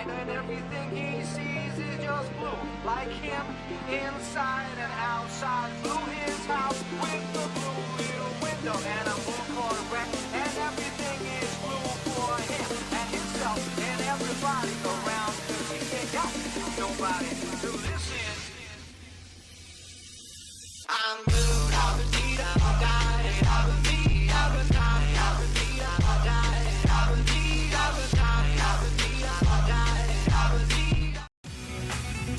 night, and everything he sees is just blue. Like him, inside and outside, blue his house with the blue little window and a blue Corvette, and everything is blue for him and himself and everybody around. 'Cause he ain't got nobody to listen. I'm blue, I'll be die, I'll be die, I'll be die, I'll be die, I'll be die, I'll be die.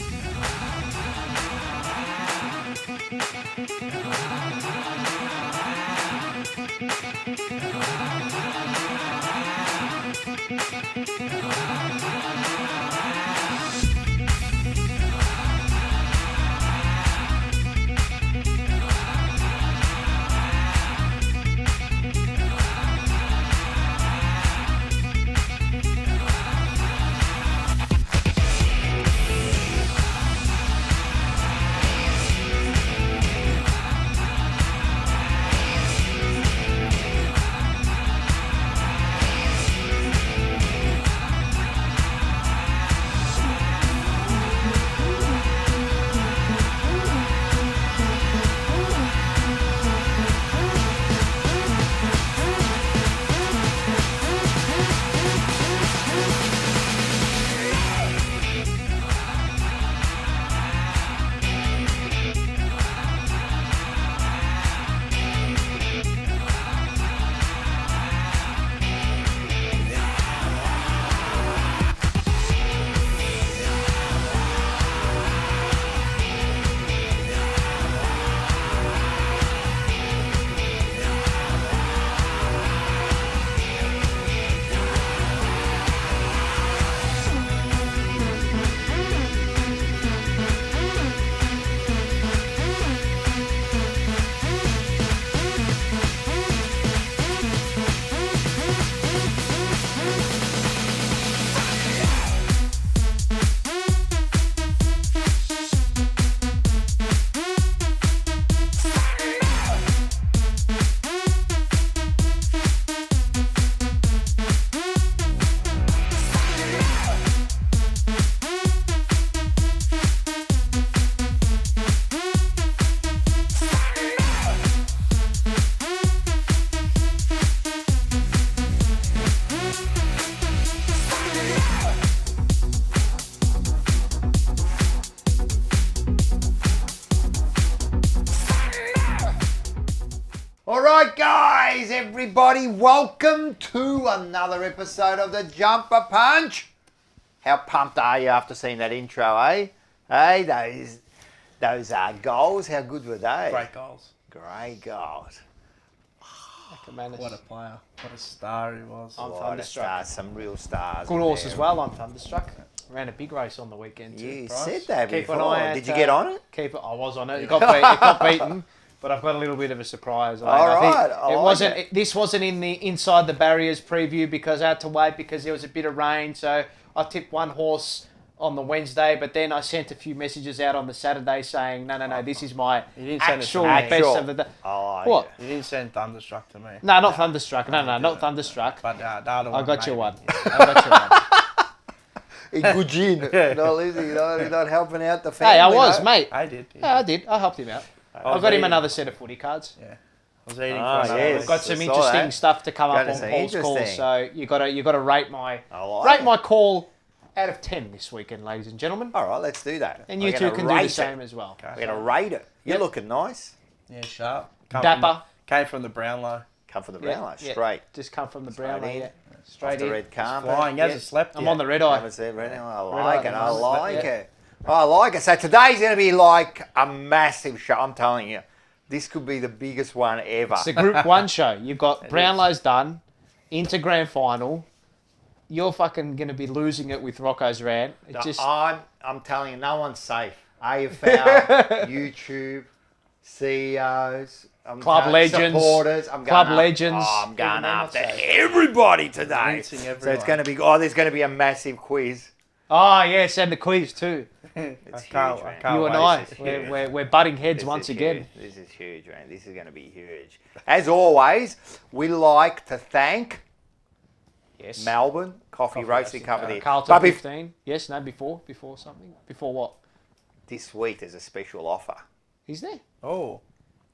Alright guys, everybody, welcome to another episode of the Jumper Punch. How pumped are you after seeing that intro, eh? Hey, those goals, how good were they? Great goals. Great goals. What a player. What a star he was. I'm What a thunderstruck. star, some real stars. Good in horse there. as well. I'm thunderstruck. Ran a big race on the weekend too. You Bryce. said that Keep an before. eye out, Did you get on it? Keep it. I was on it. It got beaten, but I've got a little bit of a surprise. All I right, think I it like wasn't. it. This wasn't in the inside the barriers preview because I had to wait because there was a bit of rain. So I tipped one horse on the Wednesday, but then I sent a few messages out on the Saturday saying, no, this is my You didn't send it to actual me. best of the day. Oh, What? You didn't send Thunderstruck to me. No, not Thunderstruck. No, not Thunderstruck. But the other one. I got you maybe. one. I got you one. yeah. Good gin. No, Lizzie, you're not helping out the family. Hey, I was, no? mate. I did. Yeah, I did. I helped him out. I got him another set of footy cards. Yeah. I was eating Ah, for another yes. We've got some I saw interesting that. stuff to come up Gotta on say, Paul's calls, interesting. so you got to rate my I like it. my call out of 10 this weekend, ladies and gentlemen. All right, let's do that. And We're you two gonna can do the rate same it. as well. Okay. We're going to rate it. You're Yep. looking nice. Yeah, sharp. Dapper. Came from the Brownlow. Come for the Yeah, Brownlow, yeah. straight. Just come from the Straight Brownlow, in. yeah. Off Straight the in. red carpet. Flying. He hasn't slept I'm yet. on the red eye. Haven't said red eye. I Red like eye it. at the I moment, like yeah. it. I like it. So today's going to be like a massive show. I'm telling you, this could be the biggest one ever. It's a Group 1 show. You've got Brownlow's done, into grand final. You're fucking going to be losing it with Rocco's rant. It just I'm telling you, no one's safe. AFL, YouTube, CEOs, Club legends, supporters. club legends. I'm going Even they're not after safe. everybody today. Rinsing So it's everyone. going to be. Oh, there's going to be a massive quiz. Oh, yes, and the quiz too. It's can't- huge, I man. can't You and wait. I, This is huge. we're butting heads This once is again. huge. This is huge, man. This is going to be huge. As always, we like to thank Yes. Melbourne Coffee Coffee Roasting Roasting Company. Carlton But 15. Yes, no, before something. Before what? this week there's a special offer. He's there. Oh,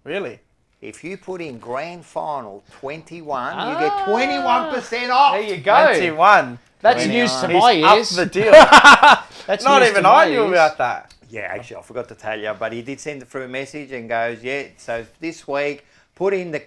really? If you put in grand final 21, Ah. you get 21% off. There you go. 21. That's 21. news to He's my up ears. the deal. That's Not news even to my I knew ears. about that. Yeah, actually, I forgot to tell you, but he did send it through a message and goes, yeah, so this week, put in the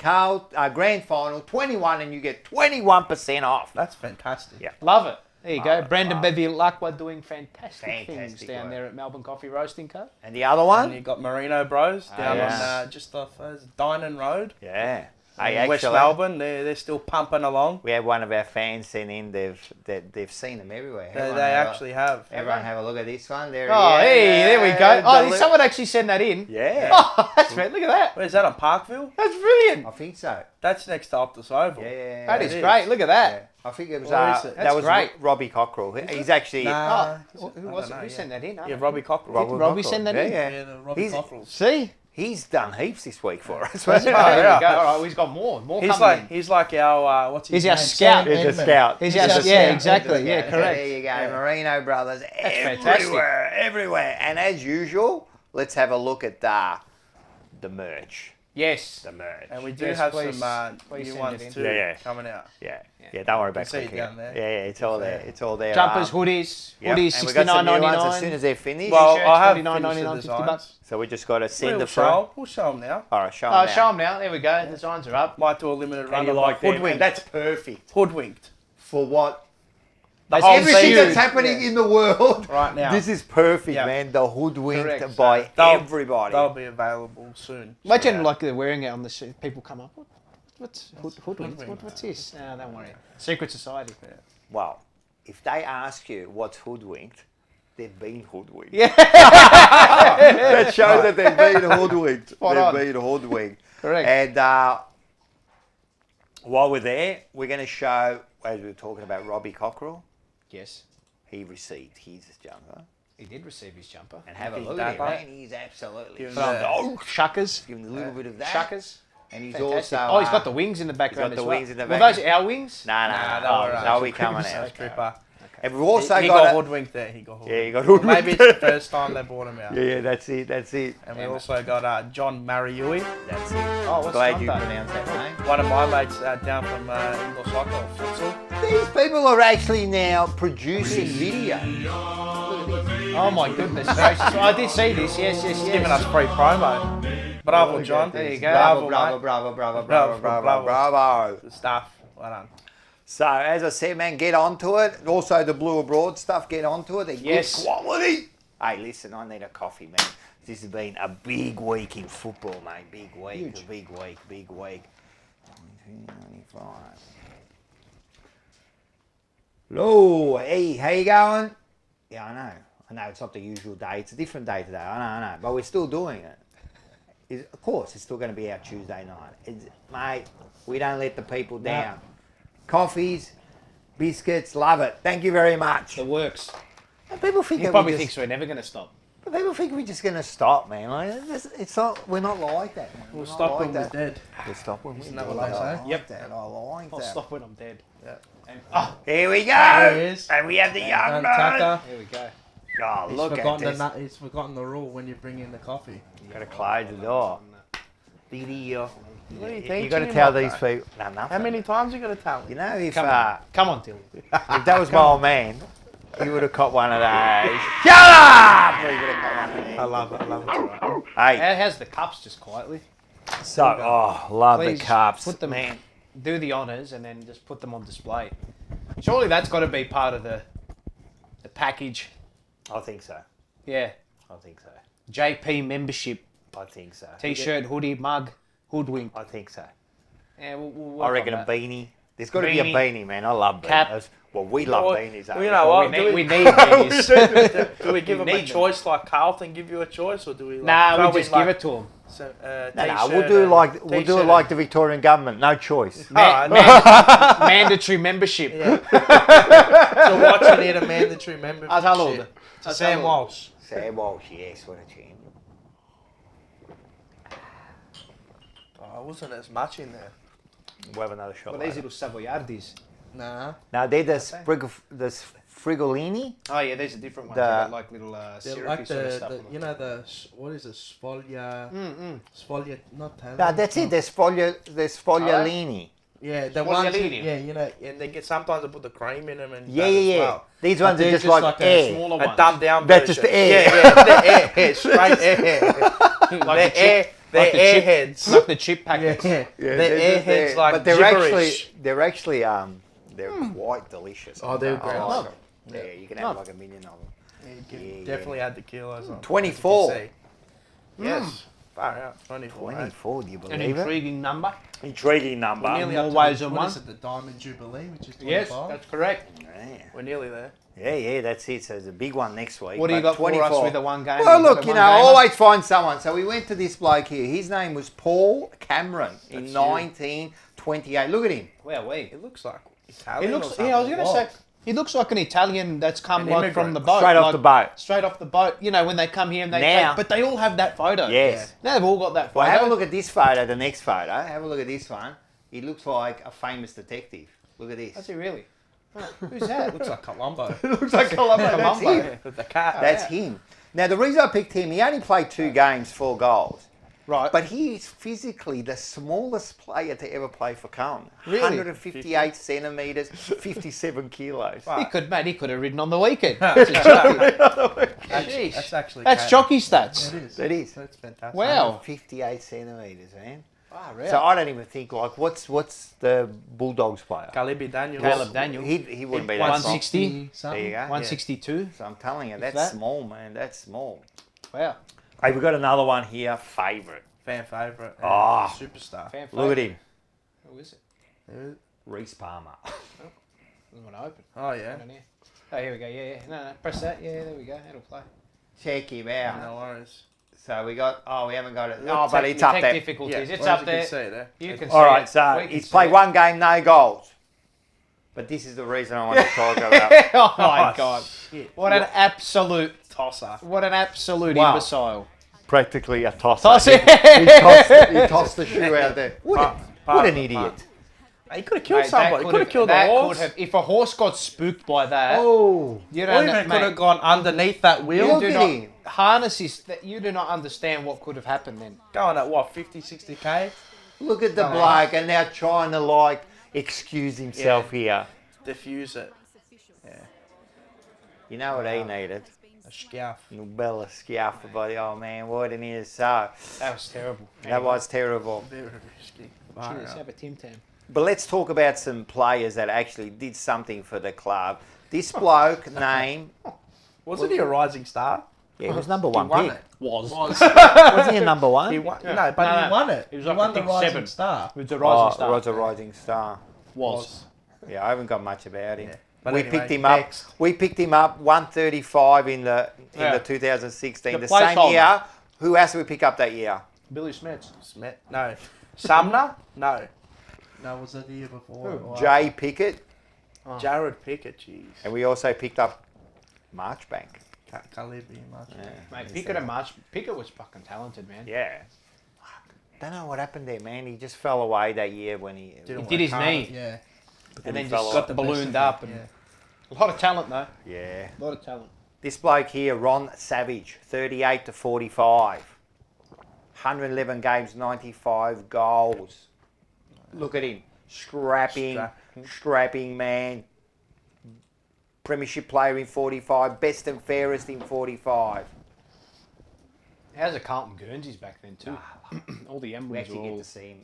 grand final 21 and you get 21% off. That's fantastic. Yeah. Love it. There you go. Love it, Brandon love it. Bevilacqua doing fantastic things Fantastic down work. there at Melbourne Coffee Roasting Co. And the other And you one? got Merino Bros down yes. on just off Dynon Road. Yeah. In Hey, West actually, Melbourne. They're still pumping along. we had one of our fans send in, they've seen them everywhere. They Everyone actually have. Everyone have a look at this one. There Oh, he is. hey, there we go. Oh, did Deli- someone actually send that in? Yeah, Oh, that's right. Look at that. Where's that on Parkville? That's brilliant. I think so. That's next to Optus Oval. Yeah. That it is is. great. Look at that. Yeah. I think it was, Or is it? that That's was great. Robbie Cockrell. He's actually, Nah. Who I was don't it? know, Who yeah. sent that in? Yeah, Robbie Cockrell. Did Robbie send that in? Yeah. Yeah, the Robbie He's- Cockrells. See? He's done heaps this week for us. Oh, there yeah. we go. All right, well, he's got more. More He's coming in. he's like our what's his He's our name? scout. Sam He's a Edmund. scout. He's He's our, a yeah, scout. exactly. Yeah, So correct. there you go, Yeah. Merino Brothers. fantastic. Everywhere. And as usual, let's have a look at the merch. Yes. The merch. And we do Yes, have please- some please new send ones it in. too Yeah. coming out. Yeah. Don't worry about see it clicking down there. Yeah, it's all there. It's all there. Jumpers, hoodies. Yep. Hoodies, And we got some new ones as soon $69.99. as they're finished. Well, T-shirts, I have $49.99, finished the $50 designs. so we just got to send We'll the show them now. All right, show Oh, them. show them now. There we go. The designs are up. Might do a limited And run you of like them. Hoodwinked. And that's perfect Hoodwinked. for what The everything season. that's happening Yeah. in the world Right now. This is perfect, Yeah. man. The hoodwinked Correct. by They'll- everybody. They'll be available soon. Imagine Yeah. like they're wearing it on the street. People come up. What's hoodwinked? hoodwinked. What's this? No, don't worry. Secret society. Well, if they ask you what's hoodwinked, they've been hoodwinked. Yeah. That shows that they've been hoodwinked. Spot on. They've been hoodwinked. Correct. And while we're there, we're going to show, as we were talking about Robbie Cockrell, Yes. he received his jumper. He did receive his jumper. And have a He's look at him, dapper. man. He's absolutely Give him from the- the oak. Shuckers. Give him a little bit of that. Shuckers. And he's Fantastic. also... Oh, he's got the wings in the background got the as well. wings in the Were background. those our wings? No, they'll be coming out. Tripper. And we've also he got... got a- hoodwinked there. He got hoodwinked. Yeah, he got Well, hoodwinked. maybe it's the first time they brought him out. Yeah, that's it. And we also got John Mariui, That's it. Oh, what's Glad John you done? pronounced that name. one of my mates down from Indoor Soccer or Futsal. These people are actually now producing video. Oh my goodness gracious! I did see this. Yes, yes, He's giving us yes. free promo. Bravo, John. There you go. Bravo, Bravo, bravo, mate. bravo, bravo, bravo, bravo, bravo, Bravo. bravo. Good stuff. Well done. So, as I said, man, get onto it. Also, the Blue Abroad stuff, get onto it. They're Yes. good quality. Hey, listen, I need a coffee, man. This has been a big week in football, mate. Big week, Huge. big week, big week. 23.95. Hello, hey, how you going? Yeah, I know. I know it's not the usual day. It's a different day today. I know. But we're still doing it. Of course, it's still going to be our Tuesday night. Mate, we don't let the people down. Coffees, biscuits, love it. Thank you very much. The works. And people think He that probably we thinks we're never going to stop. people think we're just going to stop, man. Like, it's not. We're not like that. Man. We'll We're not stop like when we're that. dead. We'll stop when we're Isn't that dead. what they I say? like Yep. that. I like I'll that. stop when I'm dead. Yeah. And, Here we go. There he is. And we have the young And man. Tucker. here we go. Oh, He's look at forgotten this. he's forgotten the rule when you bring in the coffee. Got to close the door. Video. What are you You teaching got to him tell like these that? people. No, nothing. How many times you got to tell You him? know, if Come on, Tilly. if that was my old man, he would have caught one of those. Shut up! He would have caught one of these. I love it. I love it. Hey, How's the cups just quietly? so love Please the cups, put them man. Do the honours and then just put them on display. Surely that's got to be part of the package. I think so. Yeah. I think so. JP membership, I think so. t-shirt, hoodie, mug, hoodwink. I think so. Yeah, we'll I work reckon on a that. beanie. There's got to be a Beanie. beanie, man. I love Cap. beanies. Well, we love Well, beanies. well, eh? you know what? We need beanies. Do we give him a need them. choice like Carlton give you a choice, or do we? Like, Nah, throw we just in, like, give it to them. So, No, we'll do it like the Victorian government. No choice. Mandatory membership. So what's you need a mandatory membership? I'll tell all the. To Sam Walsh. Sam Walsh, yes, what a champion. Oh, wasn't as much in there. We'll have another shot Well, these later. little Savoyardis. Nah. No, they're the Frigolini. Oh yeah, there's a different one. The- They got like little They're syrupy like sort of stuff. the on you the know the what is it? Sfoglia. Sfoglia, not Italian. No, that's it. There's Sfogliolini. Yeah, the ones. Sfogliolini. Yeah, you know, and they get sometimes they put the cream in them and Yeah, that as yeah, yeah. well. These But ones are they're just like a air. smaller A one. dumbed down That's version. just the air. Yeah, they're air, straight air. Like the They're chip, they're like the chip, airheads. like the chip packets. Yeah, Yeah, they're airheads like but they're gibberish. actually they're quite delicious. Oh, they're I great. like Oh. them. Yeah, you can have like a million of them. Yeah, Definitely add the kilos on. 24. as you can see. Yes. Far out. 24. 24, do you An believe it? intriguing number. Intriguing number. We're nearly More up to ways the, than what one. is it, the Diamond Jubilee, which is 25. Yes, that's correct. Yeah. We're nearly there. Yeah, that's it. So it's a big one next week. What do you but got for us with the one game? Well, You got look, a you know, one-gamer? always find someone. So we went to this bloke here. His name was Paul Cameron in That's you. 1928. Look at him. Where we? It looks like He Italian. looks. or something. Yeah, I was gonna Wow. say. He looks like an Italian that's come An like from immigrant. the boat. Straight off like, the boat. Straight off the boat. You know, when they come here and they Now- but they all have that photo. Yes. Now they've all got that photo. Well, have a look at this photo, the next photo. Have a look at this one. He looks like a famous detective. Look at this. That's it really. Oh, who's that? Looks like Columbo. looks like Columbo. That's Columbo. him. With the cat. That's him. Now, the reason I picked him, he only played 2 games, 4 goals. Right. But he is physically the smallest player to ever play for Cone. Really? 158 centimetres, 57 kilos. he could have ridden on the weekend. That's, Jeez. that's actually That's cat. jockey stats. It is. It is. That's fantastic. Wow. 58 centimetres, man. Ah, really? So I don't even think, like, what's the Bulldogs player? Caleb Daniel. Caleb Daniel. He wouldn't be that small. 160. There you go. 162. So I'm telling you, that's that? small, man. That's small. Wow. Hey, we've got another one here, favourite. Fan favourite. Ah. Superstar. Fan Look at favourite. him. Who is it? Reece Palmer. Doesn't want to open. Oh, yeah. Down here. Oh, here we go. Yeah, yeah. No, press that. Yeah, there we go. It'll play. Check him out. No worries. So we got, we haven't got it. Look, Oh, but tech- it's up Tech there. difficulties. It's well, up as there. You can see it there. You can All see right, it. so We can he's see played it. 1 game, no goals. But this is the reason I want to talk about. Oh my Oh, God! shit. What an absolute, Tosser. what an absolute Wow. imbecile. Practically a tosser. Toss He it. he tossed the shoe out there. What an idiot. He could have killed Mate, somebody. He could have killed the that horse. could have, if a horse got spooked by that, Oh, you Or don't even know, could have mate, gone underneath that wheel. Look do at not, him. harnesses that you do not understand what could have happened then. Going at what, 50, 60k? look at the bloke and now trying to like excuse himself here. Diffuse it. You know what he needed? A scaff. Nubella sciaffa, buddy. Oh man, what an is so. That was terrible. That was terrible. Very risky. Cheers, have a Tim Tam. But let's talk about some players that actually did something for the club. This bloke name, Wasn't he a rising star? yeah, he was number 1 won pick. it. Was. Wasn't he number 1? He won. Yeah. No, but No, he no. won it. He was He like, won I the think, rising 7. star. It was a rising star. was a rising star. Was. Yeah, I haven't got much about him. Yeah. But We anyway, picked him up. next. We picked him up 135 in the Yeah. 2016. The The same placeholder. year. Who else did we pick up that year? Billy Smets. Smith. No. Sumner? No. No, was that the year before? Who? Or Jay Pickett, Jared Pickett, jeez. and we also picked up Marchbank. Caleb much. Yeah. Mate, Pickett and March. Pickett was fucking talented, man. Yeah. Don't know what happened there, man. He just fell away that year when he Didn't did work his hard. knee. Yeah. And then he just fell got off. the The best ballooned of up. it, And yeah. a lot of talent, though. Yeah. A lot of talent. This bloke here, Ron Savage, 38 to 45. 111 games, 95 goals. Look at him. Scrapping man. Premiership player in 45. Best and fairest in 45. How's a Carlton Guernseys back then, too? All the We emblems were actually get all to see him.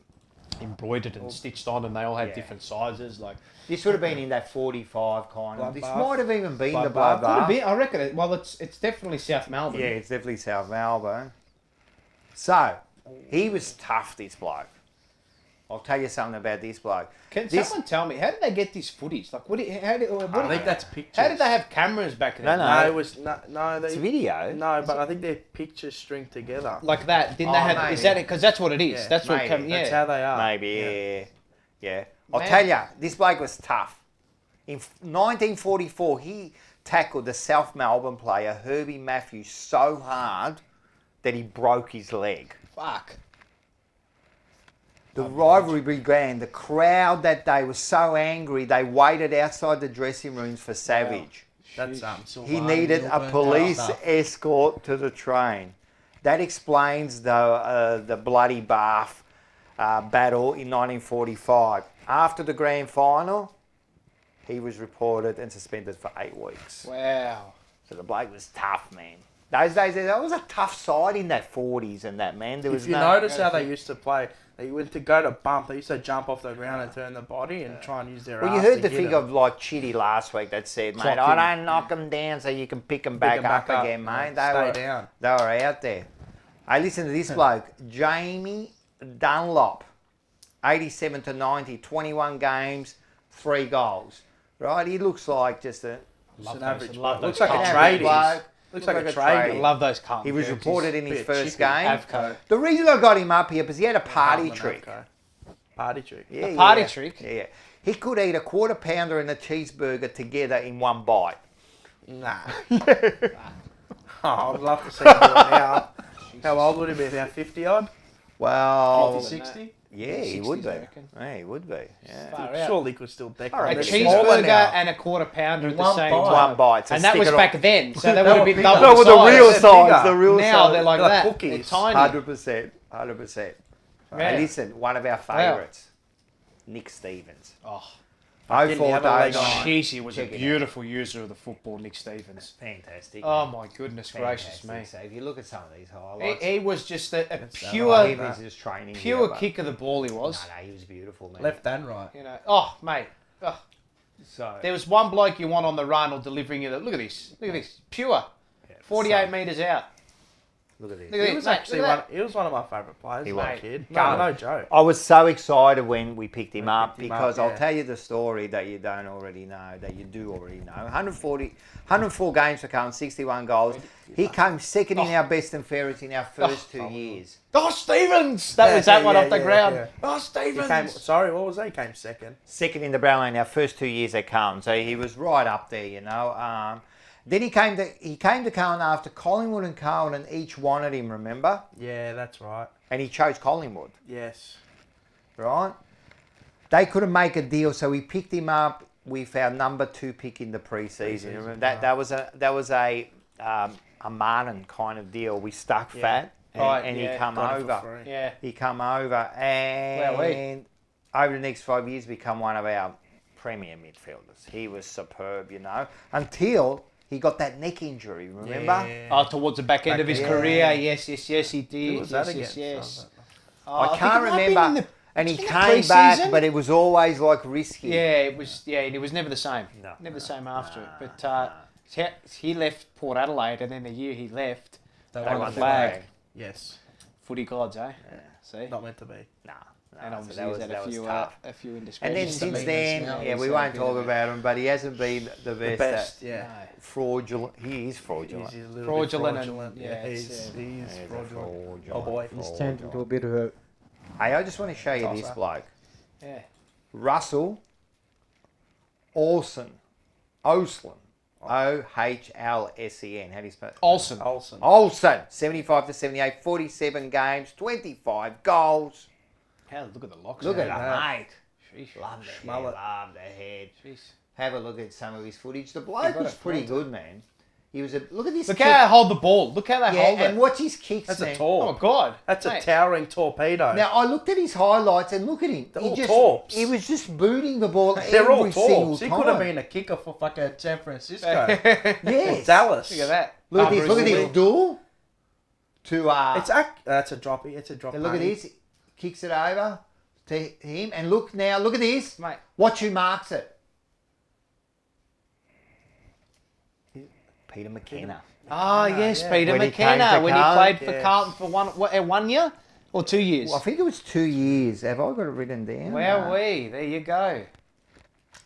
embroidered and stitched on, and they all had Yeah. different sizes. Like, This would have been in that 45 kind of. Bloodbath. This might have even been the Bloodbath. could have bloodbath. been, I reckon. It's definitely South Melbourne. Yeah, it's definitely South Melbourne. So, he was tough, this bloke. I'll tell you something about this bloke. Can This- someone tell me, how did they get this footage? Like, I think that's pictures. how did they have cameras back then? No, No, it was no. It's They, video. no, but I think they're pictures stringed together. Like that? Didn't Oh, they have? maybe. Is that it? Because that's what it is. Yeah, that's what. maybe. That's how they are. Maybe, yeah. I'll Man. tell you, this bloke was tough. In 1944, he tackled the South Melbourne player, Herbie Matthews, so hard that he broke his leg. Fuck. The rivalry began. The crowd that day was so angry they waited outside the dressing rooms for Savage. That's He needed a police escort to the train. That explains the bloody Bath battle in 1945. After the grand final, he was reported and suspended for 8 weeks. Wow. So the bloke was tough, man. Those days, that was a tough side in that 40s and that, man. There was If you notice how they used to play, they went to go to bump, they used to jump off the ground and turn the body and try and use their Well, ass you heard to the get figure 'em. of like Chitty last week that said, mate, Clock I him. don't knock them down so you can pick them back, up again, mate. Stay down. They were out there. Hey, listen to this bloke, Jamie Dunlop, 87 to 90, 21 games, 3 goals. Right? He looks like just a Just an average love bloke. Looks those like a colours. average tradie. bloke. Looks like a I tradie. love those cunts. He was reported in his bit first chippy. game. Avco. The reason I got him up here because he had a party Calvin trick. Avco. Party trick. Yeah, A party trick? Yeah. He could eat a quarter pounder and a cheeseburger together in one bite. Nah. Oh, I'd love to see him do it now. How old would he be? About 50 odd? Well, 50, 60? yeah, he would 60s, be. I reckon. Yeah, he would be. Yeah. Far out. Surely he could still deck I reckon A it's cheeseburger now. and a quarter pounder at the One same bite. time. One bite. So And that stick was it on- back then, so they They would have were been bigger. double No, with the size. real They're size. bigger. The real Now size. they're like They're that. like cookies. They're tiny. 100%. 100%. Yeah. Hey, listen, one of our favourites, Nick Stevens. Oh, Didn't he have a leg on? jeez, he was a Check it out. beautiful user of the football, Nick Stevens. Fantastic. Oh my goodness gracious Fantastic. me. So if you look at some of these highlights, He was just a he pure, was just training. pure here, but- kick of the ball. He was. No, he was beautiful, man. Left and right. You know. Oh mate. Oh, So there was one bloke you want on the run or delivering you. Look at this. Look at this. Pure. yeah, 48 so, metres out. Look at this. Look at He was mate, actually look one. at He was one of my favourite players. He As was. a kid. Go No joke. I was so excited when we picked him When we up picked him because up, I'll yeah. tell you the story that you don't already know, that you do already know. 104 games for Carlton, 61 goals. He came second in our best and fairest in our first 2 years. Oh Stevens! That was that one off the ground. yeah. Oh He Stevens! came, sorry, what was that? He came second. Second in the Brownlow in our first 2 years at Carlton, so he was right up there, you know. Then he came to Carlton after Collingwood and Carlton each wanted him, remember? Yeah, that's right. And he chose Collingwood, Yes. right? They couldn't make a deal, so we picked him up with our number 2 pick in the pre-season. Remember that was a Martin kind of deal. We stuck fat, and, Right, and yeah, he come got it for over. free. Yeah. He come over, and over the next 5 years, become one of our premier midfielders. He was superb, you know, until he got that neck injury. Remember? Yeah. Oh, towards the back end of his yeah. career. Yes, he did. Who was that yes, against? yes. I think can't it might have been remember. in the- And he in the came back, pre-season? but it was always like risky. Yeah, it was. Yeah, and he was never the same. No, never the same after it. But no. he left Port Adelaide, and then the year he left, They won won the the flag. flag. Yes. Footy gods, eh? See, Not meant to be. No, and so obviously he's had that was a tough. few And indiscretions. then Just since the then, maintenance now, yeah, we so won't good. talk about him, but he hasn't been the best. Best, at yeah. fraudulent. He is fraudulent. He's a little Fraudulent bit and- fraudulent. yeah, he's it's, he's He's a fraudulent. Oh boy. He's turned into a bit of a Hey, I just want to show you this Tosser. bloke. Yeah. Russell Olsen. Ohlsen. Ohlsen. How do you spell it? Olsen. Olsen. Olsen. 75 to 78, 47 games, 25 goals. Hell, look at the locks. Look at man. that, mate. Sheesh. Love the head, Schmullet. love the head. Jeez. Have a look at some of his footage. The bloke got was it pretty good, man. He was a look at this. Look kick. how they hold the ball. Look how they Yeah, hold and it. watch his kicks, That's man. a Oh torp. my god. That's a Mate. towering torpedo. Now I looked at his highlights and look at him. They're He all just torps. he was just booting the ball They're all every single torps. He time. could have been a kicker for fucking San Francisco. Yes. Dallas. Look at that. Look at this. Look at Unbelievable. this duel. To That's a droppy. It's a drop. look at this. Kicks it over to him, and look now. Look at this. Mate. Watch who marks it. Peter McKenna. Ah, yes, yeah. Peter When he came McKenna to when he Carlton, played for yes. Carlton for one year or 2 years. Well, I think it was 2 years. Have I got it written down? Wow, there you go.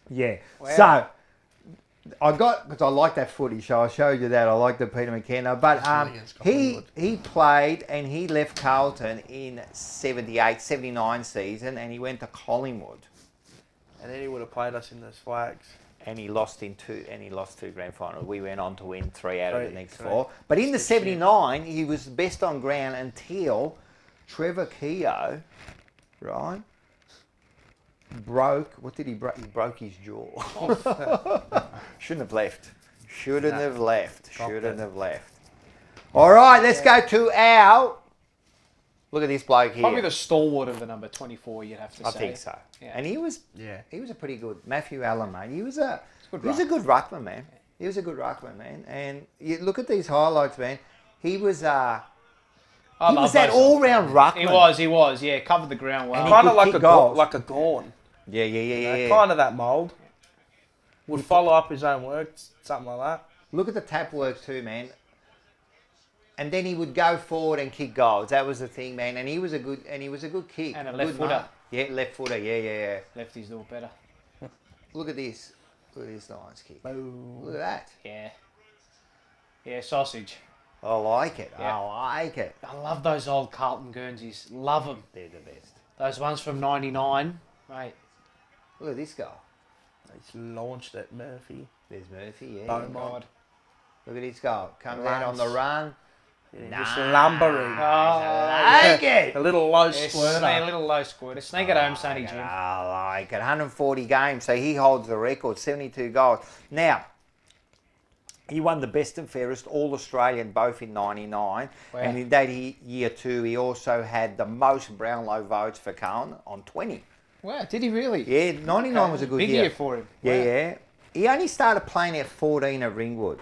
Yeah. Wow. So I got because I like that footage. So I showed you that. I like the Peter McKenna, but Especially against he Collingwood. played and he left Carlton in 78, 79 season, and he went to Collingwood, And then he would have played us in those flags. and he lost two grand finals. We went on to win 3 out of the Three, next three. 4. But in the Six, yeah. 79, he was best on ground until Trevor Keogh, right? broke. What did he break? He broke his jaw. Shouldn't have left. Shouldn't have left. All right, let's go to our. Look at this bloke here. Probably the stalwart of the number 24, you'd have to say. I think so. Yeah. And he was a pretty good Matthew Allen, mate. He was a good ruckman, man. He was a good ruckman, man. And you look at these highlights, man. He was that all-round ruckman. He was. Yeah, covered the ground well. Kind of could like a Gorn. Yeah. Kind of that mould. Would follow up his own work, something like that. Look at the tap work too, man. And then he would go forward and kick goals. That was the thing, man. And he was a good kick. And a left footer. Yeah, left footer. Yeah. Lefties do it better. Look at this. Look at this nice kick. Look at that. Yeah. Yeah, sausage. I like it. Yeah. I like it. I love those old Carlton Guernseys. Love them. They're the best. Those ones from 99. Mate. Look at this guy. He's launched at Murphy. There's Murphy, yeah. Beaumont. Look at this guy. Comes out on the run. Just lumbering. I like it. A little low A squirter. little low squirter. Sneak it home, Sonny Jim. I like it. 140 games, so he holds the record, 72 goals. Now, he won the best and fairest All-Australian both in 99. Wow. And in that year too, he also had the most Brownlow votes for Carlton on 20. Wow, did he really? Yeah, 99 was a good Big year. year for him. Yeah, Wow. yeah. He only started playing at 14 at Ringwood.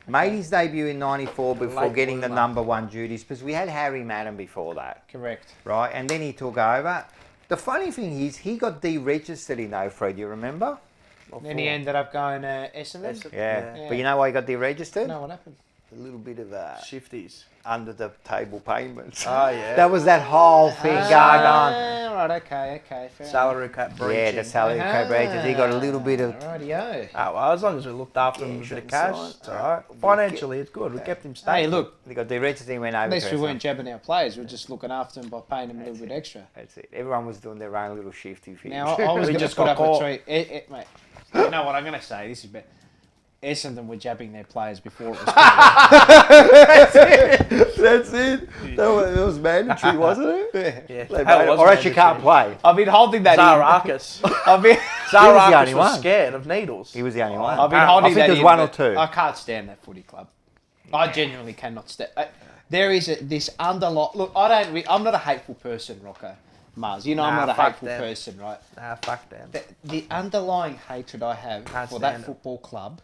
Made his debut in 94 before Late getting the bloomer. #1 duties because we had Harry Madden before that, Correct. right? And then he took over. The funny thing is, he got deregistered in Fred, you remember? Then he ended up going Essendon. Yeah. But you know why he got deregistered? No, what happened? A little bit of Shifties. under the table payments. Oh, yeah. That was that whole thing going on. Right, okay, fair enough. Salary cap breaching. Yeah, the salary cap breaches. He got a little bit of. Rightio. Oh, well, as long as we looked after him with a bit of cash, it's all right. Financially, it's good. We kept him stable. Hey, look, He got deregistered and went over. at least to we Essendon. weren't jabbing our players. We were just looking after them by paying them a little bit extra. That's it. Everyone was doing their own little shifty thing. Now, I was We going to just put got up a caught. tweet. Mate, you know what I'm going to say? This is better. Essendon were jabbing their players before it was That's it. That was mandatory, wasn't it? Yeah, Like, that was or else you can't mandatory. play. I've been holding that Zarakis. I've been, Zarakis only was one. scared of needles. He was the only one. I've been I holding think that there's in, one or but two. I can't stand that footy club. I genuinely cannot stand. There is this underlying. Look, I'm not a hateful person, Rocco. Mars, you know I'm Nah, not a fuck hateful them. person, right? Nah, fuck them. The underlying hatred I have Can't for that stand it. football club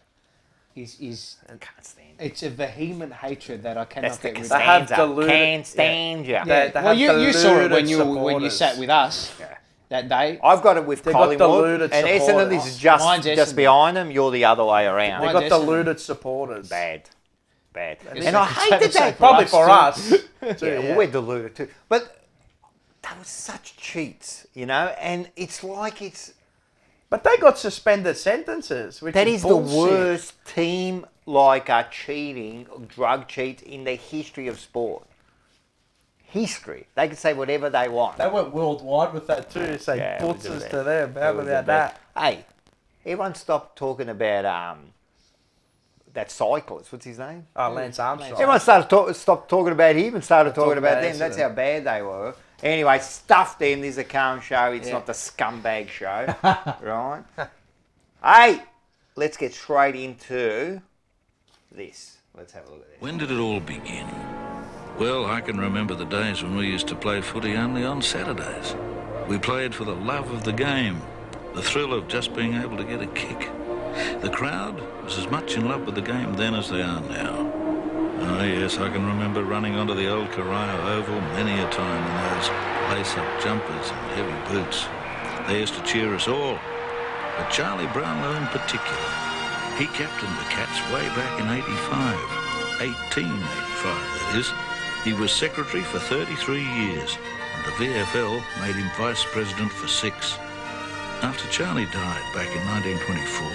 is Can't stand it. it's a vehement hatred that I cannot That's the get rid of. They have stanza. deluded- Can't stand you. They Well, have you saw it when deluded you supporters. sat with us Yeah. that day. I've got it with They got Collingwood, deluded and Essendon supporters. is just Mine's Essendon. behind them. You're the other way around. They Mine's got Essendon. deluded supporters. Bad. It's And I the hated same that. Probably for us. too, Yeah, yeah. we're deluded too. But they were such cheats, you know, and it's like But they got suspended sentences, which that is is the bullshit. worst team like cheating, drug cheats in the history of sport. History. They can say whatever they want. They went worldwide with that too. Say Yeah, it was the putzes best. to them. How It was the about best. that? Hey, everyone stopped talking about that cyclist. What's his name? Oh, Lance Armstrong. Everyone stopped talking about him and started talking about about them. That's Essendon. how bad they were. Anyway, stuff them. There's a calm show. It's not the scumbag show, right? Hey, let's get straight into this. Let's have a look at this. When did it all begin? Well, I can remember the days when we used to play footy only on Saturdays. We played for the love of the game, the thrill of just being able to get a kick. The crowd was as much in love with the game then as they are now. Oh yes, I can remember running onto the old Corio Oval many a time in those lace-up jumpers and heavy boots. They used to cheer us all, but Charlie Brownlow in particular. He captained the Cats way back in 1885 that is. He was secretary for 33 years, and the VFL made him vice president for 6. After Charlie died back in 1924,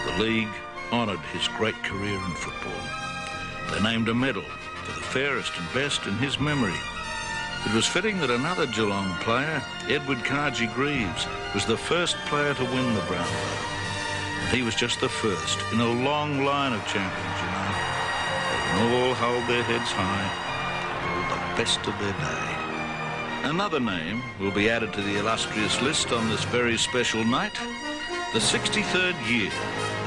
the league honoured his great career in football. They named a medal for the fairest and best in his memory. It was fitting that another Geelong player, Edward Cargie Greaves, was the first player to win the Brownlow. And he was just the first in a long line of champions, you know. They can all hold their heads high, all the best of their day. Another name will be added to the illustrious list on this very special night, the 63rd year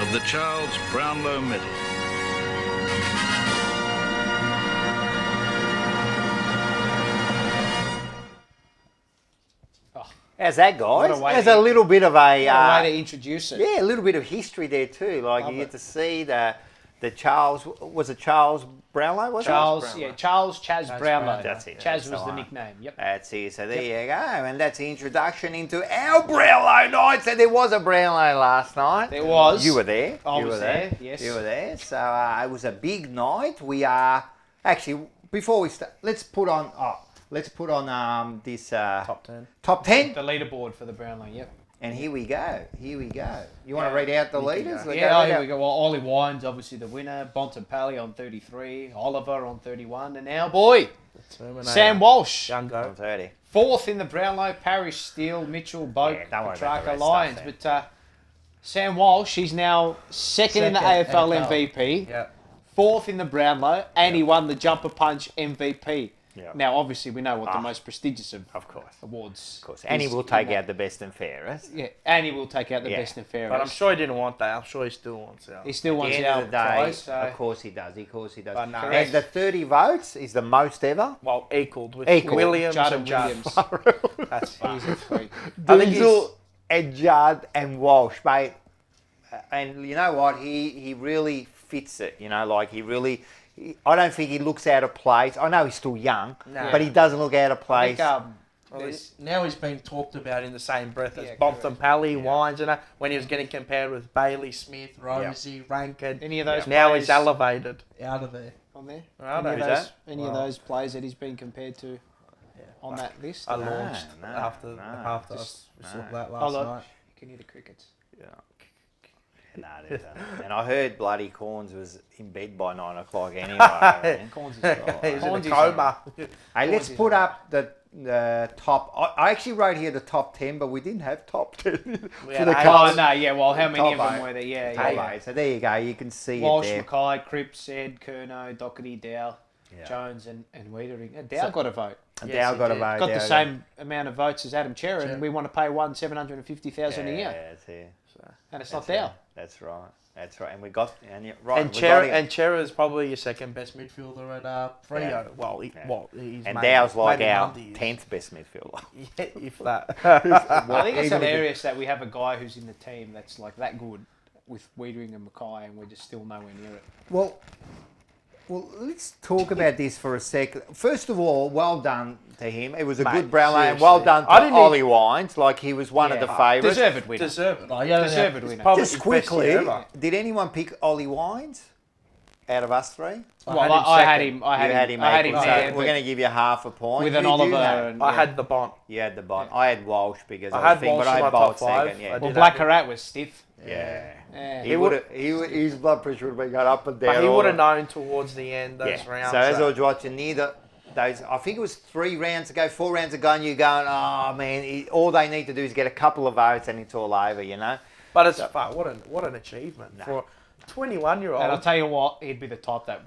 of the Charles Brownlow Medal. How's that, What guys? a way There's to- a little bit of a What a way to introduce it. yeah, a little bit of history there too. Like Love you it. get to see the Charles, was it Charles Brownlow? Was Charles, it? yeah, Charles Chaz Brownlow. That's it. Chaz That's was the the one. nickname. Yep. That's it. So there you go, and that's the introduction into our Brownlow night. So there was a Brownlow last night. There was. You were there. I You was were there, yes. You were there. So it was a big night. We are actually before we start. Let's put on this Top 10. top 10. The leaderboard for the Brownlow. Yep. And here we go. Here we go. You want to read out the leaders? Here we go. Well, Ollie Wine's obviously the winner. Bontempelli on 33. Oliver on 31. And our boy, Terminator. Sam Walsh. Young go. I'm 30. Fourth in the Brownlow. Parrish, Steele, Mitchell, Boak, Yeah, don't worry about the Petrarca, rest Lyons. stuff But Sam Walsh, he's now second in the Second AFL AFL. MVP. Yeah. Fourth in the Brownlow. And he won the Jumper Punch MVP. Yeah. Now, obviously, we know what the most prestigious of course. awards. Of course. And he is will in take that. out the best and fairest. Yeah, and he will take out the Yeah. best and fairest. But I'm sure he didn't want that. I'm sure he still wants out. he still At wants the end our of the day, prize. So. of course he does. Of course he does. But no. And the 30 votes is the most ever. Well, equaled with Equal. Williams Judd and and Williams. That's fine. He's a freak. I think Diesel and Judd and Walsh, mate. And you know what? He really fits it. You know, like I don't think he looks out of place. I know he's still young, No. but he doesn't look out of I place. think, Well, there's- now he's being talked about in the same breath as Yeah, Bontempelli, Wines, and when he was getting compared with Bailey, Smith, Rosie, Rankin. any of those Now players he's elevated out of there. on there? Righto. Any, of Who's those, any of Wow. those players that he's been compared to on that list? I launched no, after no, after just- we saw that Oh, last look, night. you can hear the crickets. No, there's none. And I heard bloody Corns was in bed by 9 o'clock anyway. man. Corns is He's in a Corns is- coma. Hey, let's put up the top. I actually wrote here the top 10, but we didn't have top 10 We for had the eight. Oh, colours. no, yeah, well, how many of Top them eight. were there? Yeah, Top yeah. eight. So there you go. You can see Walsh, it there. Mackay, Cripps, Ed, Curnow, Doherty, Dow, Jones, and Wiedering. Dow got a vote. And Yes, Dow he got a did. vote. Got the Dow same amount of votes as Adam Cherry, and Cherry. we want to pay $750,000 a Yeah, year. that's it. And it's not That's Dow. it. That's right. That's right. And we got right. And we got him. Chera is probably your second best midfielder at Freo. Yeah. Well, And he's made- Dow's like made him our under you. 10th best midfielder. Yeah, if that. I think it's even if hilarious that we have a guy who's in the team that's like that good with Wiedering and Mackay, and we're just still nowhere near it. Well, let's talk about this for a sec. First of all, well done to him. It was a Mate, good Brownlow, and well seriously. done I to didn't Ollie Wines. Like he was one of the favourites. Deserved winner. Deserve it. Deserved winner. Just quickly, did anyone pick Ollie Wines out of us three? Well, I I had had him him. I had You him. had him. I had him equal, so there. we're going to give you half a point. with an Who did you Oliver. have? And, I yeah. had the Bont. You had the Bont. I had Walsh because I I, had was thinking, Walsh but I in had my Bolt top five. second. Yeah. I Well, did Black have Carat was stiff. Yeah. Yeah. He would have. His blood pressure would have been going up and down. But he all would have the- known towards the end those Yeah. rounds. So as I was watching those, I think it was 4 rounds ago, and you're going, oh man, all they need to do is get a couple of votes and it's all over, you know. But it's what an achievement for a 21-year-old. And I'll tell you what, he'd be the type that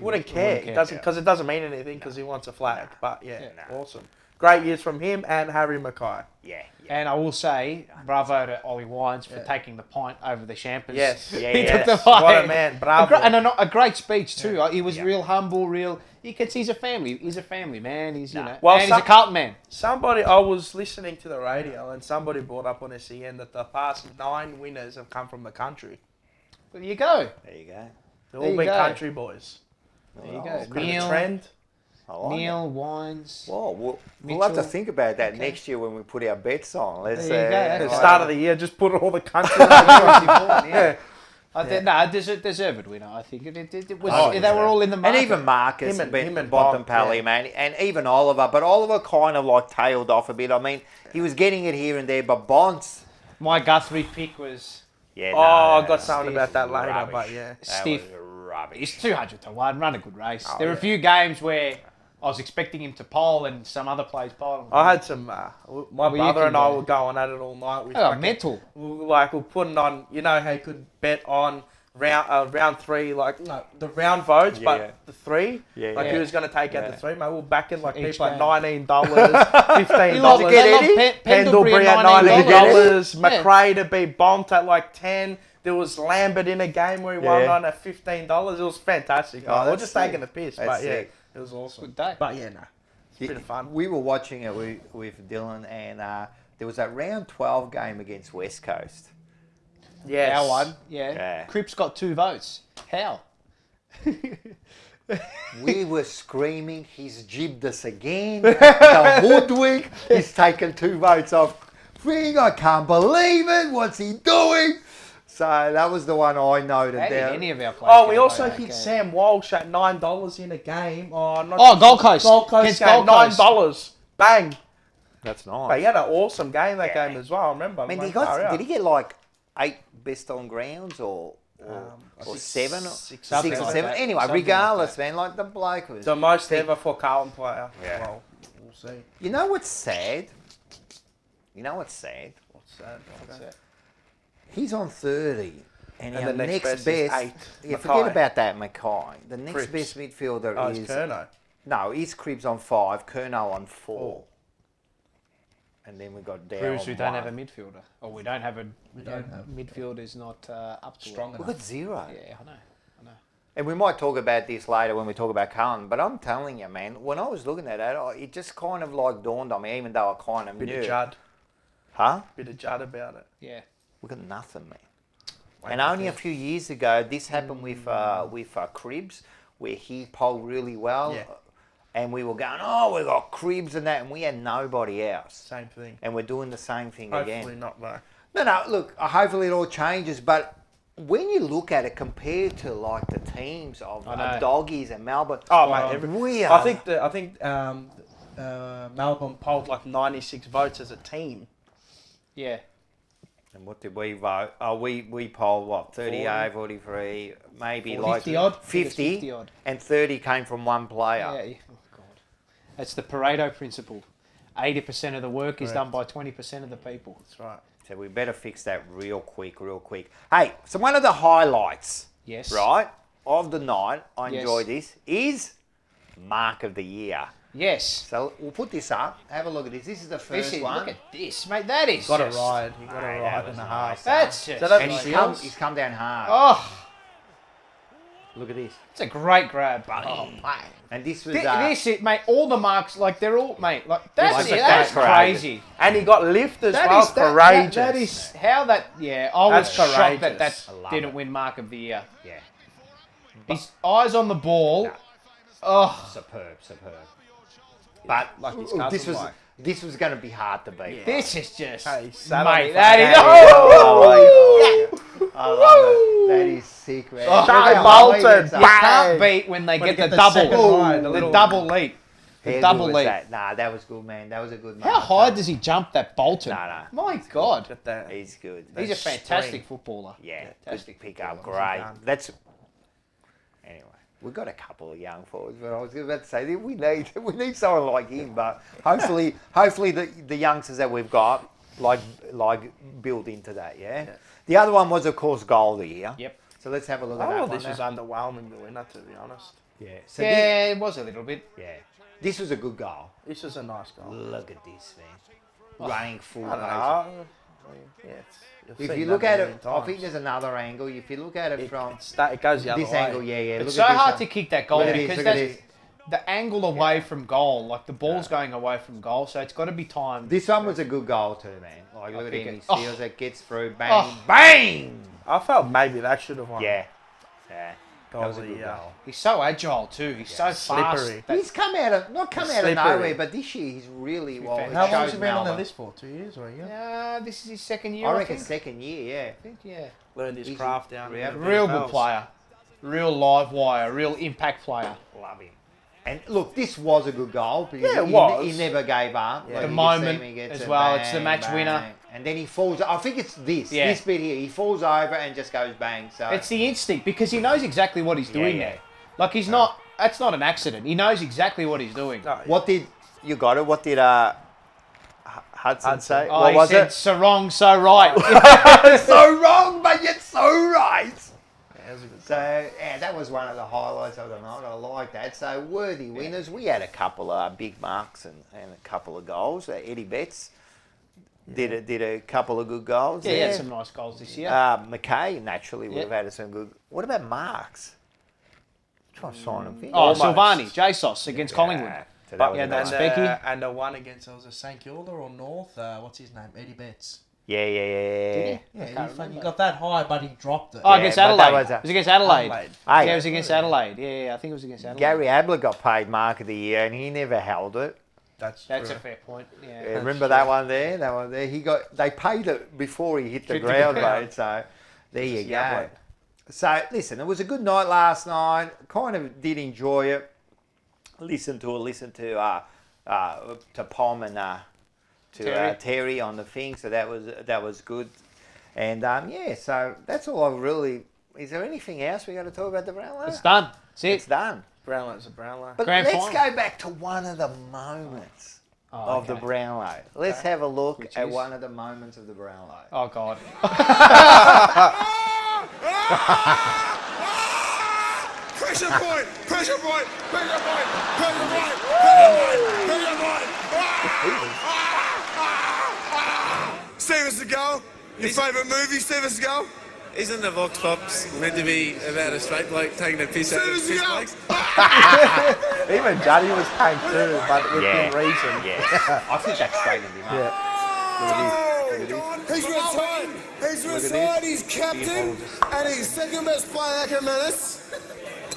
wouldn't care. It doesn't because it doesn't mean anything because he wants a flag. But awesome. Great years from him and Harry Mackay. Yeah. And I will say, bravo to Ollie Wines for taking the pint over the champers. Yes. Yeah, He yeah. took the Yes. What a pint. man. Bravo. A great speech too. He was real humble, real. You can see he's a family. He's a family man. He's Well, and he's a Carlton man. Somebody, I was listening to the radio and somebody brought up on SEN that the past 9 winners have come from the country. There you go. There you go. They've There all you been go. country boys. There you Oh, go. it's Bit of a Neil, trend. I like it. Neil Wines. Well, we'll have to Mitchell. think about that Okay. next year when we put our bets on. Let's There you go. At the That's start of the year, just put all the country. Yeah. Deserved winner. I think it was. Oh, they yeah. were all in the And market. even Marcus Him him and Bottom Bont, Pally, yeah. man, and even Oliver. But Oliver kind of like tailed off a bit. I mean, he was getting it here and there, but Bont's, My Guthrie pick was yeah. Oh, I got no, something about that later, rubbish. but yeah. That stiff. was rubbish. He's 200 to 1. Run a good race. Oh, there were a few games where I was expecting him to pole and some other players pole. I had some. My Well, you brother and can I go. were going at it all night. Oh, mental. We're putting on. You know how you could bet on round 3, like no, the round votes, but Yeah. the 3, Yeah, like yeah. who's going to take out the 3, mate? We're backing like Each people at game. $19, $15. get Eddie? Pendlebury at $19. $19, Yeah. McRae to be bombed at like 10. There was Lambert in a game where he won Yeah. on at $15. It was fantastic. Oh, We're that's just sick. taking the piss, That's but yeah, sick. it was awesome. Good day. But yeah, no, it's a bit of fun. We were watching it with Dylan, and there was that round 12 game against West Coast. Yes. Our one. Yeah. Yeah. Cripps got 2 votes. How? We were screaming, he's jibbed us again. The hoodwink, he's taken 2 votes off. Fring, I can't believe it. What's he doing? So that was the one I noted How did down. any of our players Oh, get we a also vote that hit game? Sam Walsh at $9 in a game. Gold Coast. Gold Coast Against game, Gold Coast. $9. Bang. That's But nice. he had an awesome game that game as well. I remember. I mean, Like, did he get like 8 best on grounds or 7 or 6 something or like 7? that. Anyway, Something regardless, like man, like the bloke was. the most ever for Carlton player? Yeah. Well, we'll see. You know what's sad? You know what's sad? What's that? He's on 30. And And our the next best is best, 8. yeah, Mackay. forget about that, Mackay. The next Cripps. best midfielder Oh, is it's Kerno. no, is Cribs on 5, Kerno on 4, and then we got Dow Proves on we don't 1. have a midfielder. Or we don't have a midfield is not up to Strong it. We've got 0. Yeah, I know. And we might talk about this later when we talk about Cullen, but I'm telling you, man, when I was looking at it, it just kind of like dawned on me, even though I kind of Bit knew. of Judd. Huh? Bit of Judd about it. Yeah. We got nothing, man. And only a few years ago, this happened with Cribs, where he polled really well. Yeah. And we were going, oh, we got Cribs and that, and we had nobody else. Same thing. And we're doing the same thing Hopefully again. not though. No, look, hopefully it all changes, but when you look at it compared to like the teams of I know. Doggies and Melbourne, Oh, mate, we are. I think Melbourne polled like 96 votes as a team. Yeah. And what did we vote? Oh, we polled what, 38, 43, maybe 40, like 50 odd? 50, 50 odd. and 30 came from one player. Yeah. Oh, God. That's the Pareto principle. 80% of the work is done by 20% of the people. That's right. So we better fix that real quick. Hey, so one of the highlights, Yes. right, of the night, I Yes. enjoyed this, is Mark of the Year. Yes. So we'll put this up. Have a look at this. This is the first This is, one. look at this, mate. That is Got a just- ride. You got a That ride was and a nice. half. That's just... So that And was he's come down hard. Oh, Look at this. it's a great grab. Oh, mate. And this was This is, mate, all the marks, like, they're all, mate, like, that's Like, it. That's that's crazy. And he got lift as That well. is Courageous. that is how that. Yeah, I was That's shocked that courageous. I love didn't it. win Mark of the Year. yeah, His eyes on the ball. Oh, superb. But Like his this cousin, was like. this was going to be hard to beat. this is just, Hey, sat on mate. the That is. I love it. That is sick, man. Oh, Look how Bolton. high he gets You up. can't beat when they When get they the get the second double, line, the the little- double leap, How the good double was leap. that? Nah, that was good, man. That was a good. How mark. high does he jump that Bolton? No. My God, Get that. He's good. he's a That's fantastic string. footballer. Yeah, Fantastic good pick up. footballer. Great. Well done. That's anyway. We've got a couple of young forwards, but I was about to say we need someone like him. But hopefully the youngsters that we've got like build into that. Yeah? The other one was of course goal of the year. Yep. So let's have a look at Oh, that well, one. this was now. underwhelming, the winner, to be honest. Yeah. So Yeah, it was a little bit. this was a good goal. This was a nice goal. Look at this, man. Running full. I don't motion. know. Yeah, you've If seen you that look at a it, million I think times. there's another angle. If you look at it from It goes the other this way. angle, yeah. It's Look so at this hard one. to kick that goal Look at this, because look at that's this. the angle away from goal. Like the ball's going away from goal, so it's got to be timed. This one was a good goal too, man. Like look at think him, he it- steals it, gets through, bang, Oh. bang. I felt maybe that should have won. Yeah. Goal That was a of the good year. goal. He's so agile too. He's so fast. Slippery. that- He's come out of not come out of Slippery. nowhere, but this year he's really well. fair. it How long showed has he been on the Melbourne. list for? 2 years or a year? This is his second year. I I reckon think. second year, Yeah. Learned his He's craft down real- in the Real VFLs. good player. Real live wire. Real impact player. yeah. Love him. And look, this was a good goal because Yeah, it he, was. he never gave up. Yeah. Like, The you moment can see him, he gets as it, well, it's the bang, match bang, winner. and then he falls. I think it's this Yeah. this bit here. He falls over and just goes bang. So It's the instinct because he knows exactly what he's doing yeah. there. Like he's not. That's not an accident. He knows exactly what he's doing. No, what did you got it? What did Hudson say? Oh, what he was said, it? so wrong, so right. So wrong, but yet so right. that was a good So, that was one of the highlights of the night. I like that. So, worthy winners. We had a couple of big marks and a couple of goals. Eddie Betts did a couple of good goals. Yeah, he there. had some nice goals this year. McKay, naturally, would have had some good... What about marks? Try to sign him. Oh, Silvani, JSOS against Collingwood. So that was yeah, a that's nice- Specky. And the one against, was it St Kilda or North? What's his name? Eddie Betts. Yeah. Yeah, he got that high, but he dropped it. Oh, Yeah, against but that Adelaide. was It was against Adelaide. Adelaide. Hey. Yeah, it was against Adelaide. Yeah, I think it was against Adelaide. Gary Abler got paid Mark of the Year, and he never held it. That's That's true. a fair point. Yeah. Yeah, remember that one there? That one there. They paid it before he hit the ground, mate. So there you go. Lovely. So listen, it was a good night last night. Kind of did enjoy it. Listen to Pom and Terry on the thing. So that was good. And so that's all I really. Is there anything else we got to talk about the Brownlow? It's done. That's it. It's done. Brownlow's a Brownlow. But Grand let's final. go back to one of the moments Oh, of the okay. Brownlow. Let's have a look Which at is? one of the moments of the Brownlow. Oh, God. Pressure point! Pressure point! Pressure point! Pressure point! Pressure point! Steven Seagal, your favourite movie, Steven Seagal? Isn't the Vox Pops meant to be about a straight bloke taking a piss out of Steven piss Seagal! blokes? Even Juddy was tanked too, but within reason. Yeah. I think that straightened him up. He's retired. He's retired. He's captain, and he's second best player at Menace.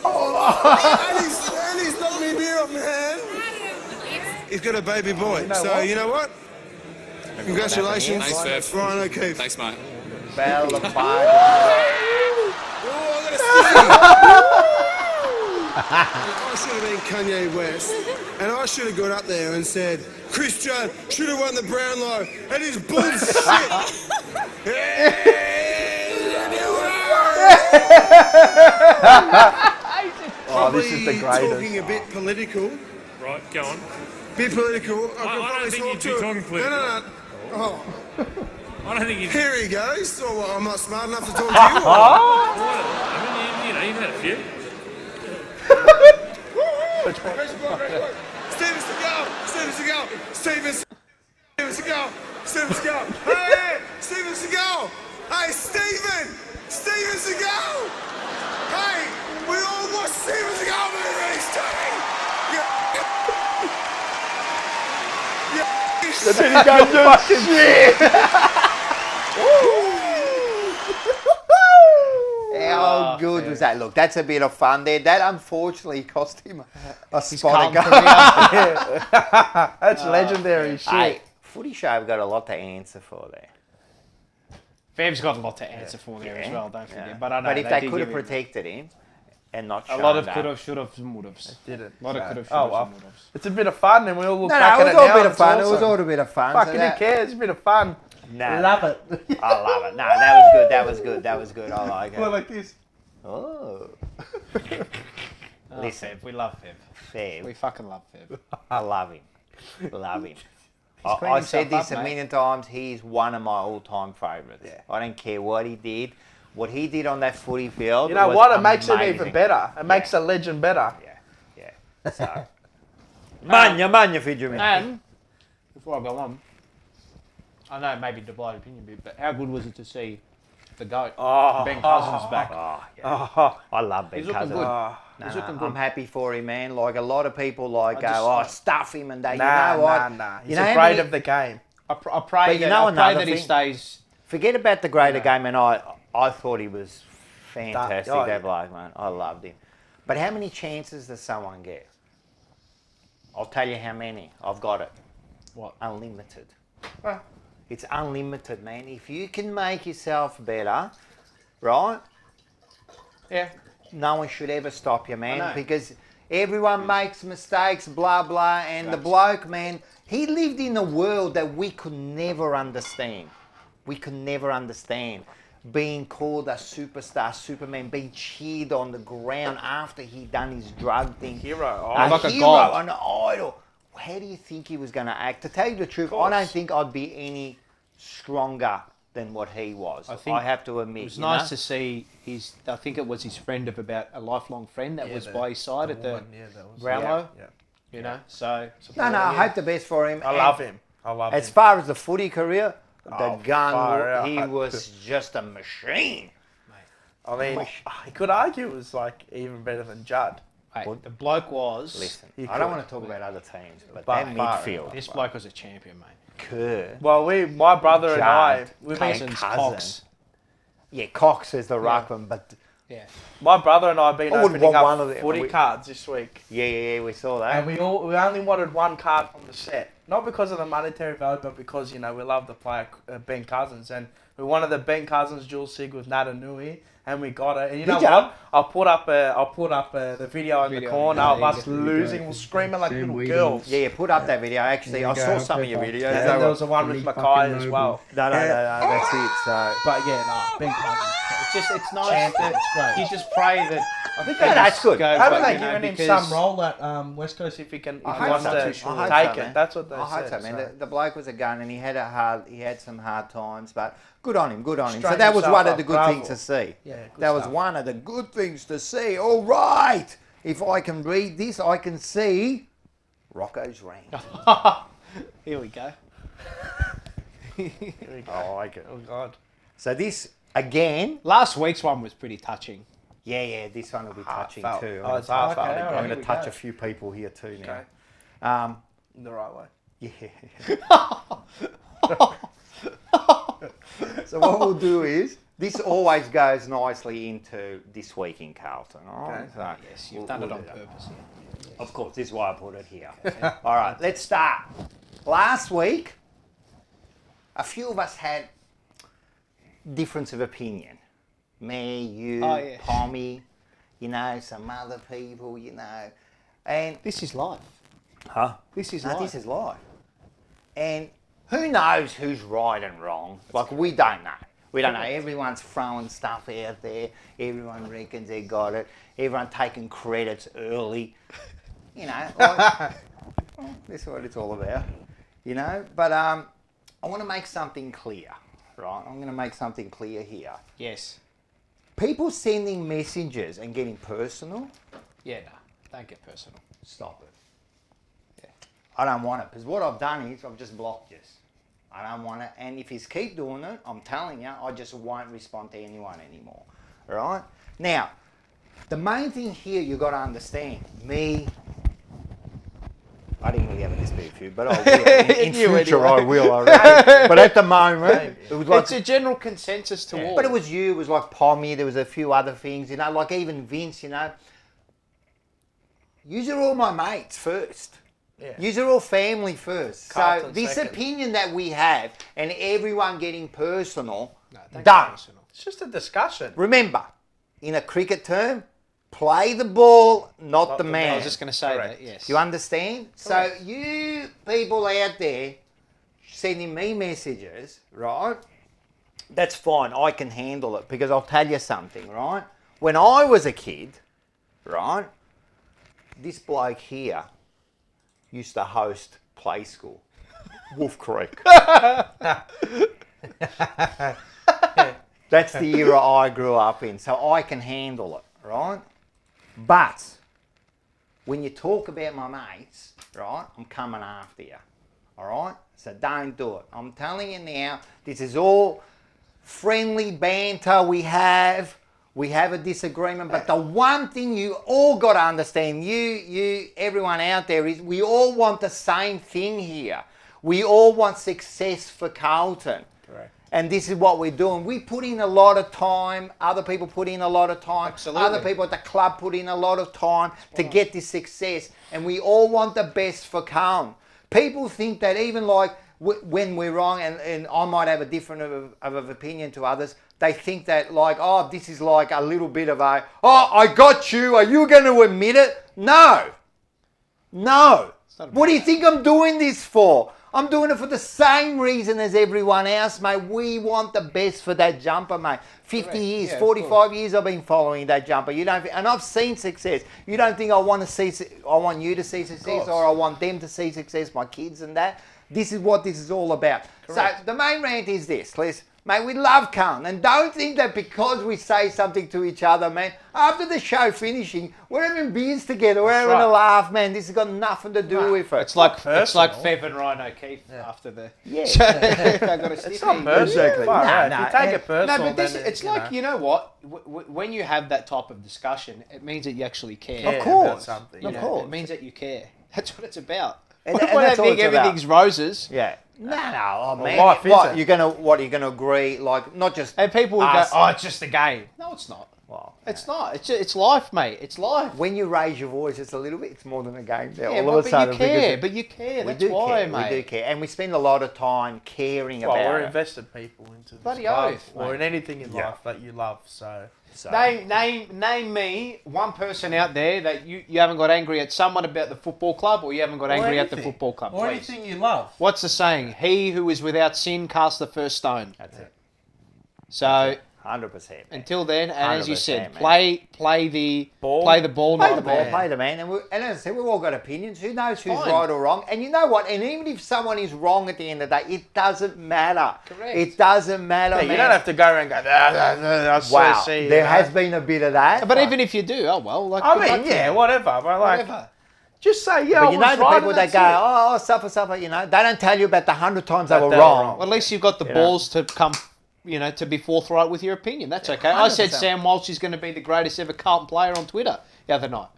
And he's knocked me beer off my hand. He's got a baby boy. So you know what? Congratulations, Thanks, Fev. Ryan O'Keefe. Thanks, mate. Battle of Bargain. I should have been Kanye West, and I should have got up there and said, Chris Judd should have won the Brownlow, and he's bullshit. Oh, this is the Talking greatest. a bit political. Right, go on. Bit political. I don't think you'd be talking political. No. Oh, I don't think you'd. here he goes. So I'm not smart enough to talk to you. I mean, you've had a few. Steven Seagal. Hey, Steven Seagal. Hey, Steven Seagal. Hey, we all watch Steven Seagal movies, Tony. Then he goes, fucking shit. How good was that? Look, that's a bit of fun there. That unfortunately cost him a spot come of from goal. That's legendary shit. Hey, Footy Show have got a lot to answer for there. Fev's got a lot to answer for there as well, don't forget. But I know But if they did could have give him protected him and not a shown lot of that. could have, should have, and would have. Didn't. A lot of could have, should Oh, have, well. and would have. It's a bit of fun, and we all look No, back it at was it all a now. bit of It's fun. It awesome. was all a bit of fun. Fucking so who that- cares? It's a bit of fun. No, Love it. I love it. No, that was good. That was good. That was good. I like Go it. like this. Oh, Oh, listen, Fev, we love Fev. Fev. We fucking love Fev. I love him. Love him. cleaned I said himself this up, a mate. million times. He's one of my all-time favourites. Yeah. I don't care what he did. What he did on that footy field. You know was what? It makes it amazing. even better. It makes a legend better. Yeah. So. Manya, Fidjumi. And before I go on, I know it may be divided opinion, but how good was it to see the goat Ben Cousins back? Oh, yeah. I love Ben He's looking Cousins. good. No, He's looking good. I'm happy for him, man. Like a lot of people, like I just- go, stuff him and that. Nah, you know what? nah. He's You know a how great many- of the game. I pray But you that, know I pray another that he thing? stays. Forget about the greater game, and I thought he was fantastic. Oh, that yeah. bloke, man. I loved him. But how many chances does someone get? I'll tell you how many. I've got it. What? Unlimited. It's unlimited, man. If you can make yourself better, right? Yeah. No one should ever stop you, I man, know. because everyone makes mistakes, blah, blah, and the bloke, man, he lived in a world that we could never understand. We could never understand. Being called a superstar, Superman, being cheered on the ground after he done his drug thing. Hero. A like a hero, god. an idol. How do you think he was going to act? To tell you the truth, I don't think I'd be any stronger than what he was. I think I have to admit. It was nice to see his. I think it was his friend of about a lifelong friend that was by his side at the Brownlow. Yeah. You know, so No, I hope the best for him. I love him. I love As him. far as the footy career, the far gun, he out. was just a machine. I mean, you could argue it was like even better than Judd. Hey, the bloke was. Listen, You I don't could. want to talk about other teams, but By that far, midfield, This bloke was a champion, mate. Kerr, Well, my brother and I, Judd, we've Cousin. been, Cousins, Cox. yeah, Cox is the ruckman, but Yeah. my brother and I have been I wouldn't opening want one up of them. footy cards this week. yeah, we saw that. And we only wanted one card from the set. Not because of the monetary value, but because, we love the player Ben Cousins. And we wanted the Ben Cousins dual sig with Nata Nui, and we got it. And you know Did ya? what? I'll put up the video in the corner of us losing, we're screaming like little girls. Yeah, put up that video. Actually, I saw some of your videos. And then there was the one with Mackay as well. No, that's it. So, But Ben Cousins. It's nice. Champion, That it's great. You just pray that. I think Yeah, that's good. Haven't they given him some role at West Coast if he I wants hope to so. I hope take so, it? man. That's what they I hope said. so, man. The bloke was a gun, and he had some hard times, but good on him. So Straighten that was himself one of up, the good bravo. things to see. Yeah, good that was stuff. one of the good things to see. All right, if I can read this, I can see Rocco's rant. Here we go. I like it. Oh God. So this again, Last week's one was pretty touching. yeah. This one will be touching Heartfelt. too. Oh, it's heartfelt. I'm Okay, going here to we touch go. a few people here too now. Okay. The right way. Yeah. So what we'll do is, this always goes nicely into this week in Carlton. All right? Okay. So Yes, you've done it on purpose. of course, this is why I put it here. All right, let's start. Last week, a few of us had difference of opinion. Me, you, Oh, yeah. Pommy, some other people, and This is life. huh? This is No, life. this is life. And who knows who's right and wrong? We don't know. We don't know. Everyone's throwing stuff out there. Everyone reckons they got it. Everyone taking credits early. This is what it's all about. But I want to make something clear, right? I'm going to make something clear here. Yes. People sending messages and getting personal, Yeah, no. Don't get personal. stop it. I don't want it, because what I've done is I've just blocked you. I don't want it, and if you keep doing it, I'm telling you, I just won't respond to anyone anymore. All right? Now, the main thing here you got to understand, I didn't really have a dispute with you, but I will. In You future, anyway. I will. All right? But at the moment, it was like. It's a general consensus to all. But it was you. It was like Pommy. There was a few other things. Like even Vince. Yous are all my mates first. Yeah. Yous are all family first. Carlton so this second. opinion that we have and everyone getting personal, Don't get done. personal. It's just a discussion. Remember, in a cricket term, play the ball, not the man. I was just going to say Correct. that, yes. You understand? So you people out there sending me messages, right? That's fine. I can handle it because I'll tell you something, right? When I was a kid, right, this bloke here used to host play school. Wolf Creek. That's the era I grew up in, so I can handle it, right? But when you talk about my mates, right, I'm coming after you, all right? So don't do it. I'm telling you now, this is all friendly banter we have. We have a disagreement, but the one thing you all got to understand, everyone out there, is we all want the same thing here. We all want success for Carlton. Correct. And this is what we're doing. We put in a lot of time. Other people put in a lot of time. Absolutely. Other people at the club put in a lot of time to get this success. And we all want the best for Carlton. People think that even like when we're wrong, and I might have a different of opinion to others, they think that like, oh, this is like a little bit of a, oh, I got you. Are you going to admit it? No. What do you think I'm doing this for? I'm doing it for the same reason as everyone else, mate. We want the best for that jumper, mate. 50 years, Yeah, of 45 years I've been following that jumper. And I've seen success. You don't think I want you to see success, or I want them to see success, my kids and that. This is what this is all about. Correct. So the main rant is this. Mate, we love cunt. And don't think that because we say something to each other, man, after the show finishing, we're having beers together, we're having a laugh, man. This has got nothing to do with it. It's like Fev and Ryan O'Keefe after the. Yeah. I got a It's not personal. Exactly. Far No, out. no, If you take and- it personal, No, but this, then it's like, you know what? When you have that type of discussion, it means that you actually care. care Of course. about something. Of yeah. course. It means that you care. That's what it's about. And When that's I all think it's about. everything's roses, Yeah. No, oh, man. life is What, it? you're gonna agree, like, not just and people will go, us. "Oh, it's just a game." No, it's not. Well, It's not. It's life, mate. It's life. when you raise your voice just a little bit, it's more than a game there. Yeah, All of a but sudden, you care. because But you care. we That's do why, care. mate. We do care, and we spend a lot of time caring Well, about we're it. invested people into this Bloody club, oath, or mate. in anything in Yeah. life that you love. So So, Name me one person out there that you haven't got angry at someone about the football club, or you haven't got angry at the football club. or Please. anything you love. What's the saying? He who is without sin casts the first stone. that's it. So 100%. until then, and as you 100%, said, man. play the Ball. play the ball, Play not the the ball, man. play the man, and as I said, we've all got opinions. Who knows who's Fine. right or wrong? And you know what? And even if someone is wrong at the end of the day, it doesn't matter. Correct. It doesn't matter, Yeah, man. you don't have to go around and go. Wow, See, there has been a bit of that. But even if you do, oh well. Like, I good luck mean, to yeah, you. whatever. But like, Whatever. just say yeah. But you I know was the right, people and that that's go, it. oh, suffer, you know, they don't tell you about the 100 times they That were they were wrong. wrong. Well, at least you've got the You know. balls to come, to be forthright with your opinion. That's okay. I said 100%. Sam Walsh is going to be the greatest ever Carlton player on Twitter the other night.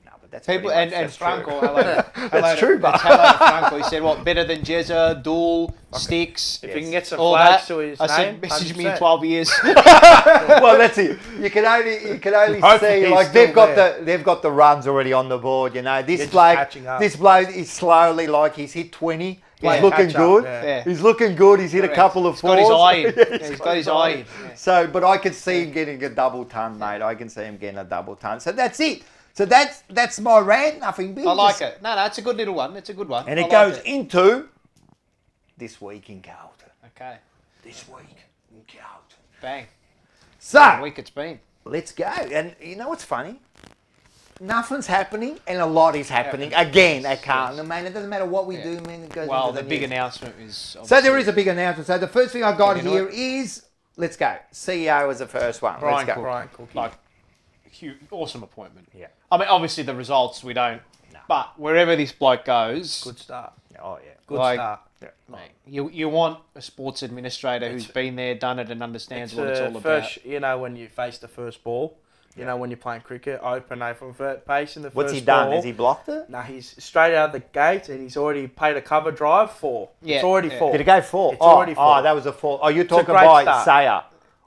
No, but that's People pretty much- and that's Franco, true. hello, true, but- hello to Franco. He said, "What better than Jezza, Duel, Sticks, If you can get some all flags that?" to his I name, said, "Message me in 100%. 12 years." Well, that's it. You can only Hopefully see he's like still they've got the runs already on the board. You know, just catching up. this bloke is slowly like he's hit 20. Yeah. He's looking Catch up, good. yeah. He's looking good. He's hit Correct. a couple of He's got his fours. eye in. Yeah, Yeah, he's got his eye in. Yeah. So, but I can see him getting a double ton, mate. I can see him getting a double ton. So that's it. So that's my rant. Nothing big. I like just- it. No, it's a good little one. It's a good one. And I it like goes it. into this week in Carlton. Okay, This week in Carlton. bang. So What a week it's been. let's go. And you know what's funny? Nothing's happening, and a lot is happening again at Carlton. Man, it doesn't matter what we do, man. It goes Well, into the big news. announcement is. So there is a big announcement. So the first thing I got Get into here is, let's go. CEO is the first one. Brian Let's go. Cook. Brian Cook. Like, huge, awesome appointment. Yeah. I mean, obviously the results we don't. No. But wherever this bloke goes, Good start. Oh yeah. Good Like- start. mate, you want a sports administrator who's been there, done it, and understands what it's all about. First, you know, when you face the first ball, you know, when you're playing cricket, open from pace in the What's first he done? ball. Has he blocked it? Nah, he's straight out of the gate and he's already played a cover drive 4. Yeah, It's already yeah. 4. Did it go 4? It's already 4. Oh, that was a 4. Oh, you're a talking great by start. Sayer.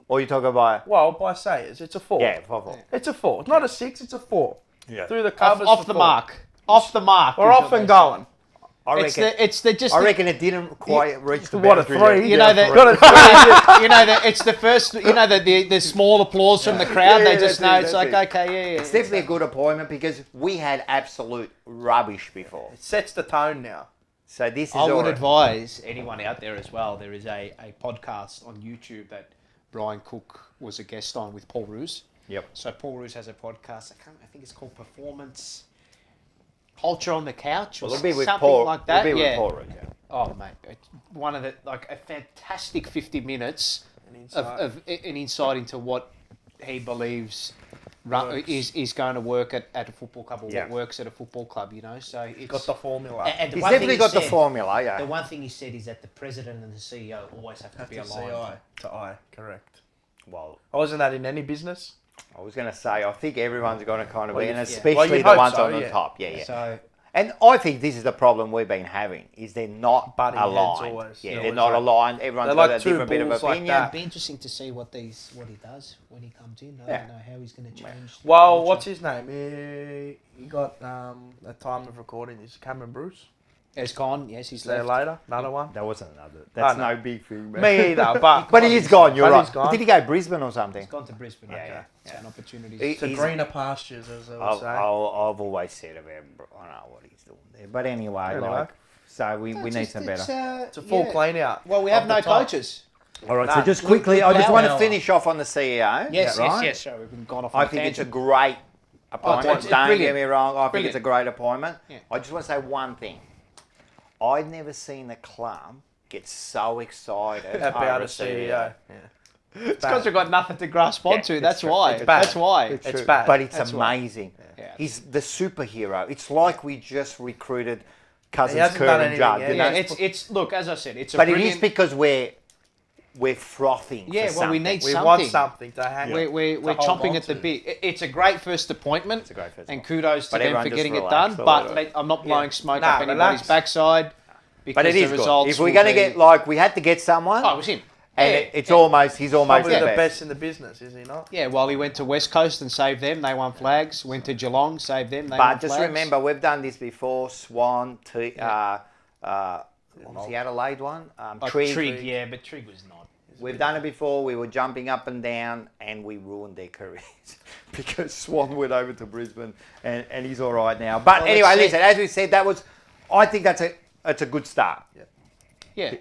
Or you talking by... Well, by Sayers, it's a 4. Yeah, 4. It's a 4. It's not a 6, it's a 4. Yeah. Through the off, covers off for the 4. mark. Off the mark. We're is off what they and going. I It's reckon, the it's the just I the- reckon it didn't quite reach the What, a boundary 3? yet. you know that you know that it's the first the small applause from the crowd. Yeah, they yeah, just that's know it, it's that's like it. okay, yeah. It's definitely a good appointment because we had absolute rubbish before. It sets the tone now. So this is I would all right. advise anyone out there as well. There is a podcast on YouTube that Brian Cook was a guest on with Paul Roos. Yep. So Paul Roos has a podcast. I think it's called Performance Culture on the Couch or Well, it'll be with something Paul. like that. It'll be yeah. with Paul Roos, yeah. Oh mate, it's one of the a fantastic 50 minutes of an insight into what he believes is going to work at a football club or Yeah. what works at a football club. So it's Got the formula. and the He's one thing definitely he got the said- formula, yeah. The one thing he said is that the president and the CEO always have to be to see aligned. eye to eye. Correct. Well, I wasn't that in any business. I was going to say, I think everyone's going to kind of Well, be, and yeah. especially Well, you'd the hope ones so, on the yeah. top. Yeah, yeah. So And I think this is the problem we've been having, is they're not Butting heads aligned. always. Yeah, They're they're always not like- aligned. Everyone's they're got like a two different bit of bulls like opinion. that. it'd be interesting to see what he does when he comes in. I Yeah. don't know how he's going to change. the Well, culture. what's his name? He got a time of recording. Is Cameron Bruce? It's gone. Yes, he's There left. later. Another one. That wasn't another. That's no. no big thing, man. Me either. But But he is gone, you're But right. he's gone. Did he go Brisbane or something? He's gone to Brisbane. Yeah, okay. yeah, So an opportunity. He- to he's- greener pastures, as I would I've, say. I've always said about him, I don't know what he's doing there. But anyway, like, so we need some better. It's a full clean out. Well, we have of no the top. coaches. All right, No, so just look- quickly, look I just want to Brownlow. finish off on the CEO. Yes, right? yes. So we've gone off. I on think it's a tangent. great appointment. it's Don't brilliant. get me wrong. I think Brilliant. it's a great appointment. Yeah. I just want to say one thing. I'd never seen a club gets so excited About over a CEO. It's because we've got nothing to grasp onto. it's That's true. why. It's That's bad. why. It's True. bad. But it's That's why. amazing. Yeah. He's the superhero. It's like we just recruited Cousins, hasn't Kerr, done and anything Judd. yet. You Yeah, know? it's look, as I said, it's a But it brilliant. is because we're frothing. Yeah, for well, we something. need We something. want something to hang. We're to hold chomping on at the to. bit. It's a great first appointment. It's a great first and appointment. kudos to But them everyone for just getting it relax done. a But little. I'm not blowing smoke Nah, up anybody's relax. backside. Because But it the is good. results If we're will going to be- get, like, we had to get someone, Oh, it was him. and Yeah, it's yeah. almost, he's almost Probably the the best. best in the business, is he not? Yeah, well, he went to West Coast and saved them. They won flags. Went to Geelong, saved them. They won But just flags. remember, we've done this before. Swan, what was the Adelaide one? Trig. Yeah, but Trig was not. We've done it before. We were jumping up and down, and we ruined their careers because Swan went over to Brisbane, and he's all right now. But Well, anyway, let's see. listen. As we said, I think that's a good start. Yeah,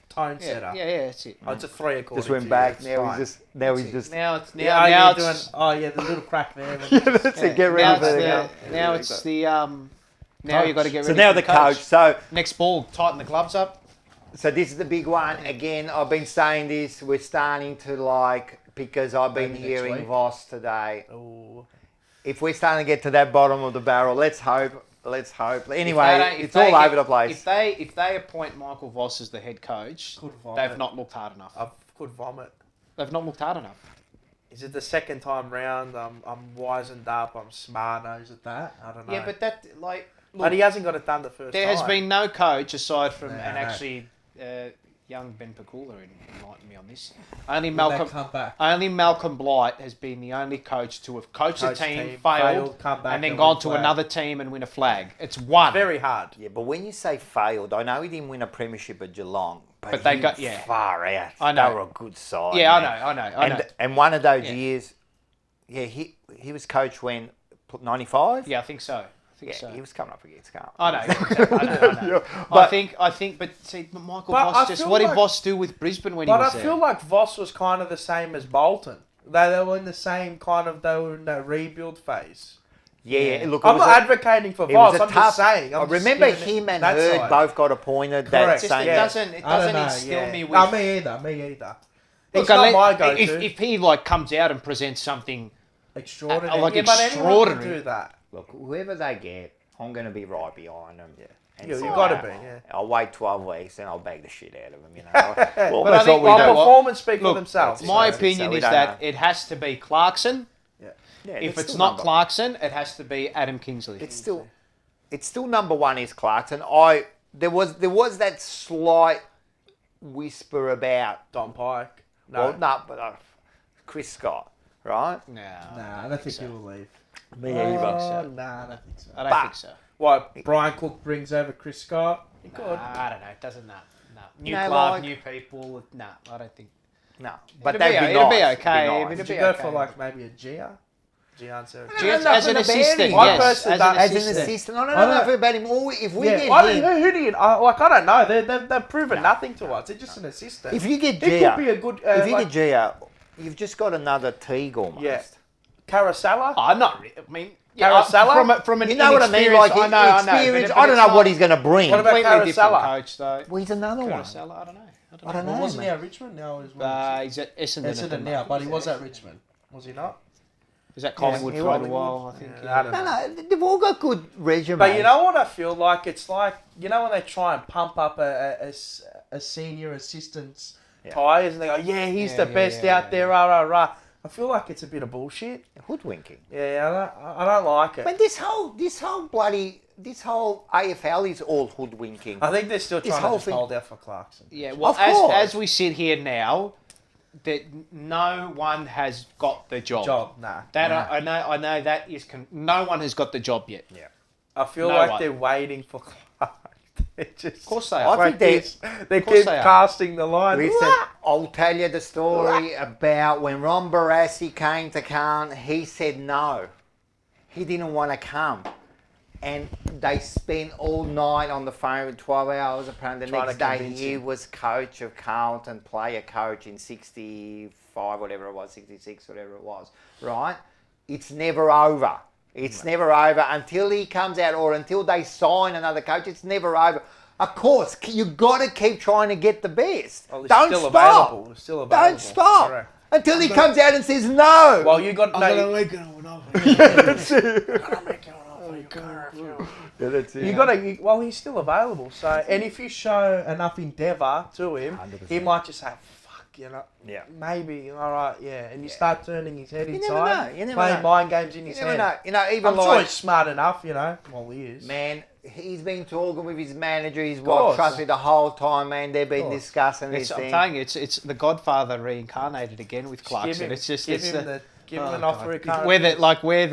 Tone yeah, setter. yeah, that's it. Oh, it's a 3 according Just went to back. you. Now It's he's fine. just. Now it's Yeah, now you're it's doing. The little crack there. That's it. Get ready now for it's the the now it's the now you got to get ready. So now for the coach. So Next ball, tighten the gloves up. this is the big one. Again, I've been saying this. We're starting to because I've been Maybe next hearing week. Voss today. Oh. If we're starting to get to that bottom of the barrel, let's hope. Let's hope. If they Anyway, don't- if it's they all get- over the place. If they appoint Michael Voss as the head coach, Could vomit. they've not looked hard enough. I could vomit. They've not looked hard enough. Is it the second time round? I'm wizened up. I'm smart nose at that. I don't know. Yeah, but that But he hasn't got it done the first there time. has been no coach aside from Yeah, and no. actually young Ben Pakula enlightened me on this. Only Malcolm. come back. Only Malcolm Blight has been the only coach to have coached a Coach team, team, failed, come back and then and gone win to flag. another team and win a flag. It's one. Very hard. Yeah, but when you say failed, I know he didn't win a premiership at Geelong, But they he got- yeah. far out. I know. They were a good side. Yeah, man. I know. And one of those Yeah. years, yeah, he was coach when 95. Yeah, I think so. Yeah, So. he was coming up against Carl. I know. I know. But- I think, but see, Michael But Voss I just feel what did like- Voss do with Brisbane when he But was I there? feel like Voss was kind of the same as Bolton. They were in the same kind of, they were in that rebuild phase. Yeah, look, I'm it was not a- advocating for it was Voss, a I'm tough. just saying. I I'm just remember giving it him and that Hurd side. both got appointed Correct. that Just, same. it doesn't instill me with. No, me either. Me either. Look, It's not my if, go-to. if he comes out and presents something, Extraordinary. like yeah, but anyone can extraordinary. do that. Look, whoever they get, I'm going to be right behind them. Yeah. And Yeah, so you gotta I- be, yeah. I'll wait 12 weeks and I'll bag the shit out of them, you know. Well, But I that's think what we my do. Performance speak for Look, themselves. my So opinion we is don't that know. it has to be Clarkson. Yeah, If it's still not number- Clarkson, it has to be Adam Kingsley. it's still number one is Clarkson. There was that slight whisper about Don Pike. No. well, no, but Chris Scott, right? No, Nah, I don't think he will leave. Me Oh, nah, I don't think so. I don't But- think so. What, Brian Cook brings over Chris Scott? He could. I don't know. It doesn't. No. New No, club, like- new people. No, I don't think. No, but It'll be- that'd be it'll nice. be okay, It'd be it'll nice. Would be you go okay. for like maybe a Gia? Gian Sarah. As, nothing as an about assistant, him. I yes. personally As don't- an As an assistant. assistant, I don't I know don't- nothing about him. If we Yeah, get I don't him, know who do you? I don't know. They've proven nothing to us. They're just an assistant. if you get he Gia, could be a good. if you like, get Gia, you've just got another Teague almost. Yeah. Carousella. Oh, not really. I mean, Carousella? from an You know what I mean? inexperienced- Like I know, experience. but I don't it's know what not he's going to bring. What about completely different Carousella? coach though. Well, he's another one. Carousella, I don't know. I don't know. Wasn't he man. at Richmond? No, he's He's at Essendon. at the Essendon now, moment. but he was at Richmond. Was he not? Is that Collingwood he for a was. while? I think. Yeah, I don't know. No, they've all got good resumes. But you know what I feel like? It's like, you know when they try and pump up a senior assistant's tires and they go, yeah, he's the best out there, rah, rah, rah. I feel like it's a bit of bullshit. hoodwinking. Yeah, I don't like it. But this whole AFL is all hoodwinking. I think they're still This trying to whole just thing- hold out for Clarkson. Yeah, well, Of course. as we sit here now, that no one has got the job. Nah. That I know that is no one has got the job yet. Yeah. I feel No like one. they're waiting for Clark. Of course they I are. think they. They course keep they are. casting the line. Listen, I'll tell you the story about when Ron Barassi came to Carn. He said no. He didn't want to come. And they spent all night on the phone, 12 hours apparently. The Trying next to day, convince he him. was coach of Carlton, player coach in 65, whatever it was, 66, whatever it was, right? It's never over. It's never over until he comes out or until they sign another coach. It's never over. Of course, you got to keep trying to get the best. Well, it's Don't still stop. available. It's still available. Don't stop Correct. until he comes out and says no. Well, you got no. Yeah, that's it. You got to. Well, he's still available. So, and if you show enough endeavour to him, 100%. he might just say, "Fuck, you know, Yeah. maybe, all right, yeah." And you start turning his head You never inside, know, you never playing know. mind games in his You never head. know. You know, even I'm sure like he's smart enough, you know. Well, he is. man, he's been talking with his manager, his wife. course. Trust me, the whole time, man. They've been course. discussing this I'm thing. telling you, it's the Godfather reincarnated again with Clarkson. It's just give it's him an offer. He can't where the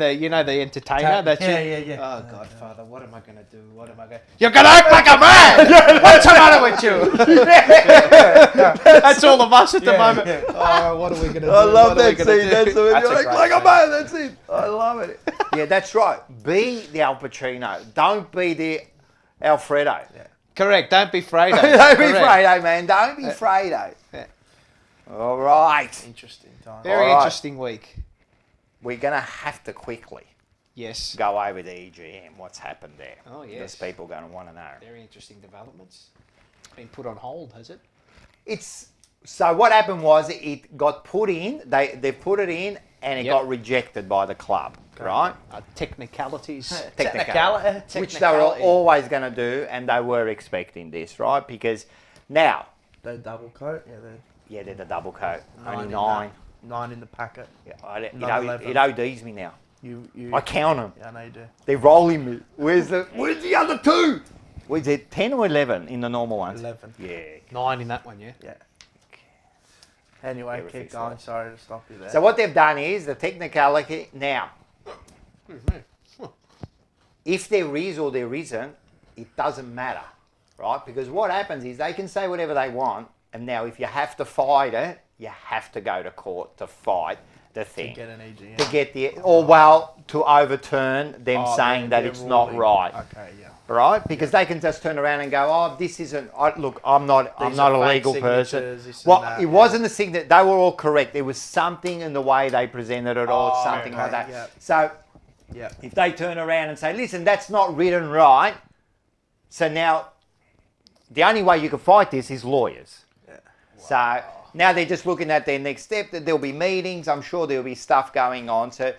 the entertainer. That's yeah. Oh Godfather, what am I gonna do? What am I gonna? You're gonna act like a man. What's the matter with you? That's all of us at the moment. yeah. Oh, what are we gonna do? I love What are we that gonna scene. do? That's the That's a like, great like a scene. man. That's it. I love it. Yeah, that's right. Be the Al Pacino. Don't be the Alfredo. Correct. Don't be Fredo. Don't be Correct. Fredo, man. Don't be Fredo. Yeah. All right. Interesting time. Very All right. interesting week. We're going to have to quickly Yes. go over the EGM, what's happened there. Oh, yes. Because people are going to want to know. Very interesting developments. Been put on hold, has it? It's so what happened was it got put in, they put it in and it Yep. got rejected by the club, right? Technicalities. Technicality. Which they were Technicality. always going to do, and they were expecting this, right? Because now, The double coat. Yeah, they're the double coat, only in 9. that. 9 in the packet. Yeah, it Another 11. ODs me now. You. I count them. Yeah, I know you do. They're rolling me. Where's the other 2? Was it 10 or 11 in the normal ones? 11. Yeah. 9 in that one, yeah. Yeah. Anyway, Everything's keep going. right. Sorry to stop you there. So what they've done is the technicality now. If there is or there isn't, it doesn't matter, right? Because what happens is they can say whatever they want, and now if you have to fight it, you have to go to court to fight the thing. get an EGM. To get the, or well, to overturn them Oh, saying that their it's not ruling. right. Okay, yeah. Right? Because they can just turn around and go, oh, this isn't, look, I'm not These a are fake legal person. signatures, this and Well, that, it yeah. wasn't the signature, they were all correct. There was something in the way they presented it or Oh, something okay, like that. yeah. So Yeah. if they turn around and say, listen, that's not written right, so now the only way you can fight this is lawyers. Yeah. So now they're just looking at their next step, that there'll be meetings, I'm sure there'll be stuff going on. So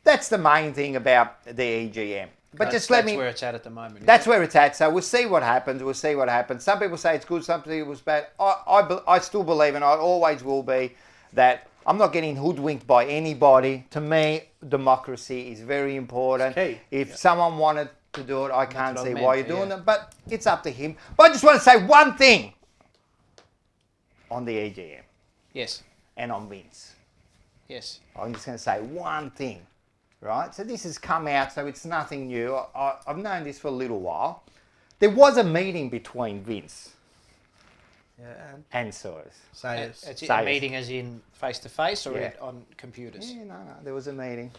that's the main thing about the EGM. But just let That's me... where it's at the moment. That's where it's at. So we'll see what happens. We'll see what happens. Some people say it's good. Some people it's bad. I still believe, and I always will be, that I'm not getting hoodwinked by anybody. To me, democracy is very important. It's key. If someone wanted to do it, I can't what I see meant, why you're doing yeah. it. But it's up to him. But I just want to say one thing on the EGM Yes. and on Vince. Yes. I'm just going to say one thing, right? So this has come out, so it's nothing new. I've known this for a little while. There was a meeting between Vince Yeah. And and Soares. say It's it's. a Say meeting as in face to face or Yeah. on computers? Yeah, no, there was a meeting,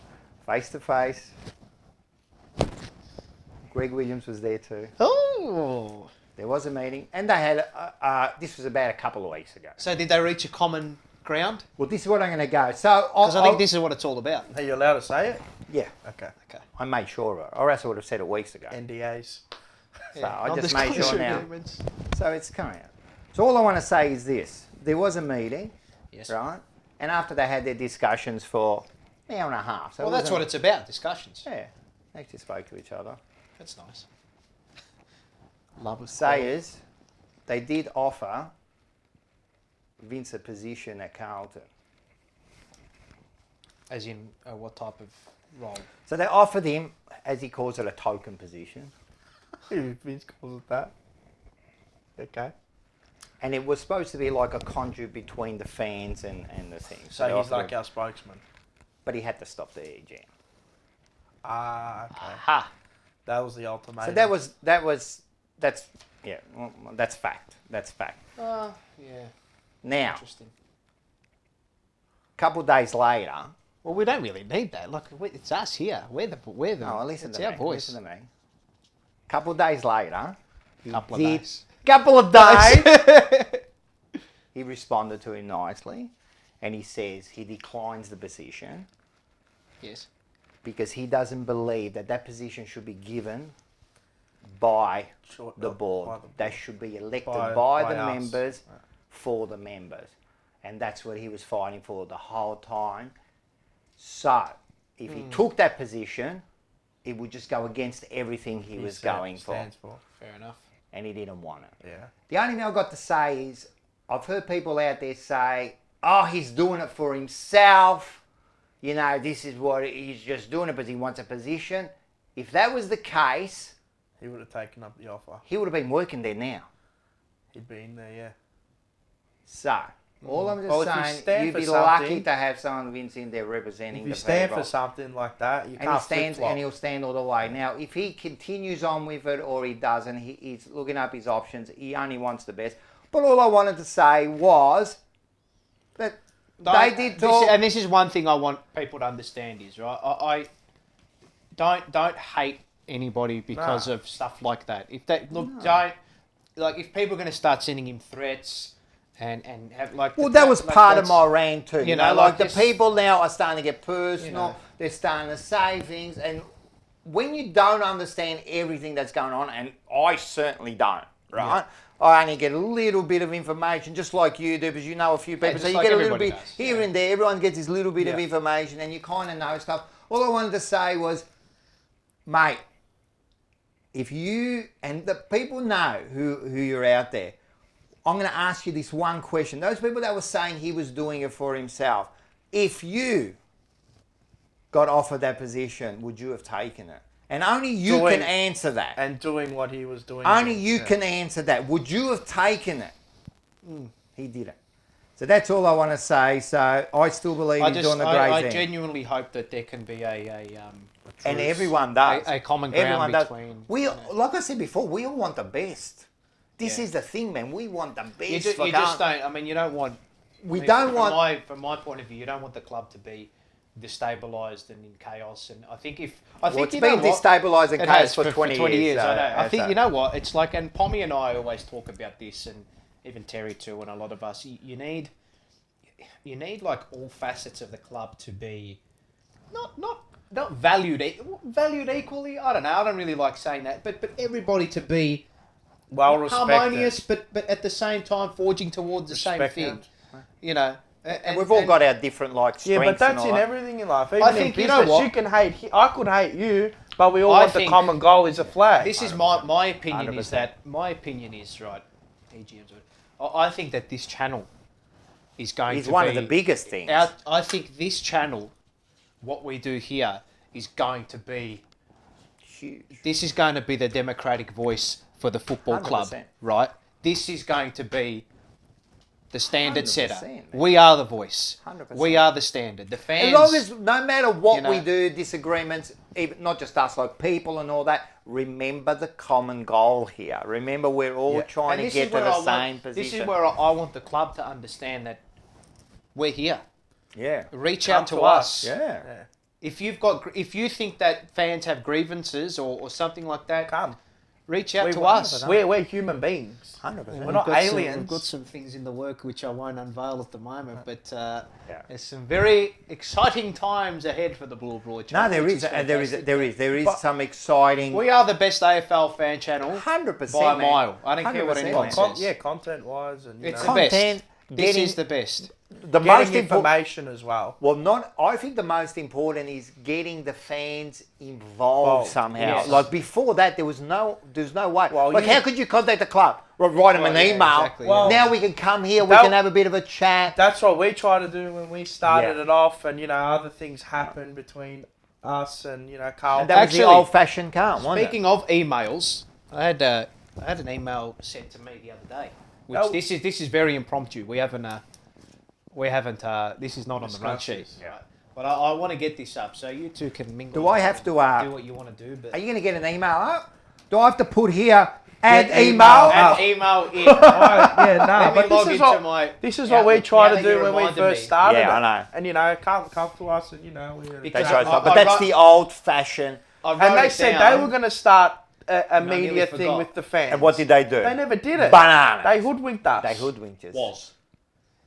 face to face. Greg Williams was there too. Oh. There was a meeting, and they had. This was about a couple of weeks ago. So did they reach a common ground? Well, this is what I'm going to go. So Because I think this is what it's all about. Are you allowed to say it? Yeah, Okay. Okay. I made sure of it, or else I would have said it weeks ago. NDAs. So I just made sure now. agreements. So it's coming out. So all I want to say is this: there was a meeting, Yes. right? And after they had their discussions for an hour and a half. So Well, it that's wasn't- what it's about, discussions. Yeah, they actually spoke to each other. That's nice. Love of Sayers, they did offer Vince a position at Carlton. As in, what type of role? So they offered him, as he calls it, a token position. Vince calls it that. Okay. And it was supposed to be like a conduit between the fans and the thing. they So he's offered like him- our spokesman. But he had to stop the EGM. Ah, okay. Ha! That was the ultimatum. So that's fact. That's fact. Yeah. Now, Interesting. a couple of days later, Well, we don't really need that. Look, it's us here. We're the. no, listen it's to our me. voice. Listen to me. A couple of days later, Couple of days. Couple of days. He responded to him nicely, and he says he declines the position Yes. because he doesn't believe that position should be given by Sure, the board. by the board. They should be elected By by the us. members for the members. And that's what he was fighting for the whole time. So, if he took that position, it would just go against everything he was going for. Stands for. Fair enough. And he didn't want it. Yeah. The only thing I've got to say is, I've heard people out there say, oh, he's doing it for himself. You know, this is what he's just doing it because he wants a position. If that was the case, He would have taken up the offer. he would have been working there now. He'd be in there, yeah. So, all I'm just Well, if you saying, stand you'd for be lucky something- to have someone Vince in there representing If you the stand people. for something like that, you And he can't stands, flip-flop. and he'll stand all the way. Now, if he continues on with it or he doesn't, he's looking up his options. He only wants the best. But all I wanted to say was that they did talk. And this is one thing I want people to understand is, right, I don't hate anybody because of stuff like that. If they if people are going to start sending him threats and have like Well, that was part of my rant too. You know, like the this- people now are starting to get personal. You know. They're starting to say things, and when you don't understand everything that's going on, and I certainly don't, right? I only get a little bit of information, just like you do, because you know a few people. just So you like get a little everybody bit does. here and there. Everyone gets this little bit of Yeah. information, and you kind of know stuff. All I wanted to say was, mate, if you and the people know who you're out there, I'm going to ask you this one question. Those people that were saying he was doing it for himself, if you got offered that position, would you have taken it? And only you Doing- can answer that. And doing what he was doing. Only you can answer that. Would you have taken it? He didn't. So that's all I want to say. So I still believe he's doing a great I thing. genuinely hope that there can be And everyone does. A common ground Everyone does. between, We, you know. like I said before, we all want the best. This Yeah. is the thing, man. We want the best. You just don't. I mean, you don't want. We don't want. From my point of view, you don't want the club to be destabilised and in chaos. And I think Well, it's you been know what? destabilising It chaos has for 20 years. I know. I so- think you know what it's like, and Pommy and I always talk about this, and even Terry too, and a lot of us. You need like all facets of the club to be not valued equally. I don't know. I don't really like saying that, but everybody to be well respected. harmonious, but at the same time forging towards the same thing. Respected. You know, And we've all got our different like strengths. Yeah, but that's and all in that. everything in life. Even I think, in you business, know what? you can hate. I could hate you, but we all I want the think common goal is a flag. This is my opinion. 100%. Is that my opinion is right? EGM's. I think that this channel is going It's to one be of the biggest things. I think this channel, what we do here, is going to be. Huge. This is going to be the democratic voice for the football club, 100%. right? This is going to be the standard 100%, setter. man. We are the voice. 100%. We are the standard. The fans. As long as, no matter what you know- we do, disagreements, even not just us, like people and all that, remember the common goal here. Remember, we're all trying And to this get is to where the I want- same position. This is where I want the club to understand that we're here. Yeah. Reach Come out to to us. Yeah. If you think that fans have grievances or something like that, Come. reach out We to want us. it. We're human beings. 100%. We're not aliens. We've got some things in the work which I won't unveil at the moment, but Yeah. there's some very exciting times ahead for the Blue Broad No, channel. there which is, there is But- some exciting. We are the best AFL fan channel 100%, by a man. mile. I don't care what 100%, anyone man. says. Content wise and you It's know, the best. Content, This getting- is the best. the most getting important. information as well. Well, I think the most important is getting the fans involved somehow. yes. Like before that, there's no way. Well, like, you- how could you contact the club? Well, write them an yeah, email. exactly, Well, now we can come here. We that- can have a bit of a chat. That's what we try to do when we started Yeah. it off, and you know other things happen between us and you know Carl. And that was Actually, the old-fashioned calm, wasn't it? Speaking of emails, I had an email sent to me the other day. Which Oh. this is very impromptu. We haven't. This is not on the run sheet. Discussed. Right. But I want to get this up so you two can mingle. Do I have to, do what you want to do? But Are you going to get an email up? Do I have to put here add Get email? email. and email in. Yeah, no, Let me but log this is into what my this is what we Outlook try now to that you do when we reminded first me. started. Yeah, it. I know. And you know, come to us, and you know, Because That's I- right, I- but I that's wrote- the old-fashioned. I wrote and they it said down. they were going to start a nearly media thing forgot. with the fans. And what did they do? They never did it. Bananas. They hoodwinked us. They hoodwinked us.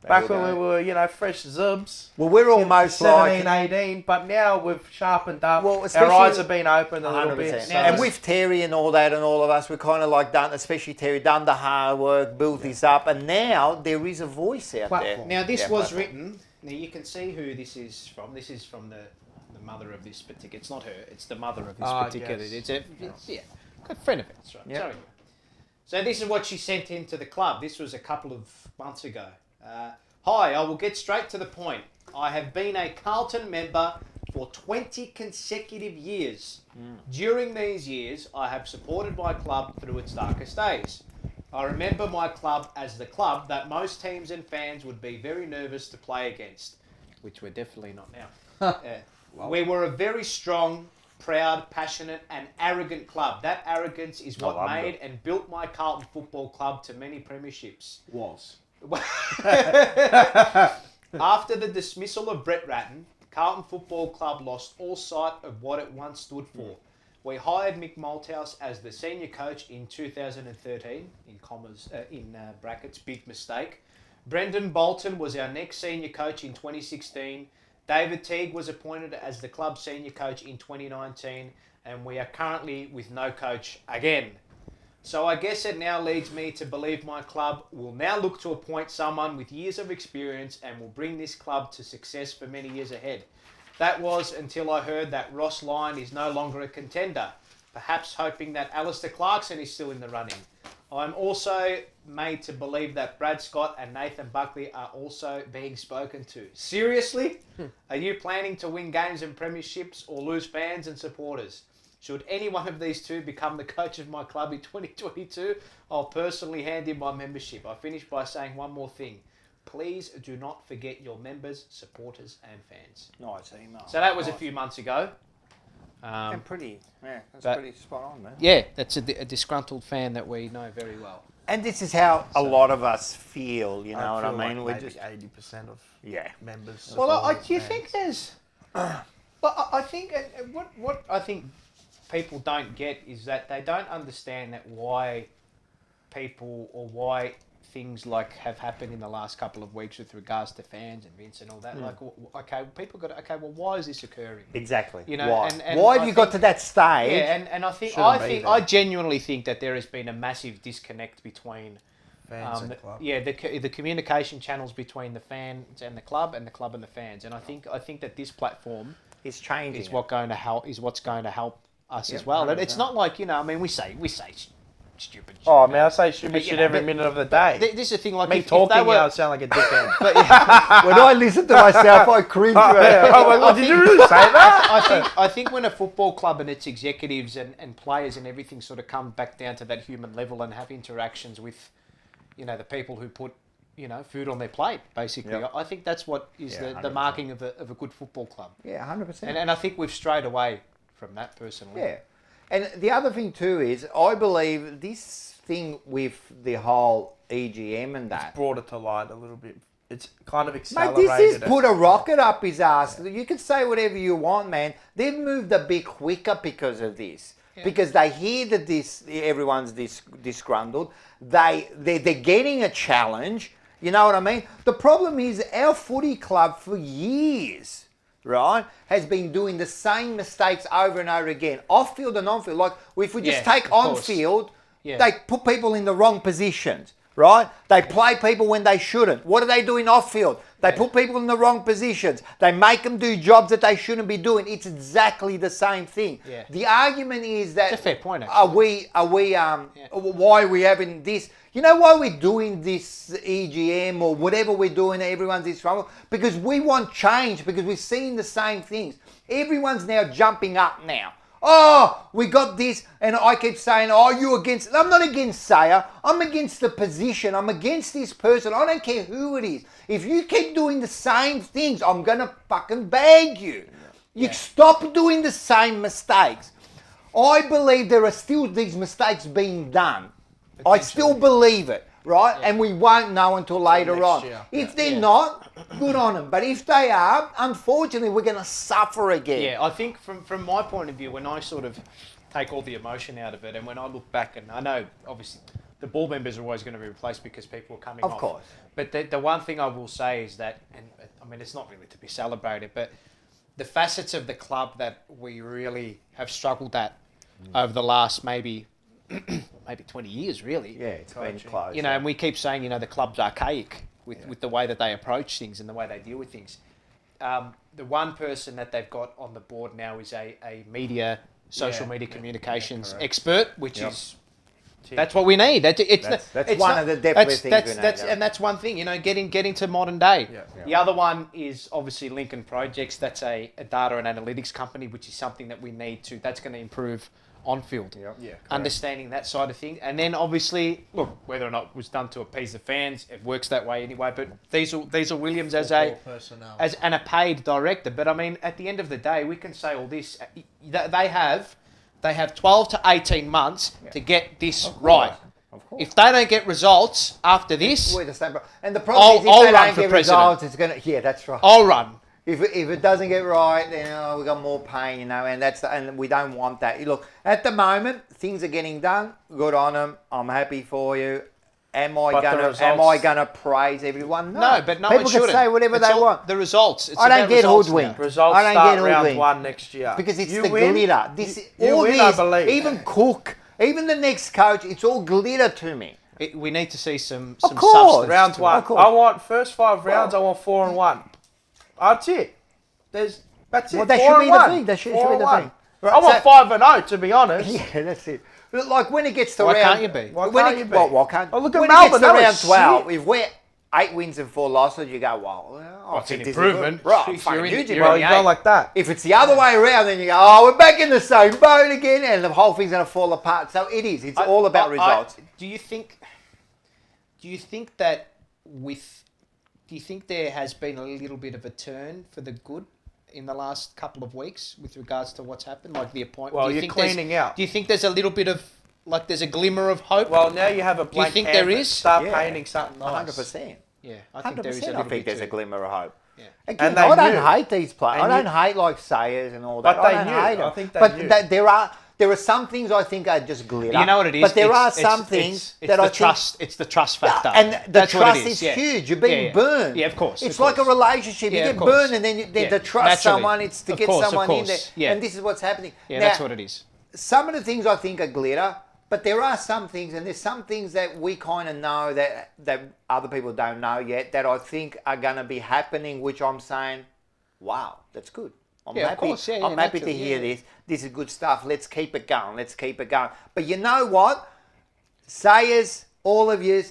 Back when we were, fresh zubs. Well, we're almost 17, like... 18, but now we've sharpened up. Well, Our especially- eyes have been opened a little 100%. bit. And with Terry and all that and all of us, we're kind of like done, especially Terry, done the hard work, built this up, and now there is a voice out there. Now, this Yeah, was platform. written. Now, you can see who this is from. This is from the mother of this particular. It's not her. It's the mother of this particular. yes. It's a good friend of ours, right? Yep. Sorry. So this is what she sent into the club. This was a couple of months ago. Hi, I will get straight to the point. I have been a Carlton member for 20 consecutive years. During these years, I have supported my club through its darkest days. I remember my club as the club that most teams and fans would be very nervous to play against, which we're definitely not now. We were a very strong, proud, passionate and arrogant club. That arrogance is what made and built my Carlton Football Club to many premierships. After the dismissal of Brett Ratton, Carlton Football Club lost all sight of what it once stood for. We hired Mick Malthouse as the senior coach in 2013, in brackets, big mistake. Brendan Bolton was our next senior coach in 2016. David Teague was appointed as the club senior coach in 2019, and we are currently with no coach again. So I guess it now leads me to believe my club will now look to appoint someone with years of experience and will bring this club to success for many years ahead. That was until I heard that Ross Lyon is no longer a contender, perhaps hoping that Alistair Clarkson is still in the running. I'm also made to believe that Brad Scott and Nathan Buckley are also being spoken to. Seriously? Are you planning to win games and premierships or lose fans and supporters? Should any one of these two become the coach of my club in 2022, I'll personally hand in my membership. I finish by saying one more thing. Please do not forget your members, supporters and fans. Nice email. So that was a few months ago. And pretty, that's but- pretty spot on, man. Yeah, that's a disgruntled fan that we know very well. And this is how a lot of us feel, you know what I feel mean? like We're maybe just 80% of yeah. members. Well, do you fans. think there's... Well, I think what I think people don't get is that they don't understand that why people or why things like have happened in the last couple of weeks with regards to fans and Vince and all that. Like, okay, people got well, why is this occurring? Exactly. You know, why? and Why have I you got think- to that stage? Yeah, and I think Shouldn't be there. I genuinely think that there has been a massive disconnect between Fans and club. the communication channels between the fans and the club and the fans. And I think that this platform It's changing. is what's going to help us Yep, as well. And 100%. it's not like, I mean, we say stupid shit. Oh, man, I say stupid But, you shit know, every but minute of the day. This is the thing, like Me if talking, they were, I sound like a dickhead. when I listen to myself, I cringe. I'm like, oh, did you really say that? I think when a football club and its executives and players and everything sort of come back down to that human level and have interactions with, the people who put, food on their plate, basically. Yep. I think that's what is the 100%. marking of a good football club. Yeah, 100%. And I think we've strayed away from that personally. Yeah. And the other thing too is, I believe this thing with the whole EGM and that. Brought it to light a little bit. It's kind of Mate, accelerated. this is it. put a rocket up his ass. You can say whatever you want, man. They've moved a bit quicker because of this. Because they hear that everyone's disgruntled. They're getting a challenge. You know what I mean? The problem is our footy club for years, right, has been doing the same mistakes over and over again, off field and on field. Like if we just Yeah, take of on course. field, Yeah. they put people in the wrong positions, right? They play people when they shouldn't. What are they doing off field? They put people in the wrong positions. They make them do jobs that they shouldn't be doing. It's exactly the same thing. Yeah. The argument is that It's a fair point, why are we having this? You know why we're doing this EGM or whatever we're doing, everyone's in trouble? Because we want change, because we're seeing the same things. Everyone's now jumping up now. Oh, we got this, and I keep saying, oh, you against... I'm not against Sayer. I'm against the position. I'm against this person. I don't care who it is. If you keep doing the same things, I'm going to fucking bag you. You stop doing the same mistakes. I believe there are still these mistakes being done. I still believe it, right? Yeah. And we won't know until later next on. year. If they're not, good on them. But if they are, unfortunately, we're going to suffer again. Yeah, I think from my point of view, when I sort of take all the emotion out of it and when I look back, and I know, obviously, the ball members are always going to be replaced because people are coming Of off. course. But the one thing I will say is that, and I mean, it's not really to be celebrated, but the facets of the club that we really have struggled at over the last maybe 20 years, really. Yeah, it's been close. You know, and we keep saying, you know, the club's archaic with the way that they approach things and the way they deal with things. The one person that they've got on the board now is a social media communications expert, which is that's what we need. That's one of the definitely things we need. And that's one thing, you know, getting to modern day. Yeah. The other one is obviously Lincoln Projects. That's a data and analytics company, which is something that we need to. That's going to improve on field. Yeah, Understanding that side of things, and then obviously, look, whether or not it was done to appease the fans, it works that way anyway. But Diesel Williams as a paid director. But I mean, at the end of the day, we can say all this. They have 12 to 18 months to get this right. Of course. If they don't get results after this, We're the same. And the problem is, if I'll they run don't for get president. results, it's gonna. Yeah, that's right. I'll run. If it doesn't get right, then we got more pain, you know, and we don't want that. Look, at the moment, things are getting done. Good on them. I'm happy for you. Am I gonna praise everyone? No, but no people one can shouldn't. say whatever It's they all want. The results. It's I don't about get results hoodwinked. now. Results I don't start get round hoodwinked. 1 next year. Because it's You the win, glitter. you All win, I this, believe. even Cook, even the next coach, it's all glitter to me. We need to see some Of course. substance. Round to it. 1. course. I want first 5 rounds. I want 4-1. That's it. That's it. Well, that 4 should be and the 1. thing. That should 4 be and the 1. thing. I want 5-0, to be honest. Yeah, that's it. But like when it gets to Why round, can't you be? Why when can't it, you be? Well, why can't? Oh, look at when Melbourne, it gets that to was round 12, shit. if we're 8 wins and 4 losses, you go, well, I it's an think this is improvement. good. Right, If fucking you're in- huge you're Well, improvement. you go like that. If it's the other way around, then you go, oh, we're back in the same boat again, and the whole thing's going to fall apart. So it is. It's all about results. Do you think that do you think there has been a little bit of a turn for the good in the last couple of weeks with regards to what's happened, like the appointment? Well, do you you're think there's- cleaning out. Do you think there's a little bit of there's a glimmer of hope? Well, now you have a blank think there canvas. is? Start Yeah. painting something nice. 100%. yeah, I think there is a 100%. I little think bit there's a too. glimmer of hope. Yeah. Again, And they I don't knew. hate these players. And I don't you- hate like Sayers and all that. But they I don't knew. hate them. I think they but knew. there are some things I think are just glitter. You know what it is? But there It's- are it's- some it's- things it's that the I think. trust. It's the trust factor. And the That's what trust it is yeah. huge. You're being Yeah. burned. Yeah, of course. It's of like a course. relationship. Yeah, You of get course. burned, and then Yeah. to trust Naturally. someone, it's to Of get course, of someone in there. course. Yeah. And this is what's happening. Yeah, Now, that's what it is. some of the things I think are glitter, but there are some things, and there's some things that we kind of know that other people don't know yet, that I think are going to be happening, which I'm saying, wow, that's good. I'm Yeah, of happy. course. Yeah, I'm happy to naturally, hear yeah. this. This is good stuff. Let's keep it going. Let's keep it going. But you know what? Sayers, all of you,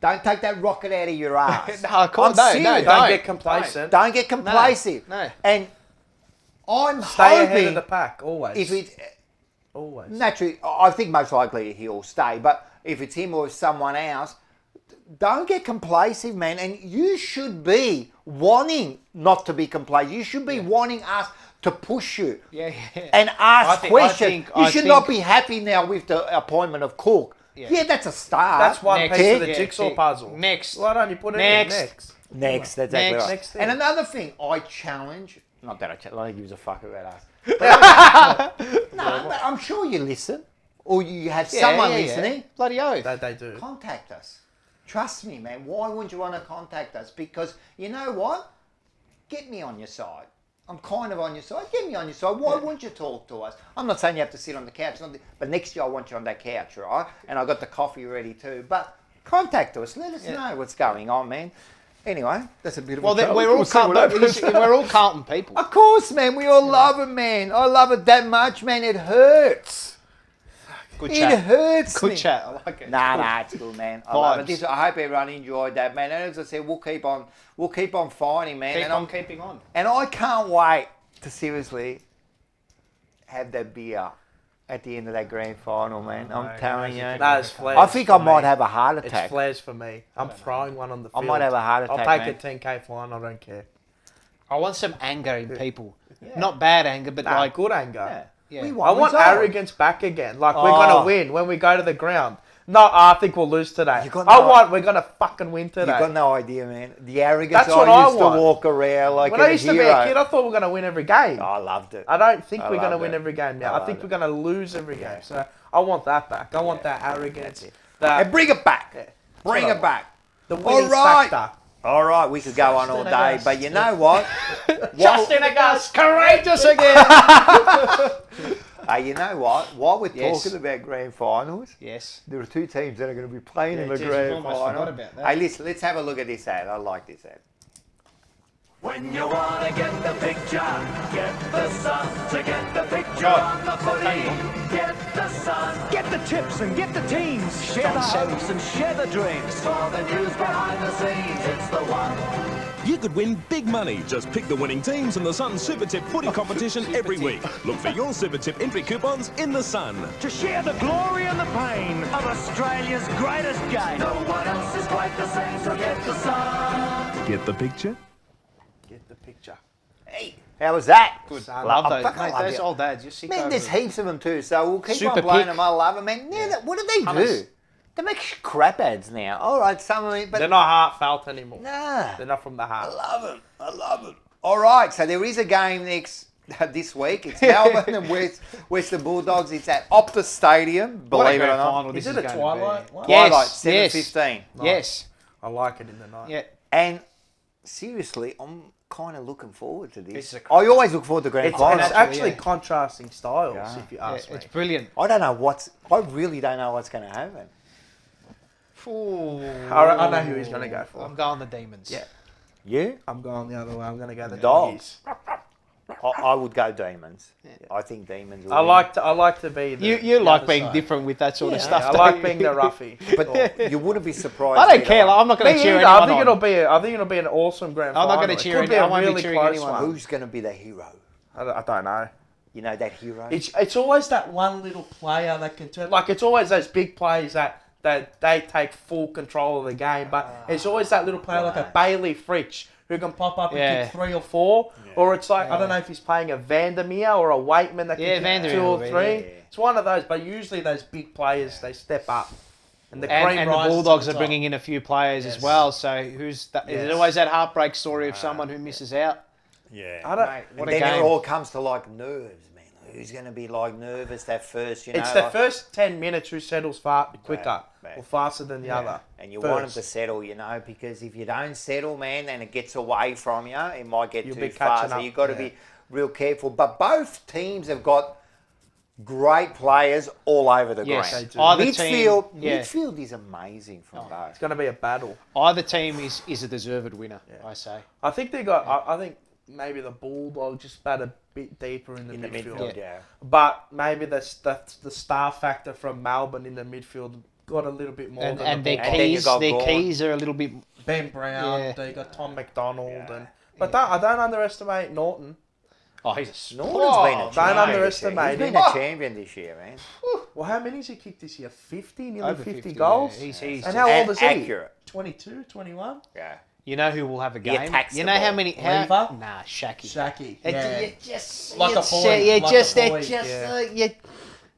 don't take that rocket out of your ass. No, of course, I'm no, serious. Don't No. get complacent. Don't get complacent. No. And I'm Stay ahead hoping of the pack, always. if it Always. naturally, I think most likely he'll stay. But if it's him or someone else, don't get complacent, man. And you should be wanting not to be complacent. You should be wanting us to push you Yeah. and ask questions. I You should not be happy now with the appointment of Cook. Yeah, that's a start. That's one Next. piece of the Yeah, jigsaw see. puzzle. Next. Why don't you put it Next. in next? Next, that's exactly Next. right. Next thing. And another thing, I challenge. Not that I challenge. I don't give a fuck about us. No, but I'm sure you listen, or you have someone listening. Bloody oath. They do. Contact us. Trust me, man. Why wouldn't you want to contact us? Because you know what? Get me on your side. I'm kind of on your side. Get me on your side. Why wouldn't you talk to us? I'm not saying you have to sit on the couch, but next year I want you on that couch, right? And I got the coffee ready too. But contact us. Let us know what's going on, man. Anyway, that's a bit of Well, a then challenge. we're all We'll see what happens. we're all Carlton people. Of course, man. We all love it, man. I love it that much, man. It hurts. Good It chat. hurts Good me. chat. I like it. Nah, it's good, man. I love it. Vibes. This, I hope everyone enjoyed that, man. And as I said, we'll keep on fighting, man. Keep and on keeping on. And I can't wait to seriously have that beer at the end of that grand final, man. I'm telling you. No, it's flares. I think I for might me. have a heart It's attack. flares for me. I'm throwing one on the I field. might have a heart I'll attack, take man. a 10k fine. I don't care. I want some anger in people. Not bad anger, but Nah, like good anger. Yeah. Yeah. We I want want results. arrogance back again. Like we're Oh. gonna win when we go to the ground. No, I think we'll lose today. You got I no- want we're gonna fucking win today. You've got no idea, man. The arrogance That's what I I used to want. walk around like when a I used to be hero. a kid, I thought we were gonna win every game. Oh, I loved it. I don't think I we're gonna loved win it. every game now. I I think loved we're gonna lose every game. So I want that back. I want that arrogance. And bring it back. Yeah. Bring it back. The winning right. factor. All right, we could go on all day, but you know what? Justin August, courageous again. You know what? While we're Yes. talking about grand finals, Yes. there are two teams that are going to be playing in the geez, grand we've almost final. forgot about that. Hey, listen, let's have a look at this ad. I like this ad. When you wanna get the picture, get the sun to get the picture on the footy. Get the sun, get the tips and get the teams. Share the hopes and share the dreams. For the news behind the scenes, it's the one. You could win big money. Just pick the winning teams in the Sun Super Tip footy competition every week. Look for your Super Tip entry coupons in the Sun. To share the glory and the pain of Australia's greatest game. No one else is quite the same, so get the sun. Get the picture? Get the picture. Hey, how was that? Good. I love those. fucking Mate, love those you. old dads. You see, Man, there's heaps of them too, so we'll keep Super on playing pick. them. I love them, man. Yeah, what do they Hunters. do? They make crap ads now. All right, some of them, but They're not heartfelt anymore. nah. They're not from the I heart. love them. I love them. All right, so there is a game this week. It's Melbourne and Western Bulldogs. It's at Optus Stadium, believe it or not. Is it a Twilight one? Yeah. Twilight, Yes, 7:15. Yes. I like it in the night. Yeah. And seriously, I'm kind of looking forward to this. This is a I always look forward to grand It's finals. actually yeah. contrasting styles, Yeah. if you Yeah, ask me. it's brilliant. I don't know I really don't know what's going to happen. I know who he's going to go for. I'm going the Demons. Yeah. You? I'm going the other way. I'm going to go the Dogs. Doggies. I would go Demons. I think Demons will I win. like to be the You like other being side. different with that sort of Yeah, stuff. I don't like you? being the roughie. But you wouldn't be surprised. I don't either. care. Like, I'm not going Me to cheer either. anyone I think it'll be an awesome grand I'm final. not gonna cheer It could any- be I a won't be really cheering close anyone. one. Who's going to be the hero? I don't know. You know that hero? It's always that one little player that can turn. Like it's always those big plays that they take full control of the game. But it's always that little player like a Bailey Fritsch who can pop up and Yeah. kick 3 or 4. Or it's like I don't know if he's playing a Vandermeer or a Waitman that can Yeah, kick Vandermeer 2 or will be, 3. yeah. It's one of those. But usually those big players they step up. And the And, cream and the rises to Bulldogs the are top. bringing in a few players as Yes. well. So who's that? Is it Yes. always that heartbreak story of someone who misses out? Yeah. I don't. Mate, And what a then it game. all comes to like nerves, man. Who's going to be like nervous that first, you know? It's the like- first 10 minutes who settles quicker Right. or faster than the other. And you want them First. to settle, you know, because if you don't settle, man, and it gets away from you, it might get You'll too be far. catching So up, you've got to yeah. be real careful. But both teams have got great players all over the Yes, ground. they do. Either Midfield, team- yeah. midfield is amazing from both. It's going to be a battle. Either team is a deserved winner, I say. I think they got. I think maybe the Bulldogs just bat a bit deeper in the In the midfield. midfield, yeah. But maybe the star factor from Melbourne in the midfield got a little bit more And, than and the their And then you keys, got their Gawn. keys are a little bit. Ben Brown. Yeah. They got Tom McDonald but I don't underestimate Norton. Oh, he's a Norton's been a don't champion. underestimate He's been him. a champion this year, man. Well, how many has he kicked this year? 50, nearly over 50 50 goals. Yeah. He's And how old is he? Accurate. 22, 21. Yeah. You know who will have a He game? attacks You the know how ball. many? Lever? Nah, Shaki. Shaki. It, Yeah. you just Like a it's, boy, yeah, like just a boy, it just yeah.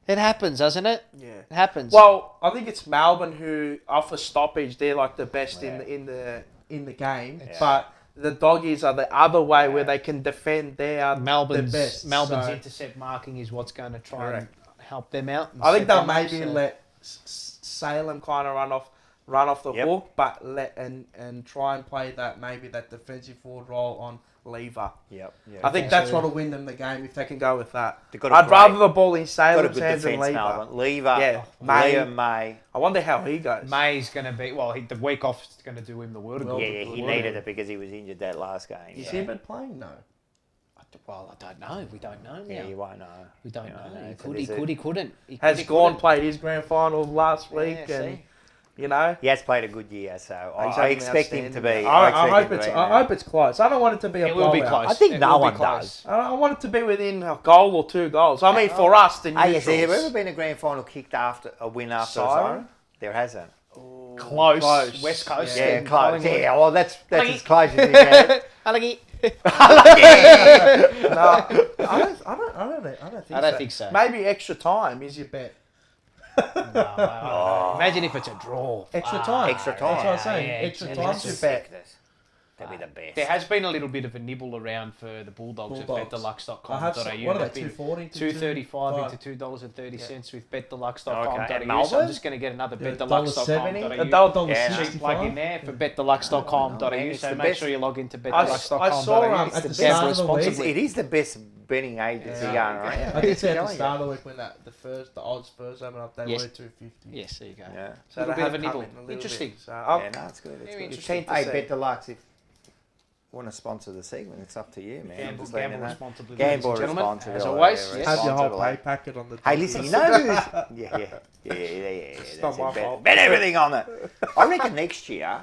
it happens, doesn't it? Yeah. It happens. Well, I think it's Melbourne who, off a stoppage, they're like the best in the game. But the Doggies are the other way where they can defend. They are Melbourne's the best. Melbourne's So intercept marking is what's going to try Correct. and help them out. and I think set they'll them up, maybe so- let Salem kind of run off the Yep. hook, but and try and play that defensive forward role on Lever. Yep. I think that's what'll win them the game if they can go with that. They've got a I'd great- rather the ball in Got a Salem's good hands than defence, Lever. Melbourne. Lever. Yeah, Liam May. I wonder how he goes. May's going to be the week off is going to do him the world of Well, good. Yeah, he needed it because he was injured that last game. Is yeah. he been playing? No. Well, I don't know. We don't know now. Yeah, you won't know. We don't You know. know, He so could, he there's a- could, he couldn't. He could, Has he Gawn couldn't. played his grand final last week, Yeah, and see? you know. He has played a good year, so He's I been expect him to be. outstanding. I I hope expect him to be, I hope it's close. I don't want it to be a It will be blowout. close. I think It no will be one close. does. I want it to be within a goal or 2 goals. I mean, for us, the Hey, has there neutrals. ever been a grand final kicked after a win after a Siren? siren? There hasn't. Close. Close. West Coast. Yeah, and close. Collingwood. Yeah, well, that's Lucky. as close as you get. Unlucky. No, I don't think I don't think so. Maybe extra time is your bet. Imagine if it's a draw. Extra time. Extra time. That's what I'm saying. yeah, extra yeah, time's your bet. They'd be the best. There has been a little bit of a nibble around for the Bulldogs at betdeluxe.com.au. What are they, 240 to $2.35 into $2.30 with betdeluxe.com.au. Okay, So I'm just going to get another betdeluxe.com.au. $1.60. Plug in there for betdeluxe.com.au. it's So the make best. sure you log into I saw betdeluxe.com.au. at the start of the week. It is the best betting agency going around. I did say at the start of the week when the odds first opened up, they Yes. were 250. Yes, there you go. Yeah. So Little they bit of have a come nibble. in a little Interesting. bit. So Yeah, no, it's good. It's Very good. interesting. Hey, see. Bet Deluxe, if you want to sponsor the segment, it's up to you, man. Gamble, Just letting gamble you know. responsibly, Gamble ladies and gentlemen. responsibly. As always, Yeah, yes. Have your whole responsibly. pay packet on the top. Hey, listen, you know who's... Yeah. It's That's not my it. Bet, fault. bet everything on it. I reckon next year...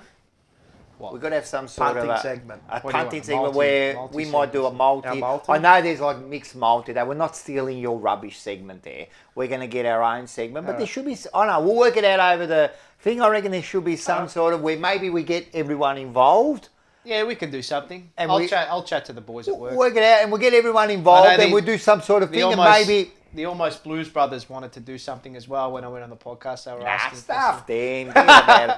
What? We've got to have some sort Punting of segment. a What do you punting want? segment Multi- where we might do a multi. Our multi? I know there's like mixed multi there. We're not stealing your rubbish segment there. We're going to get our own segment, but there should be. I don't know. We'll work it out over the thing. I reckon there should be some sort of where maybe we get everyone involved. Yeah, we can do something. And I'll chat to the boys at We'll work. work it out, and we'll get everyone involved, and we'll do some sort of thing, and maybe. The Almost Blues brothers wanted to do something as well when I went on the podcast. They were asking. Stuff them. I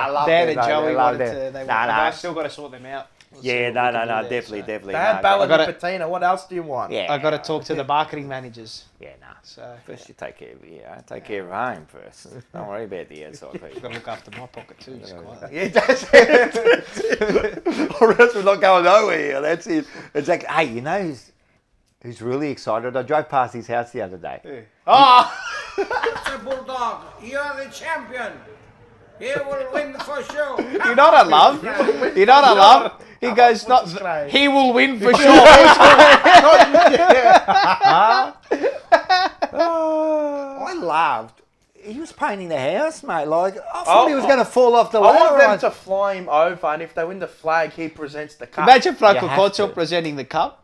love Dad them, and Joey I love wanted them. to. They Nah, wanted, nah. I've still got to sort them out. We'll see Yeah, what no, we can do there, definitely. They had I Ballard gotta- and Patina. What else do you want? Yeah, I got to talk to the marketing managers. Yeah, nah. So First, you take care of take care of home first. Don't worry about the outside people. I've got to look after my pocket too. Just quietly. Yeah, that's it. Or else we're not going nowhere here. That's it. It's like, hey, you know who's really excited? I drove past his house the other day. Oh! Mr. Bulldog, you're the champion. You will win for sure. You know what I love? You know what I love? He goes, not. He will win for sure. I laughed. He was painting the house, mate. Like, I thought he was going to fall off the I want ladder. them to fly him over, and if they win the flag, he presents the cup. Imagine Franco You have Cozzo to. presenting the cup.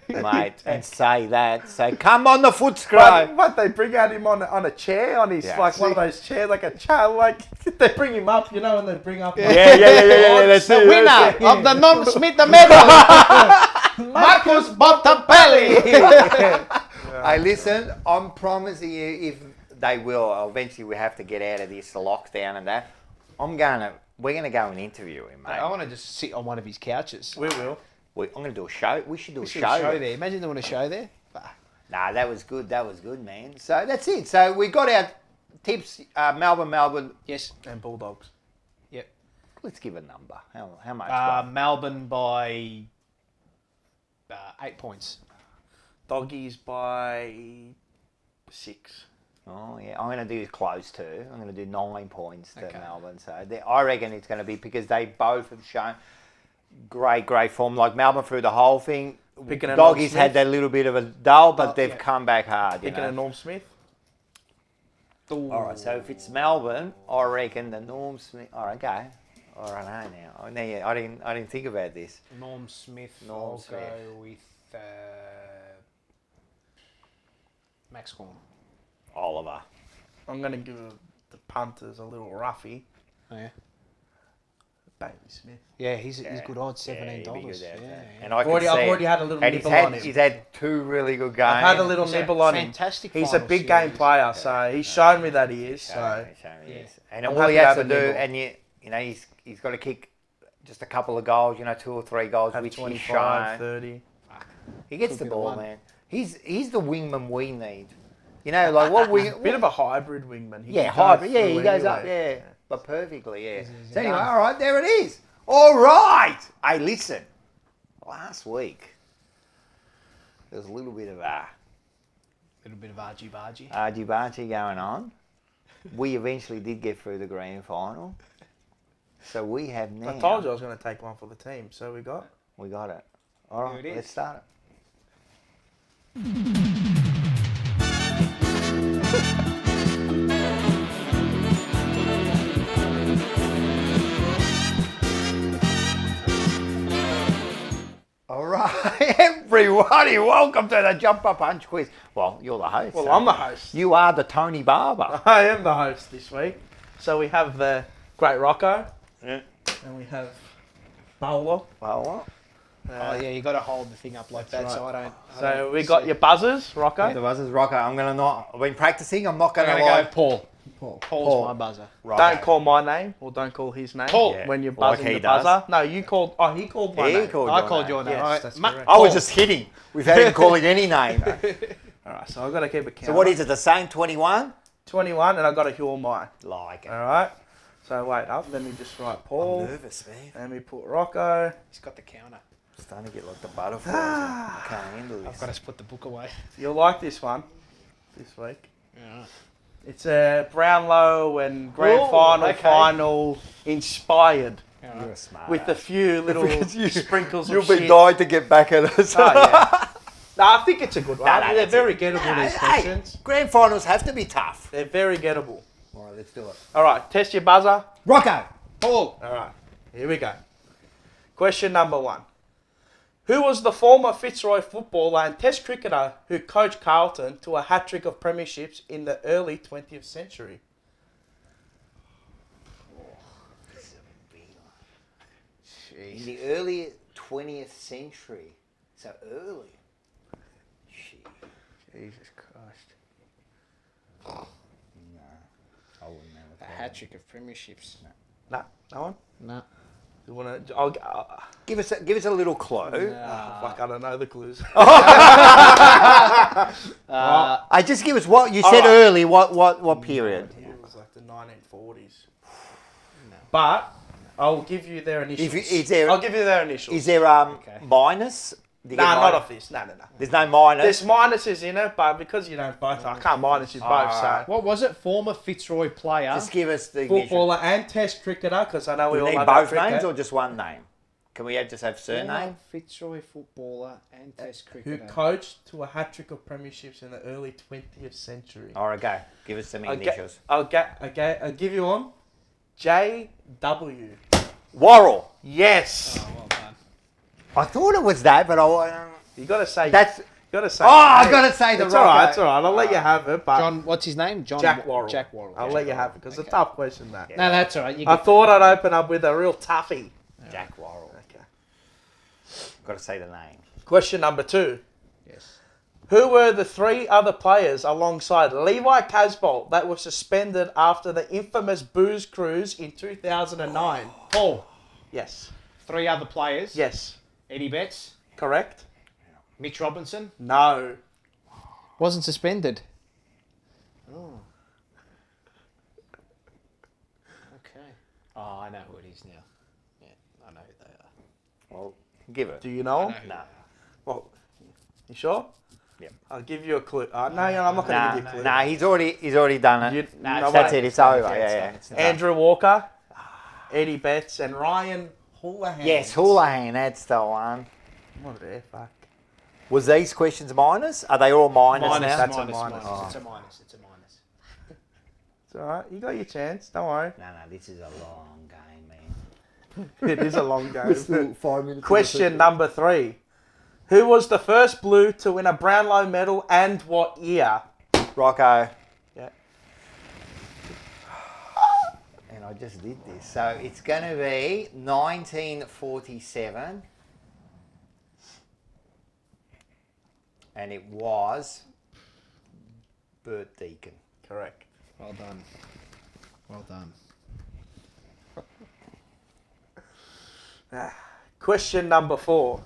Mate, and say that. Say, come on the Footscray. But they bring out him on a chair, on his Yeah. like one of those chairs, like a chair. Like they bring him up, you know, and they bring up. Yeah, that's The it. winner of the Norm Smith medal, Marcus Bontempelli. Hey, listen, I'm promising you, if they will, eventually we have to get out of this lockdown and that. We're going to go and interview him, mate. I want to just sit on one of his couches. We will. I'm going to do a show. We should do We a should show. show there. Imagine doing a show there. Nah, that was good. That was good, man. So that's it. So we got our tips. Melbourne. Yes. And Bulldogs. Yep. Let's give a number. How much? Melbourne by 8 points. Doggies by 6. Oh yeah, I'm going to do close too. I'm going to do 9 points to Okay. Melbourne. So I reckon it's going to be because they both have shown great form. Like Melbourne through the whole thing. Picking a Doggies Norm had Smith. that little bit of a dull, but they've yeah. come back hard. You Picking a know? Norm Smith. All right, so if it's Melbourne, I reckon the Norm Smith. All right, okay. All right, I know now. I didn't think about this. Norm Smith. Norm I'll Smith. go with Max Horn. Oliver. I'm gonna give the punters a little roughy. Oh yeah. Bailey Smith. Yeah, he's good odds, Yeah, he'd be $17. good Yeah, at that. yeah. And I can I've see already it. had a little And nibble on him. he's had 2 really good games. I've had a little He's had nibble on him. fantastic He's a final big game series. player, so he's shown me that he is. So Yes. And I'm all happy he to has have to a do, nibble. and you know, he's got to kick just a couple of goals, 2 or 3 goals, have which he's 25, shown. 30. He gets Could the be the ball, one. man. He's the wingman we need. Like what we Bit of a hybrid wingman. He yeah, can go hybrid. Yeah, he through goes up. anyway. Yeah, but perfectly. Yeah. he's So anyway, done. all right, there it is. All right. Hey, listen. Last week there was a little bit of Little bit of argy-bargy. argy-bargy going on. We eventually did get through the grand final. So we have now. I told you I was going to take one for the team, so we got. We got it. All right, Here it is. let's start it. All right, everybody, welcome to the Jumper Punch Quiz. Well, you're the host. Well, so I'm the host. You are the Tony Barber. I am the host this week. So we have the great Rocco. Yeah. And we have Bowler. Well, what? Oh yeah, you got to hold the thing up like that, right. so I don't. So we got your buzzers, Rocco. The buzzers, Rocco. I've been practicing. I'm not I'm going to gonna lie. go Paul. Paul's my buzzer. Right. Don't call my name or don't call his name Paul. when you're Like buzzing he the does. buzzer. No, you called. Oh, he called my He name. called I your called name. your name. Yes, All right. that's Ma- correct. I was just hitting. We've had him calling any name. All right, so I've got to keep it count. So what is it, the same 21? 21, and I've got to heal mine. Like it. All right. So wait up. Let me just write Paul. I'm nervous, man. Let me put Rocco. He's got the counter. I'm starting to get like the butterflies. I can't handle this. I've got to put the book away. You'll like this one this week. Yeah. It's a Brownlow and grand Ooh, final inspired You're a smart with a ass. few little sprinkles You'll of be shit. dying to get back at us. Oh, yeah. No, I think it's a good one. No, They're that's very it. gettable, these Hey, questions. grand finals have to be tough. They're very gettable. All right, let's do it. All right, test your buzzer. Rocco. Paul. All right, here we go. Question number 1. Who was the former Fitzroy footballer and Test cricketer who coached Carlton to a hat-trick of premierships in the early 20th century? In the early 20th century. So early. Shit. Jesus Christ. No. I wouldn't know what A that hat trick of premierships. No, no one? No. You want to... Give us a little clue. fuck, I don't know the clues. Just give us what you said right. early. What period? It was like the 1940s. But I'll give you their initials. I'll give you their initials. Is there minus? Do you No, get not minus? off this. No. There's no minus. There's minuses in it, but because you don't both, I can't minus you both. So What was it? Former Fitzroy player. Just give us the footballer and Test cricketer, because I know we We all need love both cricket. names or just one name? Can we just have Former surname? Fitzroy footballer and Test Who cricketer. coached to a hat-trick of premierships in the early 20th century. All right, go. Give us some initials. I'll give you one. J.W. Worrell. Yes. Oh, well done. I thought it was that, but You got to say. that's. You got to say. Oh, I've got to say the It's all right. Rocco. It's all right. I'll let you have it. But John, what's his name? John Jack Worrell. Jack Worrell. I'll let you have it because it's a tough question. That. No, that's all right. You I get thought I'd open up with a real toughie. Jack Worrell. Okay. Got to say the name. Question number 2. yes. Who were the 3 other players alongside Levi Casbolt that were suspended after the infamous booze cruise in 2009? Paul. Yes. 3 other players. Yes. Eddie Betts. Correct? Mitch Robinson. No. Wasn't suspended. Oh. Okay. Oh, I know who it is now. Yeah, I know who they are. Well, give it. Do you know him? No. Well, you sure? Yep. I'll give you a clue. No, I'm not going to give you a clue. Nah, he's already done it. You- No, That's it. It's over. Yeah. Andrew Walker, Eddie Betts, and Ryan Houlihan. Yes, Houlihan. That's the one. What the fuck? Was these questions minus? Are they all minus Minus, now? that's a minus. minus. It's a minus. It's a minus. It's all right. You got your chance. Don't worry. No, this is a long game, man. It is a long game. 5 minutes. Question number 3. Who was the first Blue to win a Brownlow medal and what year? Rocco. Yeah. And I just did this. So it's going to be 1947. And it was Bert Deacon. Correct. Well done. Well done. Question number 4.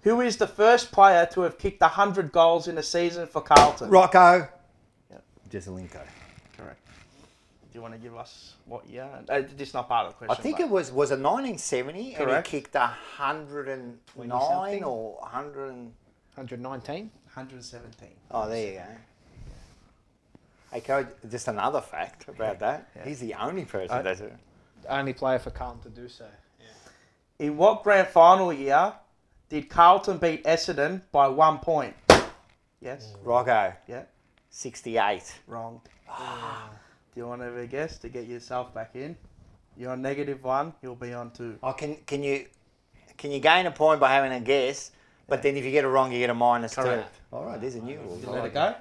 Who is the first player to have kicked 100 goals in a season for Carlton? Rocco. Yep. Jezelenko. Correct. Do you want to give us what year? This is not part of the I question. think but- it was it 1970 Correct. and he kicked 109 or 100 and... 119. 117. Oh, there you go. Hey, just another fact about that. Yeah. He's the only person that's it. Only player for Carlton to do so. Yeah. In what grand final year did Carlton beat Essendon by 1 point? Yes. Rocco. Yeah. 68. Wrong. Do you want to have a guess to get yourself back in? You're on -1. You'll be on 2. Oh, can you gain a point by having a guess? But then if you get it wrong, you get a minus Correct. 2. All right, there's a new rule. Did you let it go? Yeah,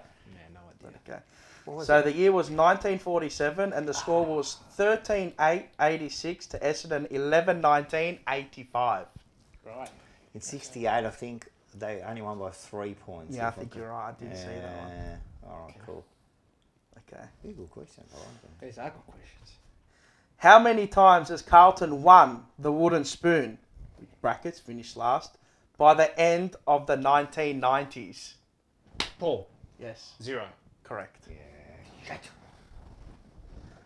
no idea. Let it go. What was So the year was 1947 and the score was 13-8-86 to Essendon 11-19-85. Right. In 68, I think they only won by 3 points. Yeah, I think you're right. I did see that one. All right, cool. Okay. These are good questions. I like them. These are good questions. How many times has Carlton won the wooden spoon, brackets, finished last, by the end of the 1990s? Paul, Yes. 0. Correct. Shit.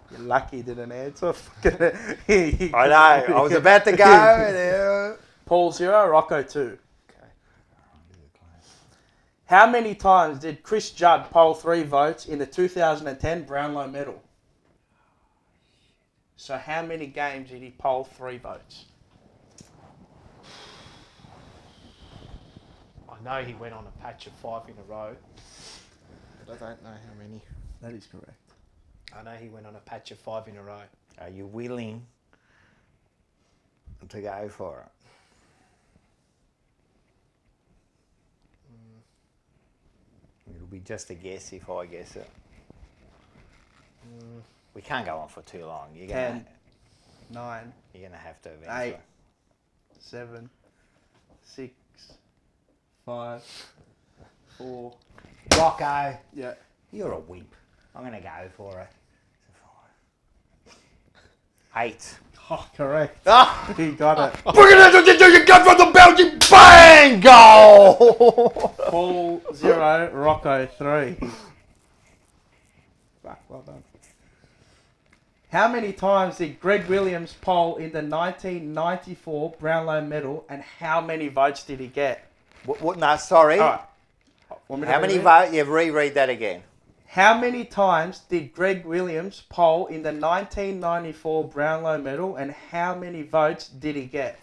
You're lucky you didn't answer. I know. I was about to go. Paul 0, Rocco 2. How many times did Chris Judd poll 3 votes in the 2010 Brownlow medal? So how many games did he poll 3 votes? I know he went on a patch of 5 in a row, but I don't know how many. That is correct. I know he went on a patch of 5 in a row. Are you willing to go for it? It'll be just a guess if I guess it. We can't go on for too long. You're 10, 9, gonna have to 8, eventually. 7, 6, 5, 4. Rocco, Yeah. you're a wimp. I'm gonna go for it. It's a 5. 8. Oh, correct. Ah! He got it. We're gonna do you go for the Belgian bang goal. Paul 0, Rocco 3. Fuck, well done. How many times did Greg Williams poll in the 1994 Brownlow medal, and how many votes did he get? What? No, sorry. All right. Want me to How many reread? votes? Yeah, reread that again. How many times did Greg Williams poll in the 1994 Brownlow medal, and how many votes did he get?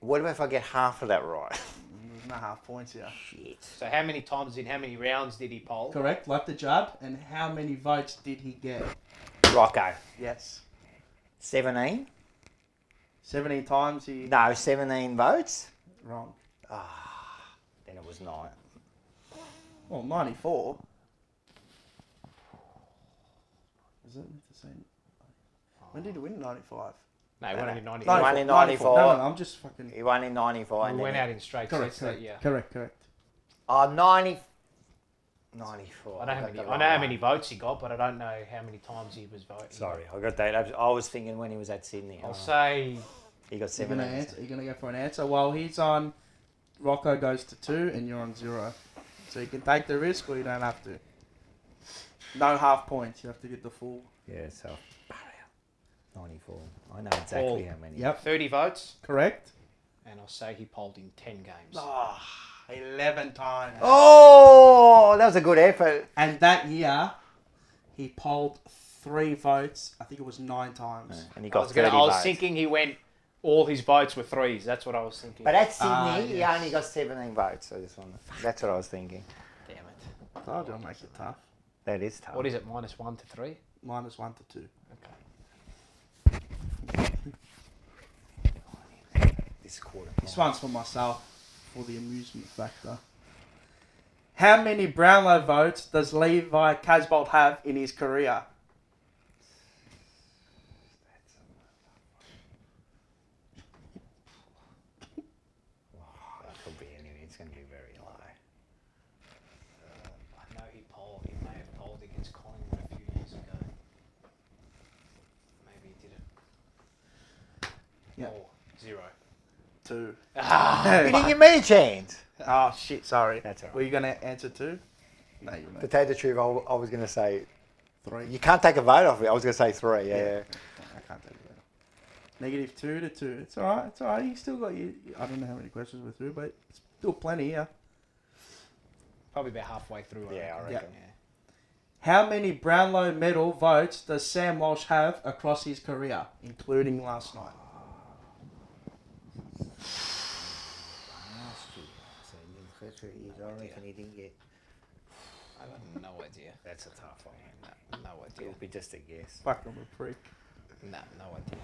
What if I get half of that right? There's no half points here. Shit. So how many times in how many rounds did he poll? Correct, like the Judd, and how many votes did he get? Rocco. Yes. 17? 17 times he... No, 17 votes? Wrong. Then it was 9. Well, 94. Is it the same? When did he win 95? No, he won in 90. No, won in 94. No, I'm just fucking... He won in 94. We And went then out in straight Correct, sets that year. correct. Oh, 94. I know how many votes he got, but I don't know how many times he was voting. Sorry, I got that. I was thinking when he was at Sydney. I'll say He got You're 7. gonna go for an answer. Well, he's on... Rocco goes to 2 and you're on 0. So you can take the risk or you don't have to. No half points. You have to get the full... Yeah, so 94. I know exactly how many. Yep. 30 votes, Correct. and I'll say he polled in 10 games. Oh, 11 times. Oh, that was a good effort. And that year, he polled 3 votes. I think it was 9 times. And he I got 30 I was votes. thinking he went, all his votes were 3s. That's what I was thinking. But at Sydney, he yes. only got 17 votes. So that's what I was thinking. Damn it. I told you I'll make it tough. That is tough. What is it, -1 to 3? -1 to 2. Okay. This quarter. This one's for myself, for the amusement factor. How many Brownlow votes does Levi Casbolt have in his career? That could be anything. It's going to be very low. I know he may have polled against Collingwood a few years ago. Maybe he did it. Yep. Oh, 0. 2. You didn't give me a chance. Oh, shit, sorry. That's all right. Were you going to answer 2? No, you're To not. tell you the truth, I was going to say 3. you can't take a vote off it. I was going to say 3. Yeah. I can't tell you that. -2 to 2. It's alright, it's alright. You still got I don't know how many questions we're through, but it's still plenty here. Probably about halfway through. Yeah, I Yeah. reckon. How many Brownlow medal votes does Sam Walsh have across his career, including last night? I reckon he didn't get. I have no idea. That's a tough one. No idea. It'll be just a guess. Fuck, I'm a freak. No idea.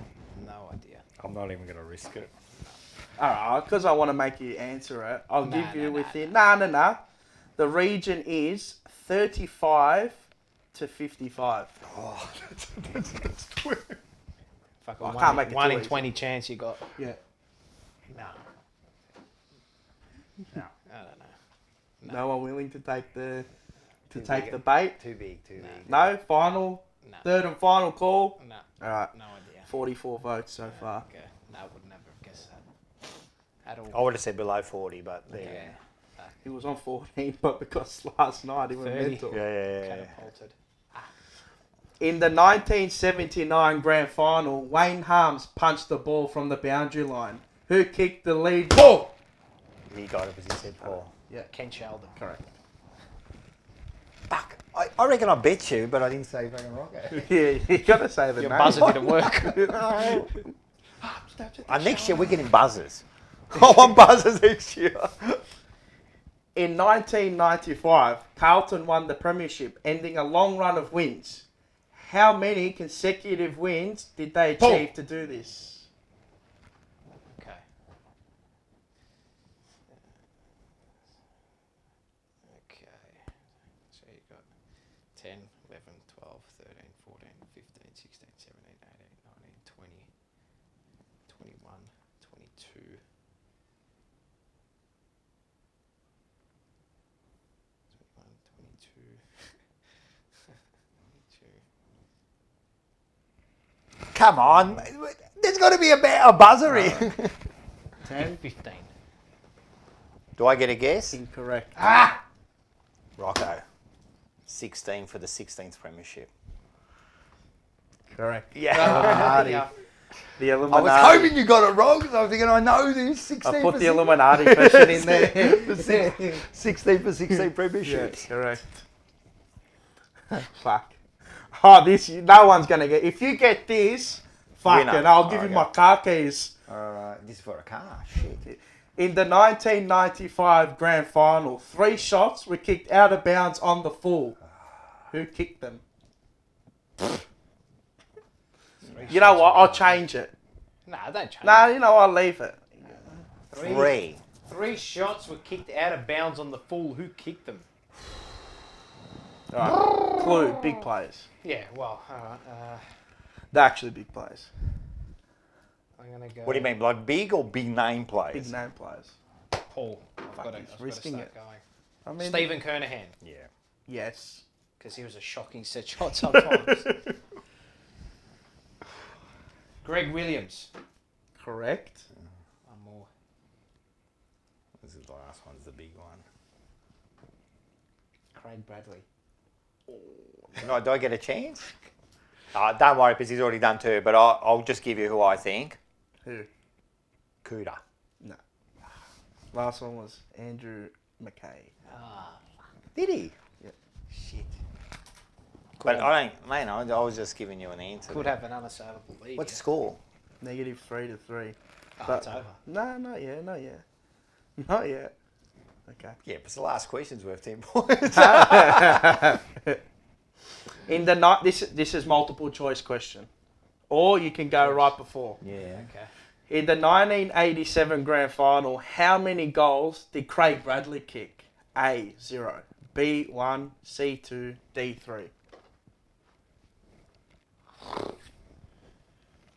No idea. I'm not even going to risk it. Alright, because I want to make you answer it, I'll Nah, give you nah, within... Nah. The region is 35 to 55. Oh, that's quick. Fucking I can't make it 1 too in easy. 20 chance you got. Yeah. No. I don't know. No one willing to take the to take the bait? Too big, too big. No? Final? No. Third and final call? No. All right. No idea. 44 votes so far. Okay. No, I would never have guessed that. At all. I would have said below 40, but there. Yeah. He was on 14, but because last night he went 30. mental. Yeah. Catapulted. In the 1979 grand final, Wayne Harms punched the ball from the boundary line. Who kicked the lead goal? He got it because he said Paul. Yeah, Ken Sheldon. correct. Fuck. I reckon I bet you, but I didn't say fucking Rocket. Yeah, you gotta say the Your name. buzzer didn't work. Next year we're getting buzzers. I want buzzers next year. In 1995, Carlton won the premiership, ending a long run of wins. How many consecutive wins did they achieve to do this? Okay. Okay. So you got 10, 11, 12, 13, 14, 15, 16, 17, 18, 19, 20, 21, 22. 22. Come on. There's got to be a buzzer here. 10? 15. Do I get a guess? Incorrect. Rocco. 16 for the 16th premiership. Correct. Yeah. Illuminati. Yeah. The I Illuminati. was hoping you got it wrong because I was thinking I know these 16 I put for the Illuminati question in there. 16 for 16 Yeah, premierships. correct. Fuck. Oh, this, no one's going to get... If you get this, fucking, Winner. I'll give you Okay. my car keys. Alright, this is for a car. Shit. In the 1995 grand final, 3 shots were kicked out of bounds on the full. Who kicked them? You know what? I'll change it. Nah, don't change. Nah, you know, I'll leave it. 3. 3 shots were kicked out of bounds on the full. Who kicked them? All right. Clue, big players. Yeah, well, alright. They're actually big players. I'm going to go... What do you mean, like big or big name players? Big name players. Paul. I've got he's to risking start it. going. I mean, Stephen Kernahan. Yeah. yes. Because he was a shocking set shot sometimes. Greg Williams. Correct. One more. This is the last one's the big one. Craig Bradley. No, do I get a chance? Don't worry, because he's already done 2, but I'll just give you who I think. Who? Cooter. No. Last one was Andrew McKay. Did he? Yeah. Shit. But I don't, man, I was just giving you an answer. Could have an unassailable lead. What's the yeah. score? -3 to 3. Oh, it's over. No, not yet, not yet. Not yet. Okay. Yeah, but the last question's worth 10 points. In the night, this is multiple choice question, or you can go right before. Yeah. Okay. In the 1987 grand final, how many goals did Craig Bradley kick? A 0, B 1, C 2, D 3.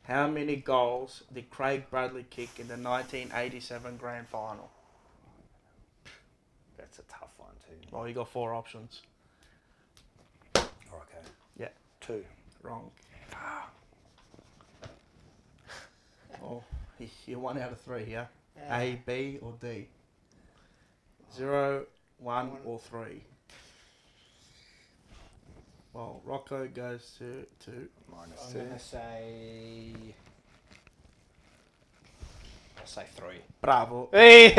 How many goals did Craig Bradley kick in the 1987 grand final? That's a tough one too. Well, you got 4 options. Okay. Yeah, 2. wrong. Oh, you're 1 out of 3 here. A, B, or D? 0, 1, or 3. Well, Rocco goes to 2. I'm -2. going to say... I'll say 3. Bravo. Hey,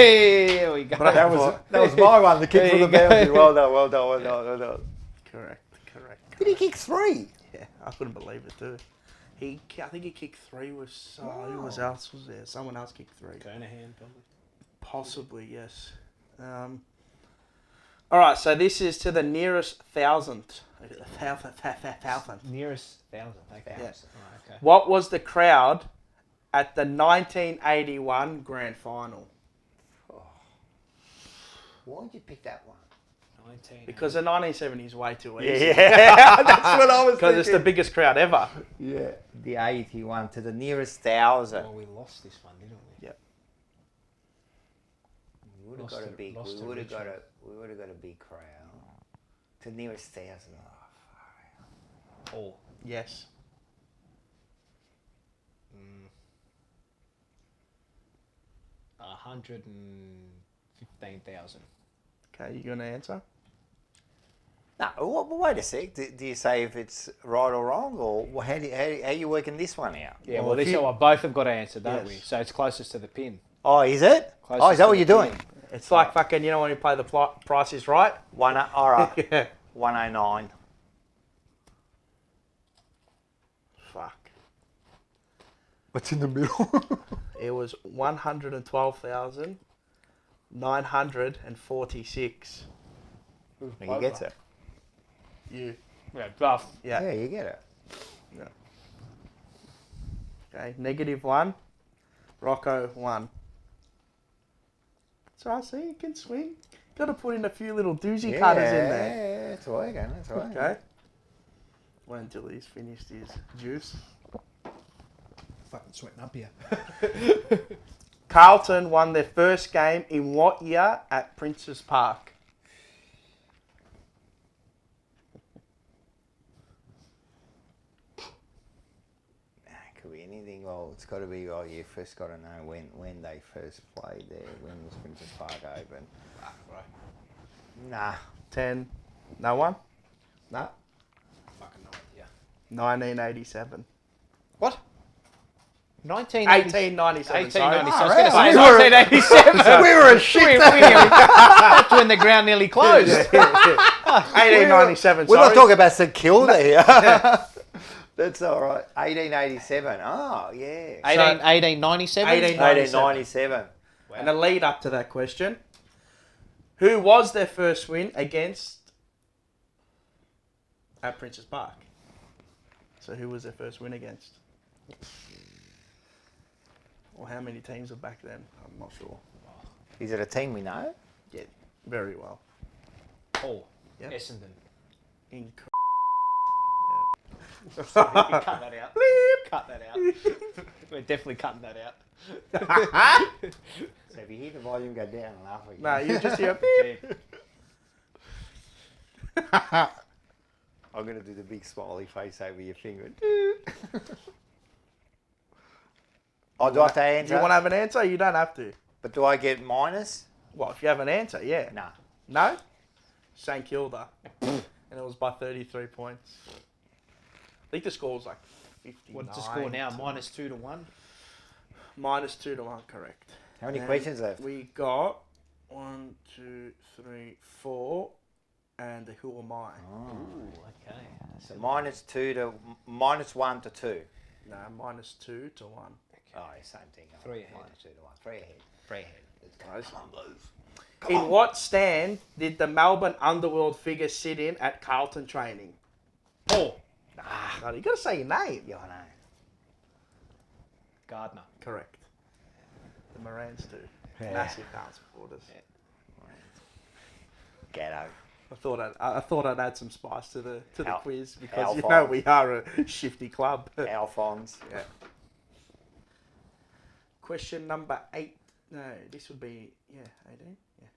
here we go. That was my one, the kick from the boundary. Well done, well done, well done, well done. Correct. Did he kick 3? Yeah, I couldn't believe it too. I think he kicked 3 with, who was else was there? Someone else kicked 3. Kernahan, probably. Possibly, yes. Alright, so this is to the nearest thousandth. Thousandth. Nearest 1,000. Okay. Yeah. Right, okay. What was the crowd at the 1981 grand final? Why did you pick that one? 19. Because the 1970s way too easy. Yeah, that's what I was Because it's the biggest crowd ever. Yeah, the 81 to the nearest 1,000. Well, we lost this one, didn't we? Yep. We would have Lost got a to- big. lost We to would have got Richmond. a. We would have got a big crowd The nearest 1,000. Oh, Or Yes. 115,000. Okay, you gonna answer? no, wait a sec. Do you say if it's right or wrong, or how are you working this one out? Yeah, Well, well, if this you- one both have got to answer, don't we? Yes. So it's closest to the pin. Oh, is it? Closest Oh, is that to what the you're doing? pin. It's like fucking, you know when you play the Price is Right? All right. Yeah. 109. Fuck. What's in the middle? It was 112,946. You get it. You. Yeah, rough. Yeah. Yeah, you get it. Okay, -1. Rocco 1. So I see you can swing. Got to put in a few little doozy cutters in there. Yeah, it's working. It's working. Okay. Wait until he's finished his juice. Fucking sweating up here. Carlton won their first game in what year at Princes Park? Could be anything. Well, it's got to be. Oh, you first got to know when they first played there. When was Princess Park open? Right. Nah. 10. No one? Nah. Fucking no idea. 1987. What? 1987. 1897. 1897. I was Alright. going We to were- say 1987. We were a shit. That's when the ground nearly closed. 1897. We're sorry. not talking about St Kilda here. That's all right. 1887. Oh, yeah. 1897. 1897. And a lead up to that question. Who was their first win against at Princes Park? So who was their first win against? Or how many teams were back then? I'm not sure. Is it a team we know? Yeah, very well. Oh, Yep. Essendon. Incorrect. Cut that out. Cut that out. We're definitely cutting that out. So if you hear the volume go down and up again. No, you just hear beep. I'm going to do the big smiley face over your finger. Oh, do I have to Do answer? you want to have an answer? You don't have to. But do I get minus? Well, if you have an answer, yeah. Nah. No? St Kilda. And it was by 33 points. I think the score was like 59. What's the score now? -2 to 1? -2 to 1, correct. How many And questions left? We got 1, 2, 3, 4, and the who am I? Ooh, okay. So -2 to -1 to 2. No, -2 to 1. Oh, same thing. Three ahead. -2 to 1. 3 ahead. 3 ahead. Close. In what stand did the Melbourne Underworld figure sit in at Carlton training? Paul. God, you got to say your name. Yeah, I know. Gardner. Correct. The Morans too. Yeah. Massive Carlton supporters. Ghetto. I thought I'd add some spice to the quiz because you Alphonse. know we are a shifty club. Alphonse. Yeah. Question number 8. No, this would be 18. Yeah.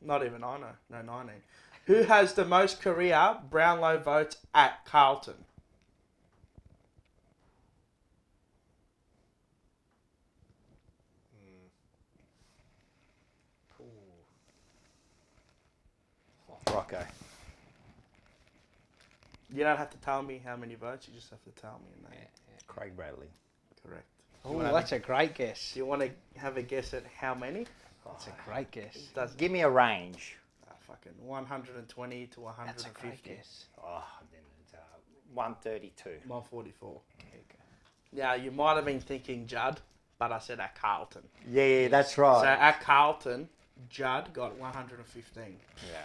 Not even I know. No, 19. Who has the most career Brownlow votes at Carlton? Rocco. You don't have to tell me how many votes. You just have to tell me a name. Craig Bradley. Correct. Oh, that's a great guess. Do you want to have a guess at how many? That's a great guess. Does Give me a range. fucking 120 to 150. That's a great guess. Oh, then it's 132. 144. Now, you might have been thinking Judd, but I said at Carlton. Yeah, that's So right. at Carlton, Judd got 115. Yeah.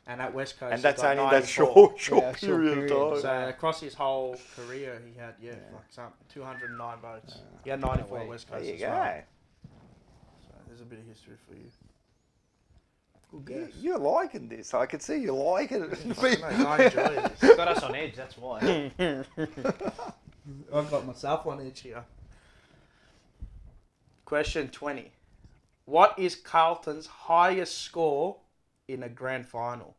And at West Coast, And he that's got only that 94. short period of time. So across his whole career, he had, like some 209 votes. He had 94 at West There Coast you as go. well. So there's a bit of history for you. Good guess. You're liking this. I can see you liking it. Mate, I enjoy this. Got us on edge, that's why. I've got myself on edge here. Question 20. What is Carlton's highest score in a grand final?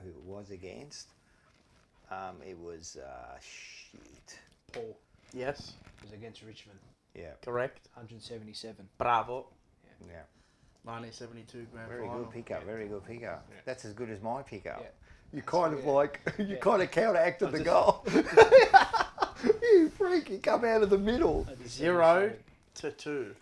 who it was against. It was shit. Paul Yes, was against Richmond. Yeah, correct. 177. Bravo. yeah. 1972 grand Very final. good pickup. Very good pickup. Yeah. That's as good as my pickup. Yeah. You kind of Yeah. like you Yeah. kind of counteracted the just- goal. You freak! You come out of the middle. 0 to 2.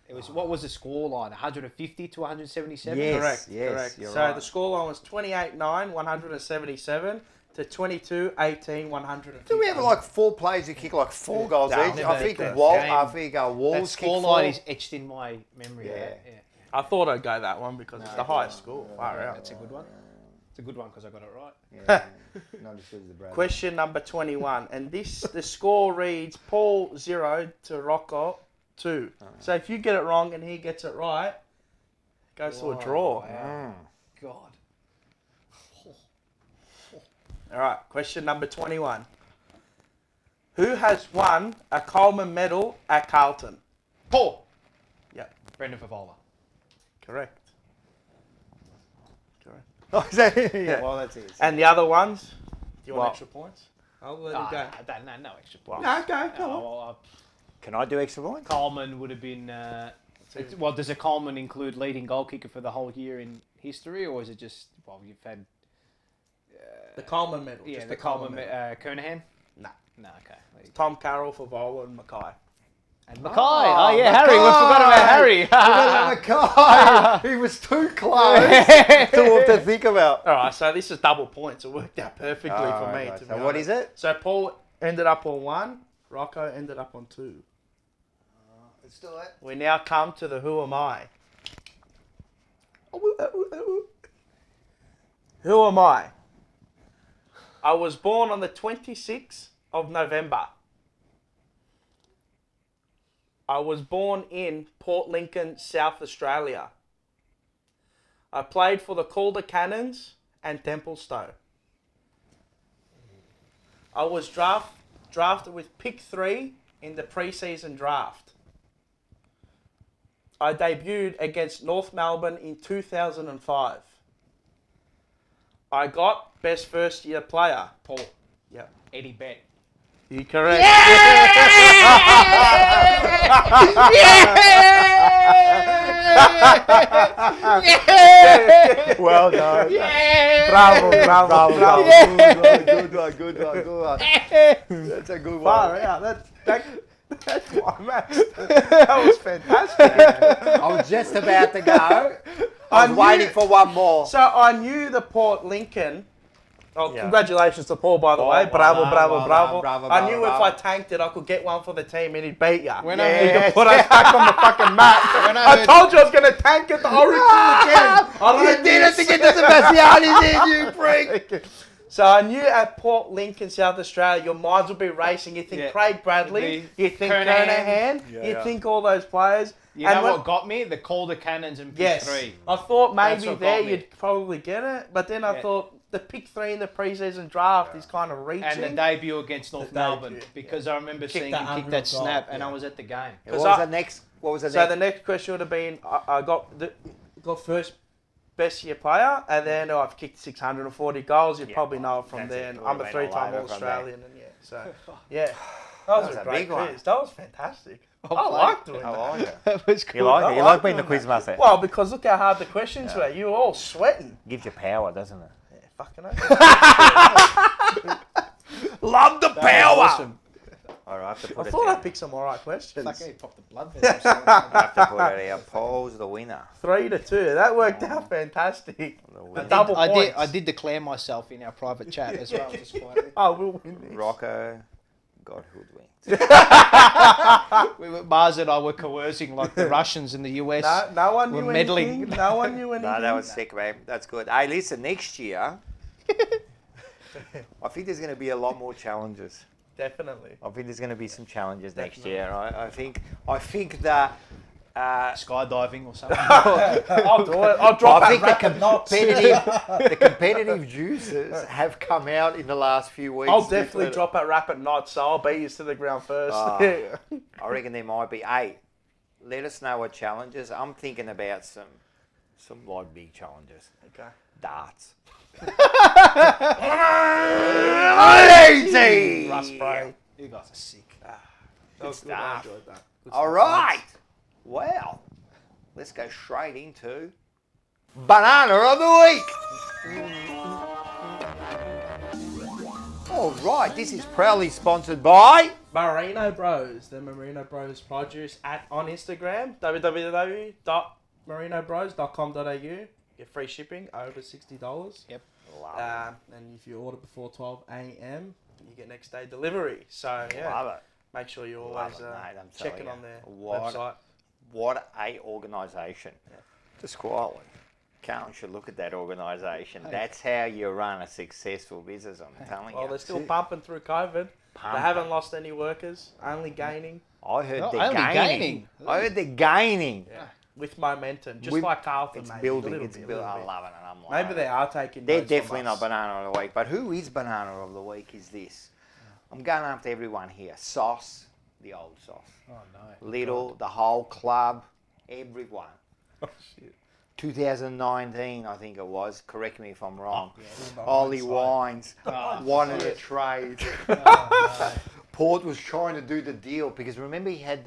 It was what was the score line? 150 to 177. Yes, Correct. yes, correct. you're So right. the scoreline was 28-9, 177 to 22-18, 150. Do we have like 4 players who kick like 4 goals No, each? never I think had that. Walt. Game. I think Walls That kicked score 4. line is etched in my memory. Yeah. Yeah. I thought I'd go that one because it's the highest score. Far out. That's a good one. It's a good one because I got it right. Yeah, not as good as the Bradley. Question number 21, and the score reads Paul 0 to Rocco 2. So if you get it wrong and he gets it right, it goes to a draw. Wow. God. All right, question number 21. Who has won a Coleman medal at Carlton? Paul. Yep, Brendan Favola. correct. Correct. Oh, is that, yeah, well, that's it. And the other ones? Do you want Well- extra points? I'll let you go. No extra points. No, go, come on. Well, Can I do extra points? Coleman would have been. Well, does a Coleman include leading goal kicker for the whole year in history, or is it just? Well, you've had. The Coleman medal. Yeah, just the Coleman. Kernahan. No. No, okay. Tom Carroll, Favola, and Mackay. And Mackay. Oh, yeah, Harry. We forgot about Harry. Mackay. He was too close to think about. All right, so this is double points. It worked out perfectly for me. right. To be So what honest. is it? So Paul ended up on 1. Rocco ended up on 2. Let's do it. We now come to the Who Am I? Who am I? I was born on the 26th of November. I was born in Port Lincoln, South Australia. I played for the Calder Cannons and Templestowe. I was drafted with pick 3 in the pre-season draft. I debuted against North Melbourne in 2005. I got best first year player. Paul. Yep. Eddie Bett. You correct. Well done. Bravo. Good one. That's a good Far one. out. That's my match. That was fantastic. I was just about to go. I was knew- waiting for one more. So I knew the Port Lincoln. Oh, Yeah. congratulations to Paul, by the Oh, way. well Bravo. done, I knew if bravo. I tanked it, I could get one for the team and he'd beat ya. When He I could put us back on the fucking map. I told you I was going to tank it. The Orange again. You did it to get to Sebastiani, did you, freak? So I knew at Port Lincoln, South Australia, your minds would be racing. You think Yeah. Craig Bradley, you think Kernahan. Kernahan, you think all those players. You And know when- what got me? The Calder Cannons and pick Yes. 3. I thought That's maybe what there got me. you'd probably get it, but then I Yeah. thought the pick 3 in the preseason draft is kind of reaching. And the debut against North The Melbourne, debut, because I remember seeing that him kick unreal that goal, snap, and yeah. I was at the game. What was I- the next? What was the So next? the next question would have been I got first best year player, and then I've kicked 640 goals. You probably know it from that's there. it. And We've I'm a been 3-time all over from there. All-Australian, and yeah, that was a a great big one. quiz. That was fantastic. I liked doing I that. like it. That was cool. You like it? You like being the doing quiz master? Well, because look how hard the questions were. You were all sweating. Gives you power, doesn't it? Yeah, fucking hell. Love the power. Awesome. All right, I have to I put it thought I down. picked some alright questions. Fucking popped the blood vessel. I have to put it out. Paul's the winner. 3-2. That worked out fantastic. The The winner. double points. I did declare myself in our private chat as well. Just quietly. Oh, we'll win this. Rocco got hoodwinked. Mars and I were coercing like the Russians in the US. No one We're knew meddling. anything. No one knew anything. No, that was sick, man. That's good. Hey, listen, next year, I think there's going to be a lot more challenges. Definitely. I think there's going to be some challenges next year. I think that. Skydiving or something. I'll do it. I'll drop I that think the competitive juices have come out in the last few weeks. I'll definitely drop at rapid knots, so I'll beat you to the ground first. I reckon there might be 8. Let us know what challenges. I'm thinking about some like big challenges. Okay. Darts. Easy. Russ Bray. You guys are sick. That was good. I stuff. enjoyed that. Good All stuff, right. lads. Well, let's go straight into Banana of the Week. All right, this is proudly sponsored by Merino Bros, the Merino Bros produce on Instagram, www.merinobros.com.au. Get free shipping over $60. Yep. And if you order before 12 a.m., you get next day delivery. So yeah, Love it. make sure you Love always it, mate, I'm checking telling on their you. website. What a organisation. Just quietly. Can't should look at that organisation. That's how you run a successful business, I'm telling Well, you. they're still pumping through COVID. They haven't lost any workers, only gaining. I heard No, they're only gaining. gaining. I heard they're gaining. Yeah. With momentum, just We- like Carlton, It's maybe. building. A little It's bit, building. a I little bit. love it, and I'm like, Maybe they are taking. They're notes from definitely not us. banana of the week. But who is banana of the week? Is this? I'm going after everyone here. Sauce, the old Sauce. Oh no. Little, the whole club, everyone. Oh shit. 2019, I think it was. Correct me if I'm wrong. Oh, Ollie hindsight. Wines wanted a trade. Oh, Port was trying to do the deal because remember he had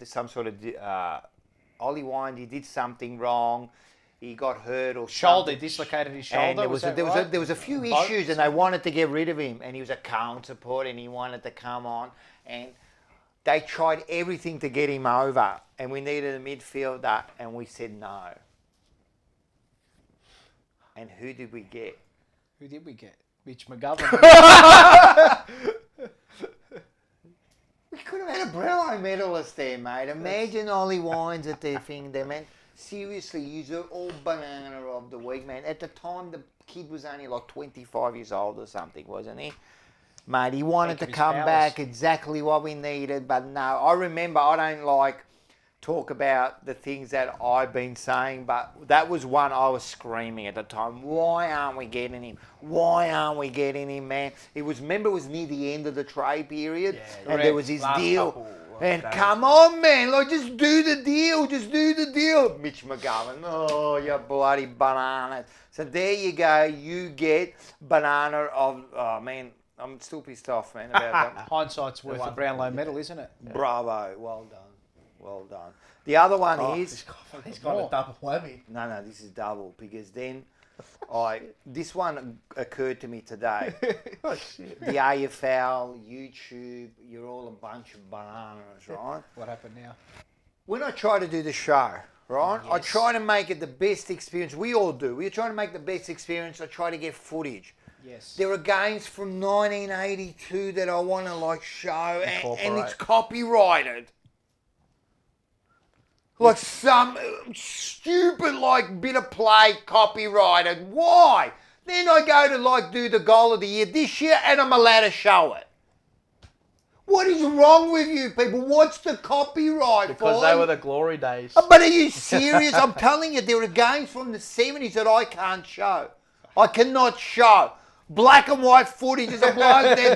some sort of Ollie Wines. He did something wrong. He got hurt or Shoulder, something. dislocated his And shoulder. there was a few issues, and they wanted to get rid of him. And he was a count support, and he wanted to come on. And they tried everything to get him over, and we needed a midfielder, and we said no. And who did we get? Who did we get? Mitch McGovern. We could have had a Brownlow medalist there, mate. Imagine Ollie Wines at their thing there, man. Seriously, you're all banana of the week, man. At the time, the kid was only like 25 years old or something, wasn't he? Mate, he wanted to Think of his come powers. back, exactly what we needed, but no. I remember, I don't like talk about the things that I've been saying, but that was one I was screaming at the time. Why aren't we getting him? Why aren't we getting him, man? Remember it was near the end of the trade period, and there was his Last deal. couple of And days. come on, man, like just do the deal, just do the deal. Mitch McGovern, oh, you bloody banana. So there you go, you get banana of, oh man, I'm still pissed off, man, about that. Hindsight's worth a Brownlow medal, isn't it? Bravo, well done, well done. The other one is, He's got a double whammy. no, this is double, because then this one occurred to me today. Oh shit. The AFL, YouTube, you're all a bunch of bananas, right? What happened now? When I try to do the show, right, I try to make it the best experience. We all do. We're trying to make the best experience. I try to get footage. Yes. There are games from 1982 that I want to like show, and it's Incorporate. copyrighted. Like some stupid like bit of play copyrighted. Why? Then I go to like do the goal of the year this year, and I'm allowed to show it. What is wrong with you people? What's the copyright? Because for? they were the glory days. But are you serious? I'm telling you, there are games from the 70s that I can't show. I cannot show. Black and white footage is a bloke there,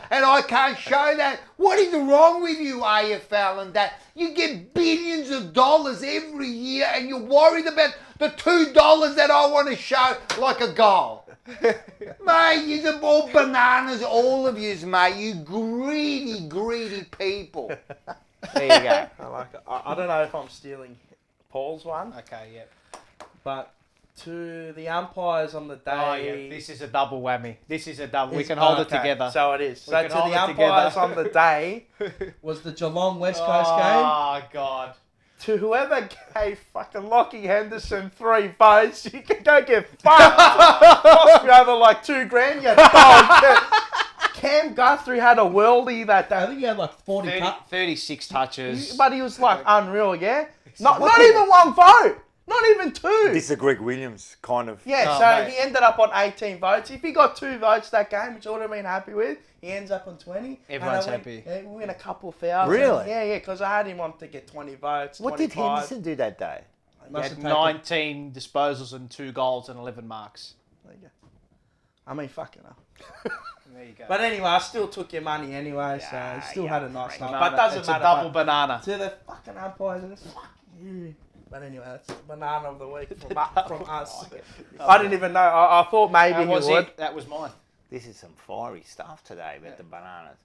and I can't show that. What is wrong with you, AFL, and that? You get billions of dollars every year, and you're worried about the $2 that I want to show like a goal. Mate, you're all bananas, all of yous, mate. You greedy, greedy people. There you go. I like it. I don't know if I'm stealing Paul's one, Okay, yeah. but to the umpires on the day. Oh, yeah. This is a double whammy. This is a double. We It's- can hold it okay, together. So it is. So can to hold the it umpires together. on the day was the Geelong West Coast game. Oh, God. To whoever gave fucking Lockie Henderson 3 votes, you can go get fucked. Cost me over like $2,000, you dog. Cam Guthrie had a worldie that day. I think he had like 40 36 touches. but he was like unreal, yeah? Not even one vote. Not even 2. This is a Greg Williams kind of. Yeah, Oh, so mate. he ended up on 18 votes. If he got 2 votes that game, which I would have been happy with, he ends up on 20. Everyone's And I happy. Yeah, we win a couple of thousand. Really? Yeah, because I had him on to get 20 votes. What did 25. Henderson do that day? He Must had have taken- 19 disposals and 2 goals and 11 marks. There you go. I mean, fucking hell. There you go. But anyway, I still took your money anyway, so Yeah, he still yeah, had a nice night. Banana. But doesn't It's matter. a double but banana. to the fucking umpires, and fuck you. But anyway, that's the banana of the week from us. I didn't even know. I thought maybe That was you would. it. That was mine. This is some fiery stuff today about the bananas.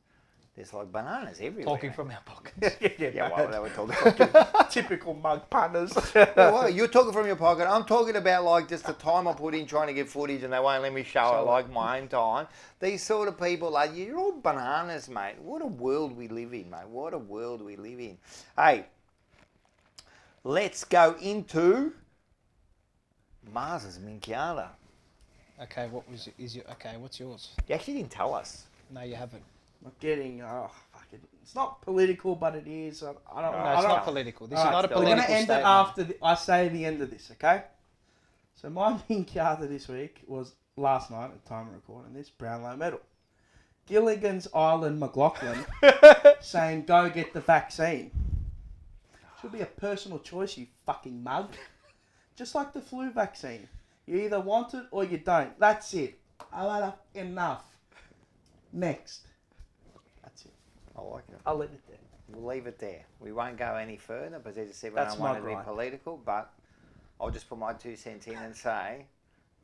There's like bananas everywhere. Talking from our pockets. Yeah, well, they were talking. Typical mug punters. Yeah, well, you're talking from your pocket. I'm talking about like just the time I put in trying to get footage and they won't let me show it like my own time. These sort of people, like, you're all bananas, mate. What a world we live in, mate. What a world we live in. Hey, let's go into Mars's Minchiata. Okay, what was okay? What's yours? You actually didn't tell us. No, you haven't. I'm getting, it's not political, but it is. I don't know. No, it's not political. This is not a We're political going to end statement. it after I say the end of this, okay? So my minchiata this week was last night at the time of recording this, Brownlow medal. Gilligan's Island McLaughlin saying, go get the vaccine. Should be a personal choice, you fucking mug. Just like the flu vaccine. You either want it or you don't. That's it. Enough. Next. That's it. I like it. I'll leave it there. We'll leave it there. We won't go any further because as I said, we That's don't want my it to be gripe. political, but I'll just put my 2 cents in and say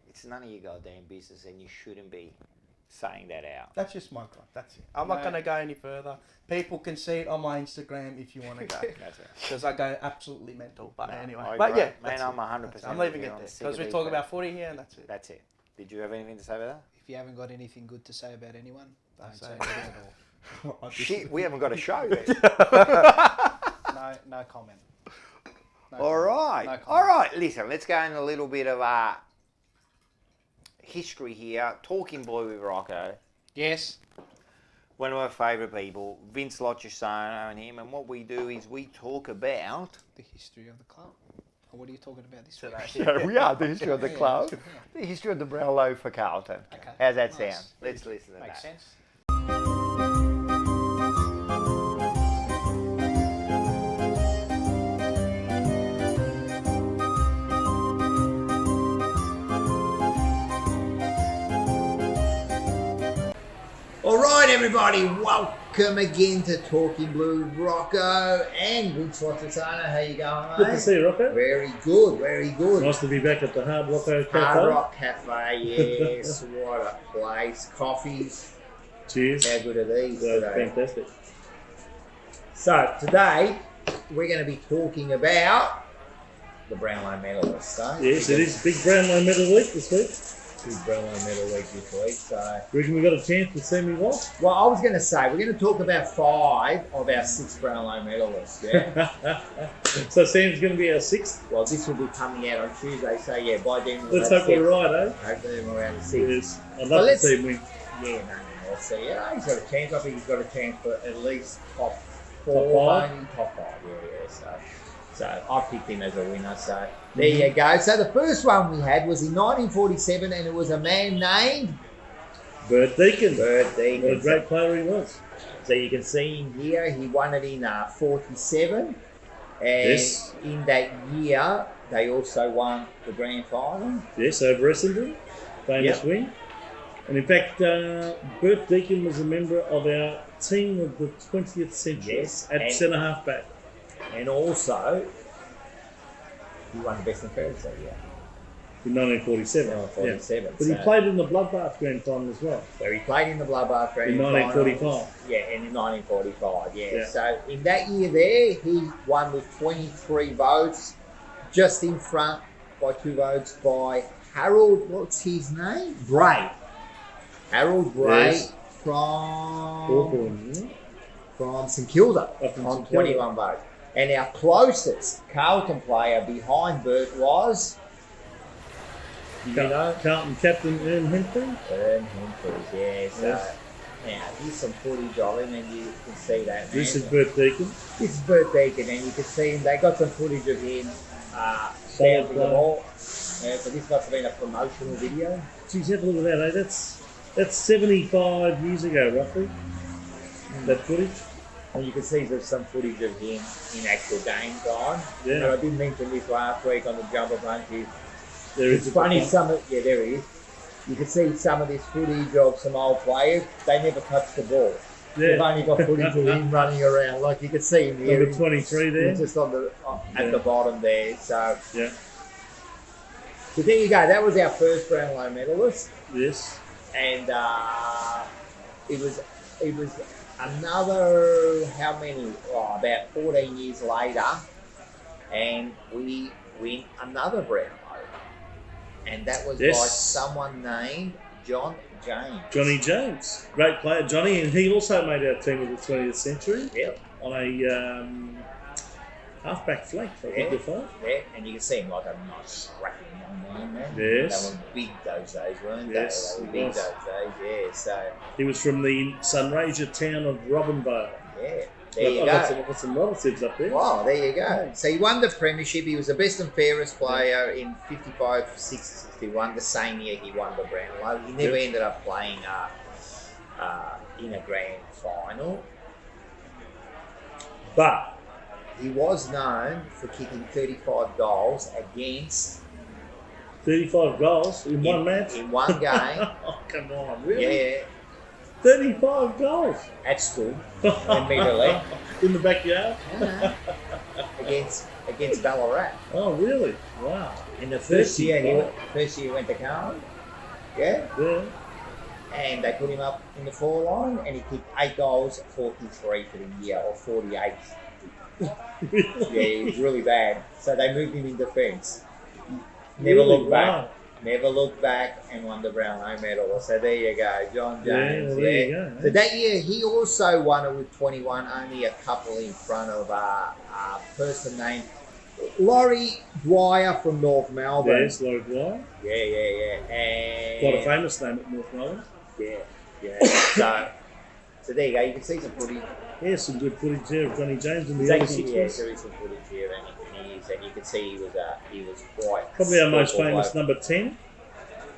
it's none of your goddamn business and you shouldn't be saying that out. That's just my gripe. That's it. I'm not going to go any further. People can see it on my Instagram if you want to go. That's it. Because I go absolutely mental. But anyway. I But agree. yeah. Man, that's I'm it. 100%. I'm leaving with it you. there. I'm sick Because of we these talk guys. about footy here and that's it. That's it. Did you have anything to say about that? If you haven't got anything good to say about anyone, don't say say it at all. Shit, we haven't got a show then. No comment. No All comment. right. No comment. All right. Listen, let's go into a little bit of history here. Talking Blue with Rocco. Yes. One of my favourite people, Vince Lochisano and him. And what we do is we talk about... The history of the club. Or what are you talking about this week? Yeah, we are the history of the Yeah, club. yeah. The history of the Brownlow for Carlton. Okay. How's that Nice. sound? Let's listen to Makes that. sense. All right, everybody, welcome again to Talking Blue with Rocco and Vince Lochisano. How you going, mate? Good to see you, Rocco. Very good, very good. Nice to be back at the Hard Rocco Cafe. Hard Rock Cafe, yes, what a place. Coffees, Cheers. how good are these today? Fantastic. So, today, we're going to be talking about the Brownlow medalists. So Yes, it is Big Brownlow medal week this week. Big Brownlow medal week this week, so... Reckon we got a chance to see me what? Well, I was going to say, we're going to talk about 5 of our 6 Brownlow medalists, yeah? So Sam's going to be our 6th. Well, this will be coming out on Tuesday, so yeah, by then we'll Let's have hope we're 6. right, eh? Hopefully we're around the 6. Yes. I'd Well, love to let's- see him win. Yeah, no, we'll see. Yeah, he's got a chance. I think he's got a chance for at least top 4, Top 5? maybe top 5. Yeah. So I picked him as a winner. So there you go. So the first one we had was in 1947, and it was a man named Bert Deacon. Bert What a Deacon. great player he was. So you can see him here. He won it in 47, and Yes. in that year they also won the grand final. Yes, over Essendon. Famous Yep. win. And in fact, Bert Deacon was a member of our team of the 20th century Yes, at and- centre half back. And also, he won the best and fairest that year. In 1947. In 1947, Yeah. But he so- played in the Bloodbath Grand Final as well. So he played in the Bloodbath Grand In Final. 1945. Yeah, and in 1945, yeah. Yeah. So in that year there, he won with 23 votes, just in front by 2 votes by Harold, what's his name? Bray. Harold Bray Yes. from Hawthorn, St Kilda Up from on St Kilda. 21 votes. And our closest Carlton player behind Bert was, do you know? Carlton captain Ern Hemphrey. Ern Humphries, yeah. So Yes. now here's some footage of him, and you can see that. This man. is Bert Deacon. This is Bert Deacon, and you can see him. They got some footage of him Solid bouncing the player. ball. Yeah, so this must have been a promotional video. Geez, have a look at that, eh? That's 75 years ago, roughly. That footage. And you can see there's some footage of him in actual game time. Yeah. And I did mention this last week on the Jumper Punch. There It's is funny, a some of, yeah, there he is. You can see some of this footage of some old players. They never touched the ball. They've only got footage of him running around. Like you can see him here. Number 23 there. He's just on the at the bottom there. So Yeah. So there you go. That was our first Brownlow medalist, Yes. and it was another how many? Oh, about 14 years later, and we win another Brownlow, and that was by Yes. someone named John James. Johnny James, great player, Johnny, and he also made our team of the 20th century Yep. on a halfback flank. I think they thought. Yeah, and you can see him like a nice scrappy young man. Yes. They were big those days, weren't Yes, they? They were he big was. those days, yeah. So, He was from the Sunraysia town of Robinvale. yeah, there you I've go. got some relatives up there. Wow, there you go. So he won the premiership. He was the best and fairest player in 55, 60, 61. The same year he won the Brownlow. He never ended up playing in a grand final. But he was known for kicking 35 goals against 35 goals in one match. In one game. Oh, come on, really? Yeah, 35 goals at school, immediately. in the backyard. against Ballarat. Oh, really? Wow. In the first year, First he went to Carlton. Yeah. Yeah. And they put him up in the forward line, and he kicked 8 goals, 43 for the year, or 48. Yeah, he was really bad. So they moved him in defence. Never Really? looked back. Wow. Never looked back, and won the Brownlow medal. So there you go, John James. well, there you go, So that year, he also won it with 21, only a couple in front of a person named Laurie Dwyer from North Melbourne. Yes, Laurie Dwyer. Yeah. And Quite a famous name at North Melbourne. Yeah. So there you go. You can see some footage. Yeah, some good footage there of Johnny James in the There early is 60s. some footage here, and you can see he was quite Probably our most skillful famous bloke. number 10.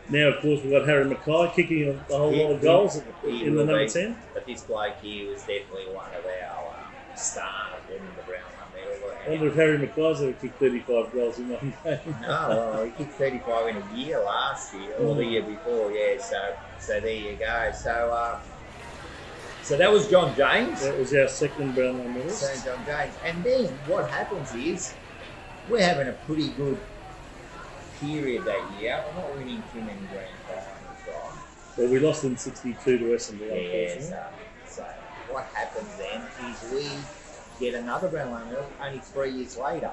Now, of course, we've got Harry Mackay kicking a whole lot of goals He in the will number be. 10. But this bloke here was definitely one of our stars winning the Brownlow medal. I wonder if Harry Mackay's ever kicked 35 goals in one game. No, well, he kicked 35 in a year last year, or the year before, yeah. So there you go. So that was John James. That was our second Brownlow medalist. St. John James. And then what happens is we're having a pretty good period that year. We're not winning too many grand finals, right? Well, we lost in 62 to Essendon, Yeah, unfortunately. so what happens then is we get another Brownlow medal only 3 years later.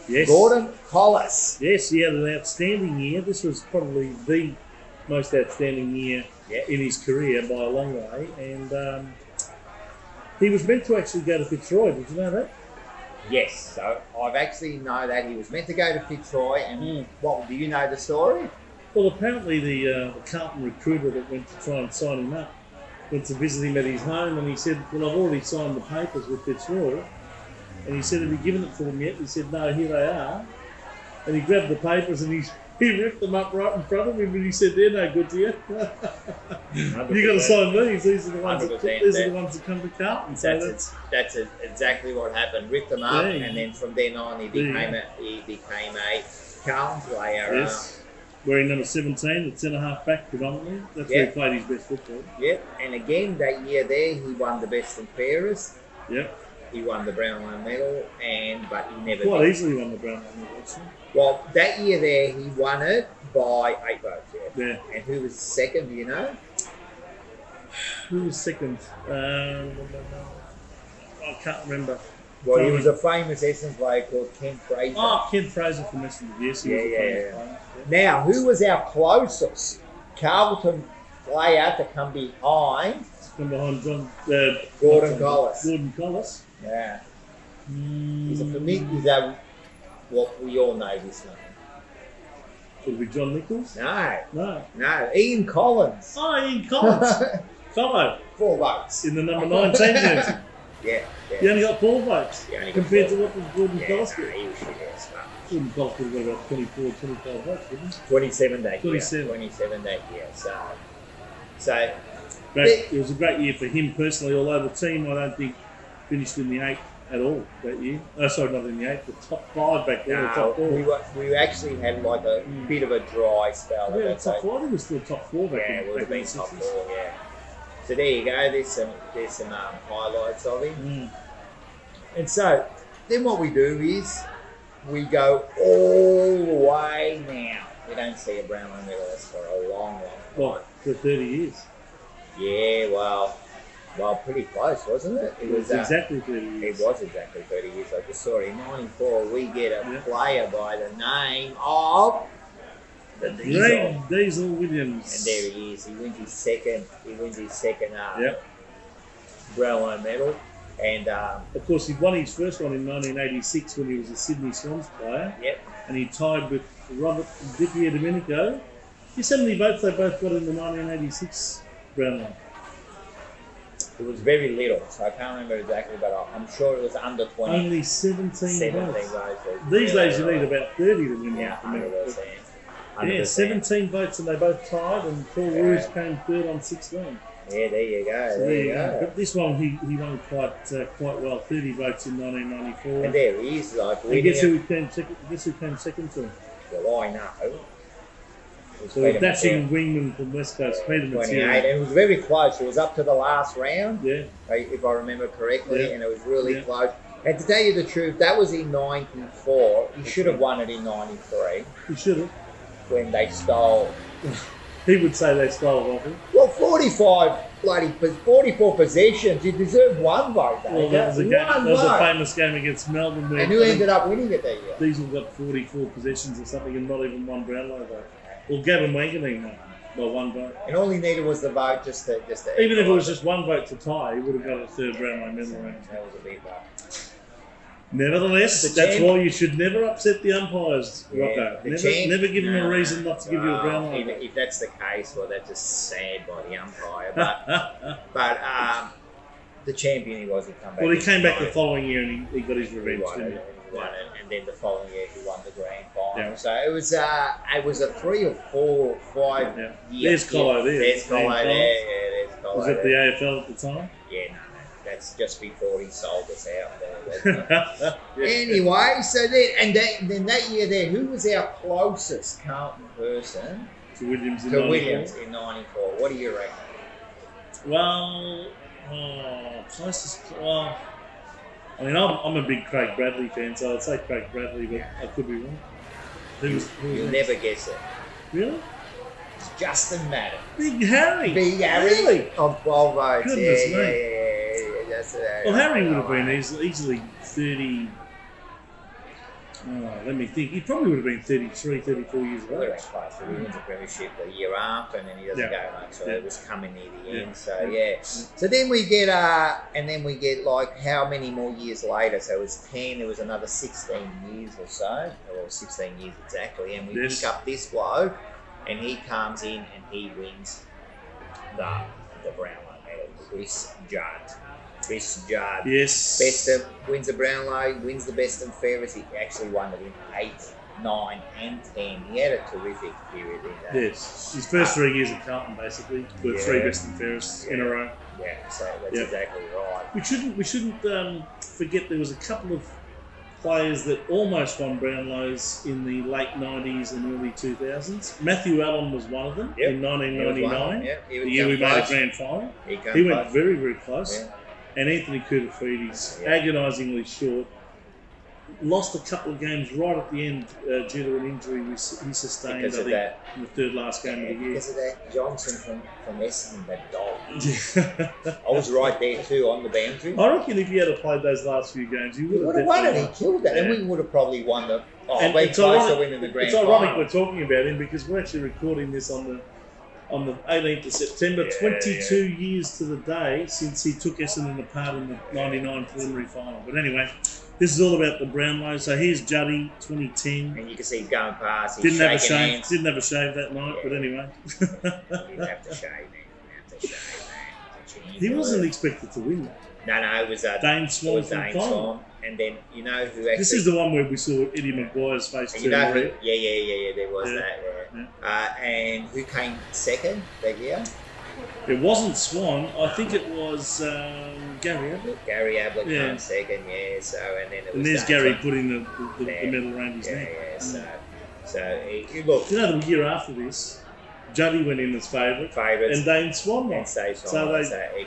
Yes. Gordon Collis. Yes, he had an outstanding year. This was probably the most outstanding year in his career by a long way. And he was meant to actually go to Fitzroy. Did you know that? Yes, so I've actually know that he was meant to go to Fitzroy, and what do you know the story? Well, apparently the Carlton recruiter that went to try and sign him up went to visit him at his home, and he said, well, I've already signed the papers with Fitzroy. And he said, have you given it to them yet? He said, no, here they are. And he grabbed the papers and he ripped them up right in front of him, and he said, they're no good to you. You got to sign these. These are the ones that come to Carlton. So That's exactly what happened. Ripped them up, Yeah. and then from then on, he became a Carlton player. Yes. Wearing number 17, the centre-half back predominantly. That's where he played his best football. Yep, and again that year there, he won the best and fairest. Yep. He won the Brownlow medal, but he never. Quite did. easily won the Brownlow medal, actually. Well, that year there, he won it by 8 votes. Yeah. And who was second? Do you know? Who was second? I can't remember. Well, he was a famous Essendon player called Ken Fraser. Oh, Ken Fraser from Essendon. Yes, he was a famous player. Now, who was our closest Carlton player to come behind? Come behind Gordon Collis. Gordon Collis. Yeah. He's well, we all know this name. Would it be John Nichols? No, Ian Collins. Oh, Ian Collins. Fellow. 4 votes. In the number 19 jersey. Yeah. He only got 4 votes. He only got Compared 4. to what was Gordon Collis did. He was shit ass. Gordon Collis would have got about 24, 25 votes, wouldn't he? 27 that 27. year. 27 that year. So It was a great year for him personally, although the team, I don't think, finished in the 8 at all that year. Oh, sorry, not in the 8, the top 5 back then, the top 4. we actually had like a bit of a dry spell. Yeah, at that top time. 4, I think it was still top 4 back Yeah, in it would have back in been the top 60s. 4, yeah. So there you go. There's some highlights of him. Mm. And so then what we do is we go all the way now. We don't see a Brownlow medalist for a long, long time. What, for 30 years? Yeah, well, pretty close, wasn't it? It was exactly 30 years. It was exactly 30 years. I just saw it in 94. We get a player by the name of the Diesel. Diesel Williams. And there he is. He wins his second Brownlow medal. And of course, he won his first one in 1986 when he was a Sydney Swans player. Yep. And he tied with Robert Di Domenico. Guess how many votes they both got in the 1986 Brownlow? it was very little, so I can't remember exactly, but I'm sure it was under 20. Only 17 votes. votes. These days you need about 30 to win. Yeah, 100%. Yeah, 17 votes and they both tied, and Paul Roos came third on 16. Yeah, there you go. So there you go. But this one he won quite well, 30 votes in 1994. And there he is, like. And guess who came second to him? Well, I know. So the dashing wingman from West Coast, Peter 28, and it was very close. It was up to the last round, yeah, if I remember correctly, yeah, and it was really close. And to tell you the truth, that was in 94. He should have won it in 93. He should have. When they stole. He would say they stole it off him. Well, 44 possessions. You deserve one vote, though. Well, that was a famous game against Melbourne. Where and who ended up winning it that year? Diesel got 44 possessions or something and not even one Brownlow vote. Well, Gavin Wanganeen by one vote. And all he needed was the vote just to even if it was just one vote to tie, he would have got a third Brownlow medal. That was a big vote. Nevertheless, that's why you should never upset the umpires, Rocco. Never give them a reason not to give you a Brownlow. If that's the case, well, that's just sad by the umpire. But the champion he was, he come back. Well, he came back the following year and he got his revenge. He won it, and then the following year he won the grand final. Yeah. So it was a 3 or 4 or 5 years. There's Colo there. There's Colo there. Yeah, there's Colo. Was it the AFL at the time? Yeah, no. That's just before he sold us out there. Anyway, so then that year there, who was our closest Carlton person to Williams in 94? What do you reckon? Well, closest. Well, I mean, I'm a big Craig Bradley fan, so I'd say Craig Bradley, but I could be wrong. You'll never guess it. Really? It's Justin Madden. Big Harry. Really? On 12 votes. Goodness yeah. Well, Harry would have been easily 30. Let me think. He probably would have been 33, 34 years of age. He wins the premiership the year after, and then he doesn't go much. So it was coming near the end. So So then we get like how many more years later? So it was 10. There was another 16 years or so, or 16 years exactly, and we pick up this bloke, and he comes in and he wins the Brownlow medal. Chris Judd. Yes. Wins the Brownlow, wins the best and fairest. He actually won it in 8, 9 and 10. He had a terrific period in that. Yes. His first 3 years at Carlton basically were 3 best and fairest in a row. Yeah, so that's exactly right. We shouldn't forget there was a couple of players that almost won Brownlows in the late 90s and early 2000s. Matthew Allen was one of them in 1999, the year we made a grand final. He went very, very close. Yeah. And Anthony Koutafidis, agonisingly short, lost a couple of games right at the end due to an injury he sustained in the third last game of the year. Because of that, Johnson from Essendon, that dog. I was right there too on the boundary. I reckon if he had played those last few games, he would have won it. He killed that, and we would have probably won the. It's ironic we're talking about him because we're actually recording this on the 18th of September, 22 years to the day since he took Essendon apart in the 99 preliminary final. But anyway, this is all about the Brownlow. So here's Juddy, 2010. And you can see he's going past. Didn't have a shave that night, but anyway. You didn't have to shave, man. He wasn't expected to win that. No, it was Dane Swan from Collingwood. And then, you know who actually... This is the one where we saw Eddie Maguire's face turn red. Yeah, there was that, and who came second that year? It wasn't Swan. I think it was Gary Ablett. Gary Ablett came second, so... And then it was... And there's Gary putting the medal around his neck. So look... You know, the year after this, Juddy went in as favourite. And Dane Swan won. So it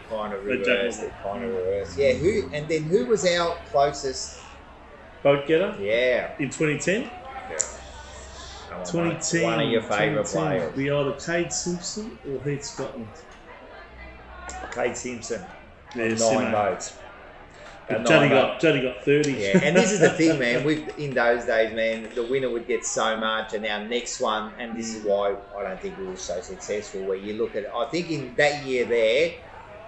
kind of they reversed. Yeah. Who was our closest boat getter? Yeah. In 2010? Yeah. 2010. One of your favourite 2010. players. Be either Cade Simpson or Heath Scotland. Cade Simpson. Yeah, 9 boats. Juddy got 30. Yeah, and this is the thing, man. In those days, man, the winner would get so much, and our next one, and this is why I don't think we were so successful. Where you look at, I think in that year there,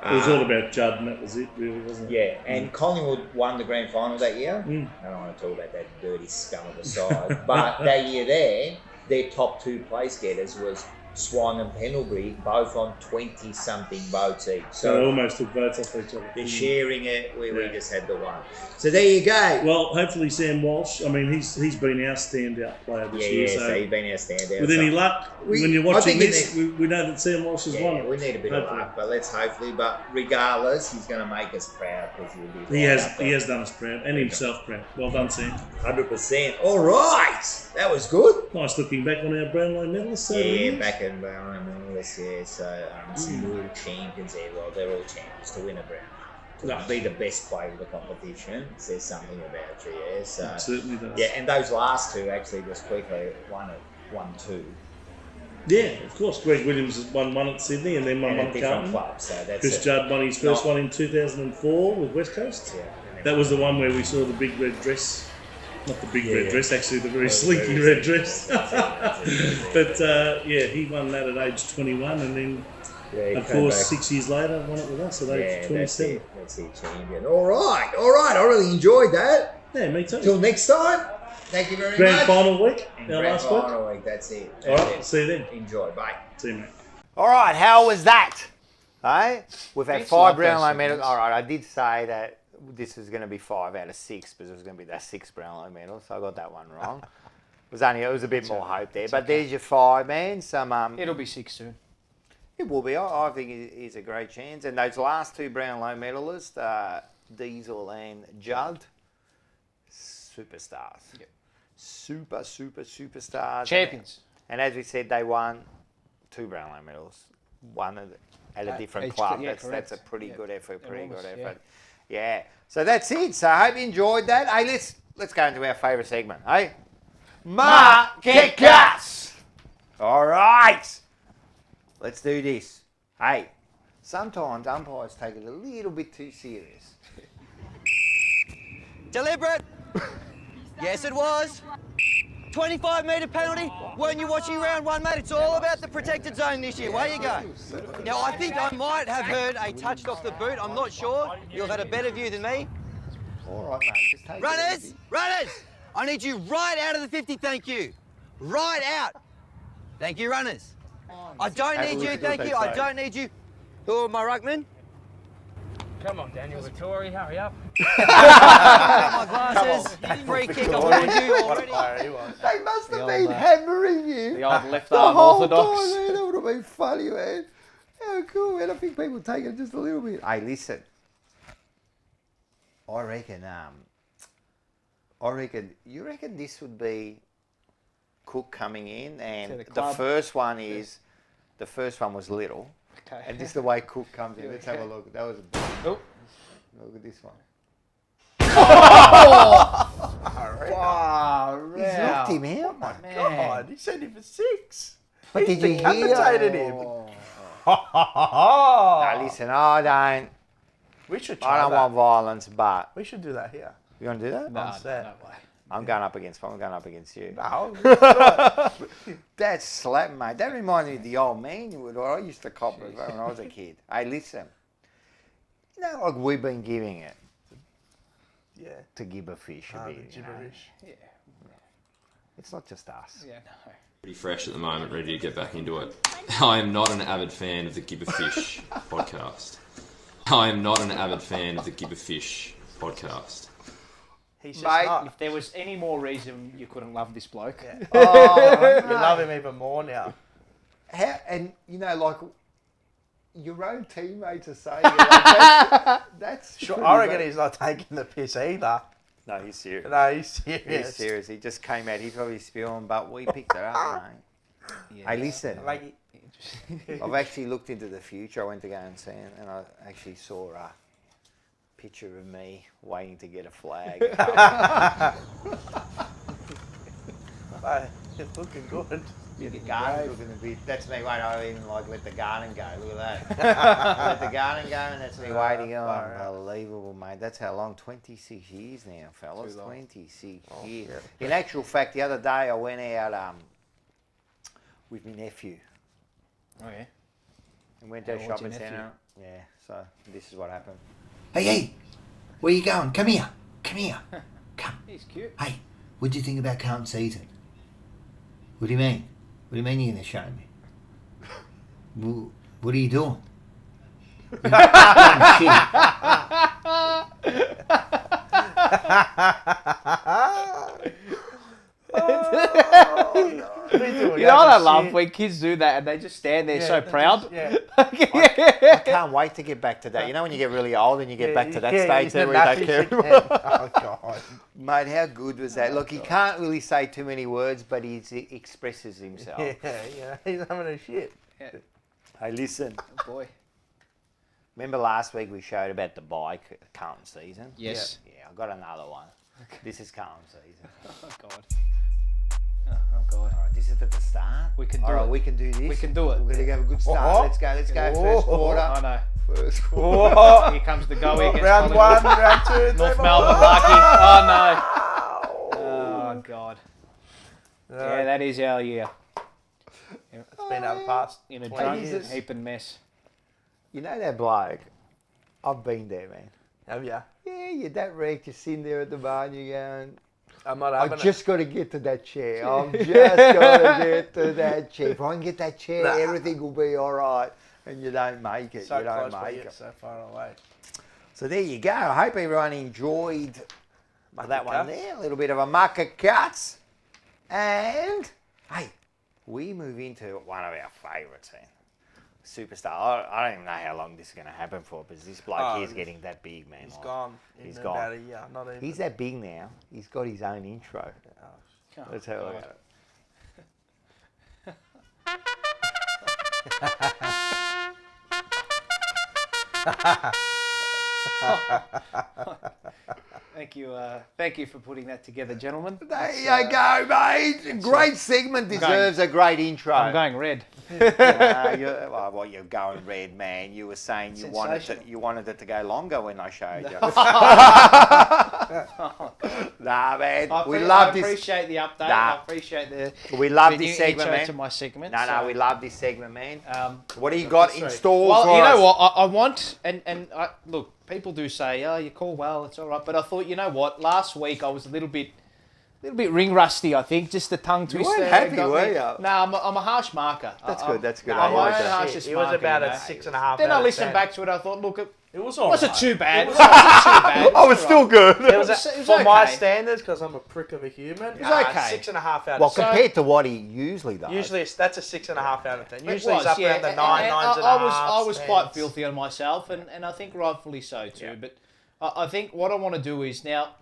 it was all about Judd, and that was it, really, wasn't it? Yeah, and Collingwood won the grand final that year. Mm. I don't want to talk about that dirty scum of a side, but that year there, their top 2 place getters was Swan and Pendlebury, both on 20-something boats each. So they almost took votes off each other. They're sharing it. We just had the one. So there you go. Well, hopefully Sam Walsh. I mean, he's been our standout player this year. So he's been our standout. With any luck, when you're watching this, we know that Sam Walsh has won it. We need a bit of luck, but let's hopefully. But regardless, he's going to make us proud because he has done us proud and himself proud. Well done, Sam. 100%. All right, that was good. Nice looking back on our Brownlow medalists. Back in Brownlow medalists. Yeah, so some real champions there. Well, they're all champions to win a Brownlow. To be the best player of the competition says something about you, yeah. So it certainly does. Yeah, and those last 2 actually just quickly won 2. Yeah, of course. Greg Williams won 1 at Sydney and then won 1 at Carlton. Clubs, so that's Chris Judd won his first one in 2004 with West Coast. Yeah, that was the one where we saw the big red dress. Not the big red dress, actually the very slinky red dress. But he won that at age 21 and then. Of course, 6 years later, won it with us at age 27. That's it, champion. All right. I really enjoyed that. Yeah, me too. Till next time. Thank you very much. Grand final week. Grand final week. That's it. All right. See you then. Enjoy. Bye. See you, mate. All right. How was that? Hey, we've had It's 5 like Brownlow those medals. segments. All right. I did say that this is going to be 5 out of 6 because it was going to be that 6 Brownlow medals. So I got that one wrong. It was a bit more hope there, but there's your 5, man. Some It'll be 6 soon. It will be. I think it's a great chance. And those last 2 Brownlow medalists, Diesel and Judd, superstars. Yep. Superstars. Champions. And as we said, they won 2 Brownlow medals. One at a different club. That's a pretty good effort. Yeah. So that's it. So I hope you enjoyed that. Hey, let's go into our favourite segment. Hey, Market Cuts. All right. Let's do this. Hey, sometimes umpires take it a little bit too serious. Deliberate. Yes, it was. 25-metre penalty. Weren't you watching round 1, mate? It's all about the protected zone this year. Way you go. Now, I think I might have heard a touch off the boot. I'm not sure. You've had a better view than me. All right, mate. Just take Runners! I need you right out of the 50, thank you. Right out. Thank you, runners. I don't need you, thank you. I don't need you. Who are my ruckmen? Come on, Daniel Vittori, hurry up. My glasses. Free kick, I warned you already. They must have been hammering you. The old left the arm whole orthodox. time, man. That would have been funny, man. How cool, man. I think people take it just a little bit. Hey, listen. I reckon, you reckon this would be Cook coming in, and the first one was little, Okay. and just the way Cook comes in. Let's have a look. That was a big. Oh. Look at this one. Wow, He's knocked him out, My mate. God, he sent him for 6. But He did you hear? decapitated him. Now listen, I don't We should try want that. violence, but We should do that here. you want to do that? No, On set. no way. I'm going up against you. No. That slap, mate. That reminded me of the old man you would. I used to cop it when I was a kid. Hey, listen. You know, like we've been giving it Yeah. to give a fish a The bit. You know? gibberish. Yeah. It's not just us. Yeah, no. Pretty fresh at the moment, ready to get back into it. I am not an avid fan of the Gibberfish podcast. I am not an avid fan of the Gibberfish podcast. He's just Mate, not. If there was any more reason you couldn't love this bloke, Oh, you love him even more now. And you know, like your own teammates are saying, like, that's Sure, pretty I reckon bad. he's not taking the piss either. No, he's serious. No, he's serious. He's serious. He just came out. He's probably spewing, but we picked it up, mate. yeah. Hey, listen. Like, I've actually looked into the future. I went to go and see it, and I actually saw a picture of me waiting to get a flag. Mate, it's looking good. Yeah, the garden's looking a bit. That's me waiting. I don't even let the garden go. Look at that. Let the garden go, and that's me waiting. Oh, unbelievable, mate. That's how long? 26 years now, fellas. 26 years. In actual fact, the other day I went out with my nephew. Oh yeah. And went to a shopping centre. Yeah. So this is what happened. Hey, where you going? Come here. Come. He's cute. Hey, what do you think about current season? What do you mean? What do you mean you're going to show me? What are you doing? You know what I love when kids do that and they just stand there so proud. I can't wait to get back to that. You know when you get really old and you get back to that stage there where you don't care. Oh God, mate, how good was that? Look, he can't really say too many words, but he expresses himself. Yeah, he's having a shit. Yeah. Hey, listen. Oh boy. Remember last week we showed about the bike Carlton season? Yes. Yeah, I got another one. This is Carlton season. Oh God. Oh God. All right, this is at the start. We can do All right, it. we can do this. We can do it. We're going to have a good start. Let's go. First quarter. I know. First quarter. Here comes the go against Round one, round two, North Melbourne lucky. Oh no. Oh God. Yeah, that is our year. It's been our past in a 20 drunk years. heaping mess. You know that bloke? I've been there, man. Have ya? Yeah, you're that wrecked. You're sitting there at the bar and you're going, I'm not I having just got to get to that chair. I've just got to get to that chair. If I can get that chair, everything will be all right. And you don't make it. So you don't close, make but it. so far away. So there you go. I hope everyone enjoyed that one cuts. there. A little bit of a muck of cuts. And, hey, we move into one of our favourites then. Superstar. I don't even know how long this is going to happen for because this bloke here's getting that big, man. He's gone. He's in gone. About a year, not even. He's that big now. He's got his own intro. Oh, Let's have a look at Thank you for putting that together, gentlemen. There you go, mate. Great segment deserves a great intro. I'm going red. You're going red, man. You were saying you wanted it to go longer when I showed you. Nah, man. I appreciate the update. I appreciate we love the this new segment, intro man. to my segment. No, we love this segment, man. What do you got in store well, for you us? know what? I want, look, people do say, oh, you call well, it's all right. But I thought, you know what? Last week I was a little bit ring rusty, I think. Just the tongue twister. You weren't happy, were you? No, I'm a harsh marker. That's good. That's good. I'm I my like own that. harshest It was marker, about you a know. 6.5. Then I out of listened 10. back to it. I thought, look, It was all wasn't right. too bad. It wasn't too bad. I was still good. It was, It was for my okay. standards, because I'm a prick of a human. It was okay. 6.5 out of Well, 10. compared to what he usually does. Usually that's a 6.5 out of 10. It Usually was, it's up yeah, around the and 9s. I was quite filthy on myself, and I think rightfully so too. Yeah. But I think what I want to do is now,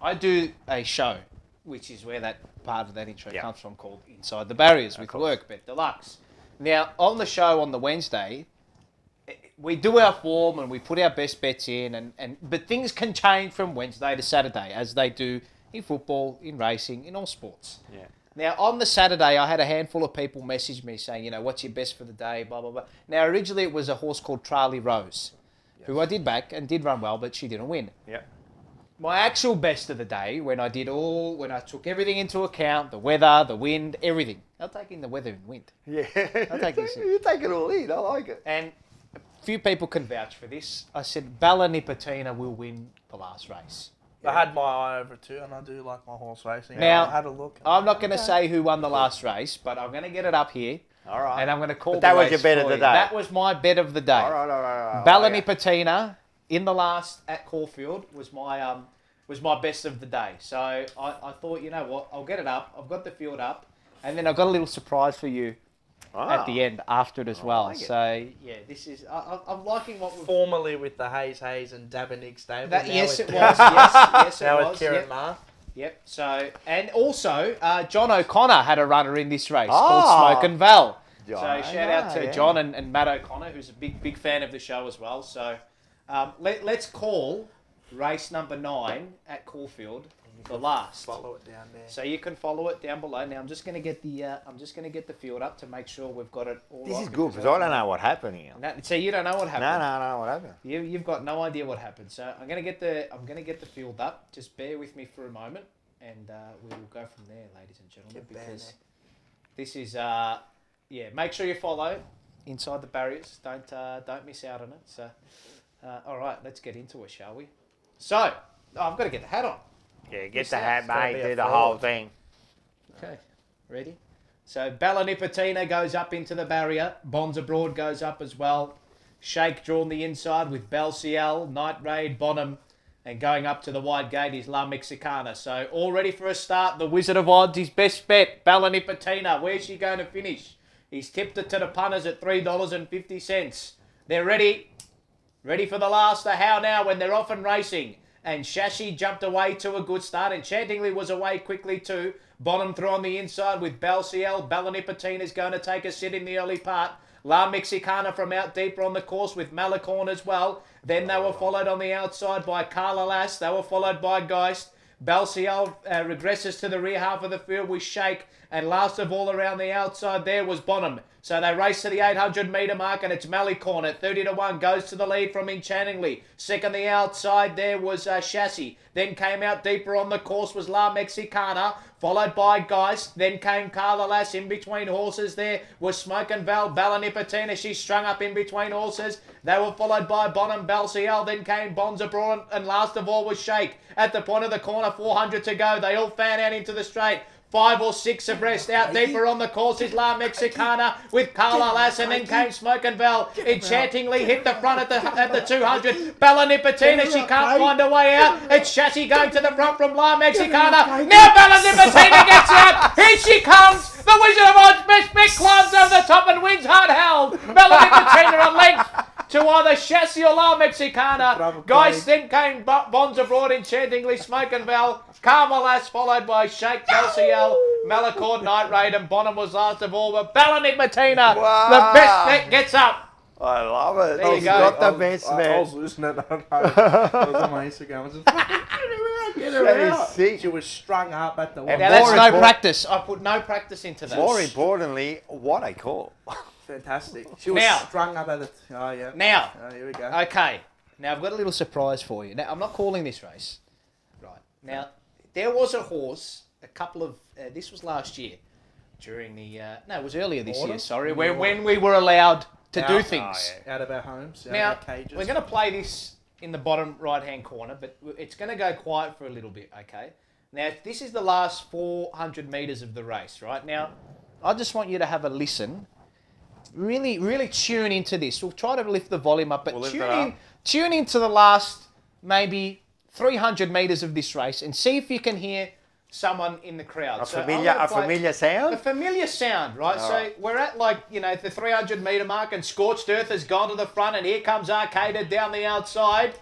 I do a show, which is where that part of that intro comes from, called Inside the Barriers with Workbet Deluxe. Now, on the show on the Wednesday, we do our form and we put our best bets in, but things can change from Wednesday to Saturday, as they do in football, in racing, in all sports. Yeah. Now, on the Saturday, I had a handful of people message me saying, you know, what's your best for the day, blah, blah, blah. Now, originally it was a horse called Charlie Rose, who I did back and did run well, but she didn't win. Yeah. My actual best of the day, when I took everything into account, the weather, the wind, everything. I'll take in the weather and wind. Yeah. I'll take this in. You take it all in. I like it. And a few people can vouch for this. I said Bella Nipotina will win the last race. I had my eye over it too, and I do like my horse racing. Now, I had a look. I'm not going to say who won the last race, but I'm going to get it up here. All right. And I'm going to call But that the was race your bet for of the you. day. That was my bet of the day. All right. Bella Nipotina in the last at Caulfield was my best of the day. So I thought, you know what, I'll get it up. I've got the field up, and then I've got a little surprise for you at the end after it as well. like it. So yeah, this is I'm liking what we've. Formerly with the Hayes and Dabernig stable. Yes, it was. Yes, it now was. with Kieran Yep. Maher. Yep. So and also John O'Connor had a runner in this race called Smoke and Val. John. So shout out to John and Matt O'Connor, who's a big fan of the show as well. So let's call race number 9 at Caulfield the last. Follow it down there. So you can follow it down below. Now I'm just going to get the field up to make sure we've got it all. This right is good because I don't know what happened here. So you don't know what happened. No, I don't know what happened. You've got no idea what happened. So I'm going to get the field up. Just bear with me for a moment, and we will go from there, ladies and gentlemen. Because this is make sure you follow inside the barriers. Don't miss out on it. So all right, let's get into it, shall we? So I've got to get the hat on. Yeah, get the hat, mate. Do the whole thing. Okay, ready? So Bella Nipotina goes up into the barrier. Bonds Abroad goes up as well. Shake drawn the inside with Belciel, Night Raid, Bonham, and going up to the wide gate is La Mexicana. So all ready for a start. The Wizard of Odds, his best bet, Bella Nipotina. Where's she going to finish? He's tipped it to the punters at $3.50. They're ready. Ready for the last. The how now when they're off and racing. And Shashi jumped away to a good start. Enchantingly was away quickly too. Bonham through on the inside with Belciel. Bella Nipotina is going to take a sit in the early part. La Mexicana from out deeper on the course with Malicorn as well. Then they were followed on the outside by Carla Lass. They were followed by Geist. Belciel regresses to the rear half of the field with Shake. And last of all around the outside there was Bonham. So they race to the 800 metre mark and it's Malicorn at 30-1 goes to the lead from Enchantingly. Second the outside there was Chassis. Then came out deeper on the course was La Mexicana, followed by Geist. Then came Carla Lass. In between horses there was Smoke and Bella Nipotina. She strung up in between horses. They were followed by Bonham, Belciel. Then came Bonds Abroad and last of all was Shake. At the point of the corner, 400 to go. They all fan out into the straight. 5 or 6 abreast. Out deeper on the course is La Mexicana with Carla Lass, and then came Smoke and Bell. Enchantingly hit the front at the 200. Bella Nipotina, she can't find her way out. It's Chassis going to the front from La Mexicana. Now Bella Nipotina gets out. Here she comes. The Wizard of Odds best bet climbs over the top and wins hard held. Bella Nipotina a length to either Chassis or La Mexicana. Guys, then came Bonds Abroad, Enchantingly, Smoke and Bell. Carmelas followed by Shake, Belciel, Malicorn, Night Raid, and Bonham was last of all. But Bella Nipotina, the best bet, gets up. I love it. There you go. Got the best bet. I was listening to it. I was on my Instagram. I was just, get her That out. is sick. She was strung up at the Now that's no practice. I put no practice into that. More importantly, what a call. Fantastic. She was strung up at the... Oh, yeah. Now, here we go. Okay. Now, I've got a little surprise for you. Now, I'm not calling this race. Right. Now, there was a horse, a couple of... this was last year. During the... no, it was earlier this year, sorry. When we were allowed to do things. Oh, yeah. Out of our homes, out now, of our cages. We're going to play this in the bottom right-hand corner, but it's going to go quiet for a little bit, okay? Now, this is the last 400 metres of the race, right? Now, I just want you to have a listen. Really, really tune into this. We'll try to lift the volume up, but tune into the last maybe 300 metres of this race and see if you can hear someone in the crowd. A familiar sound? A familiar sound, right? So we're at the 300 metre mark and Scorched Earth has gone to the front and here comes Arcaded down the outside.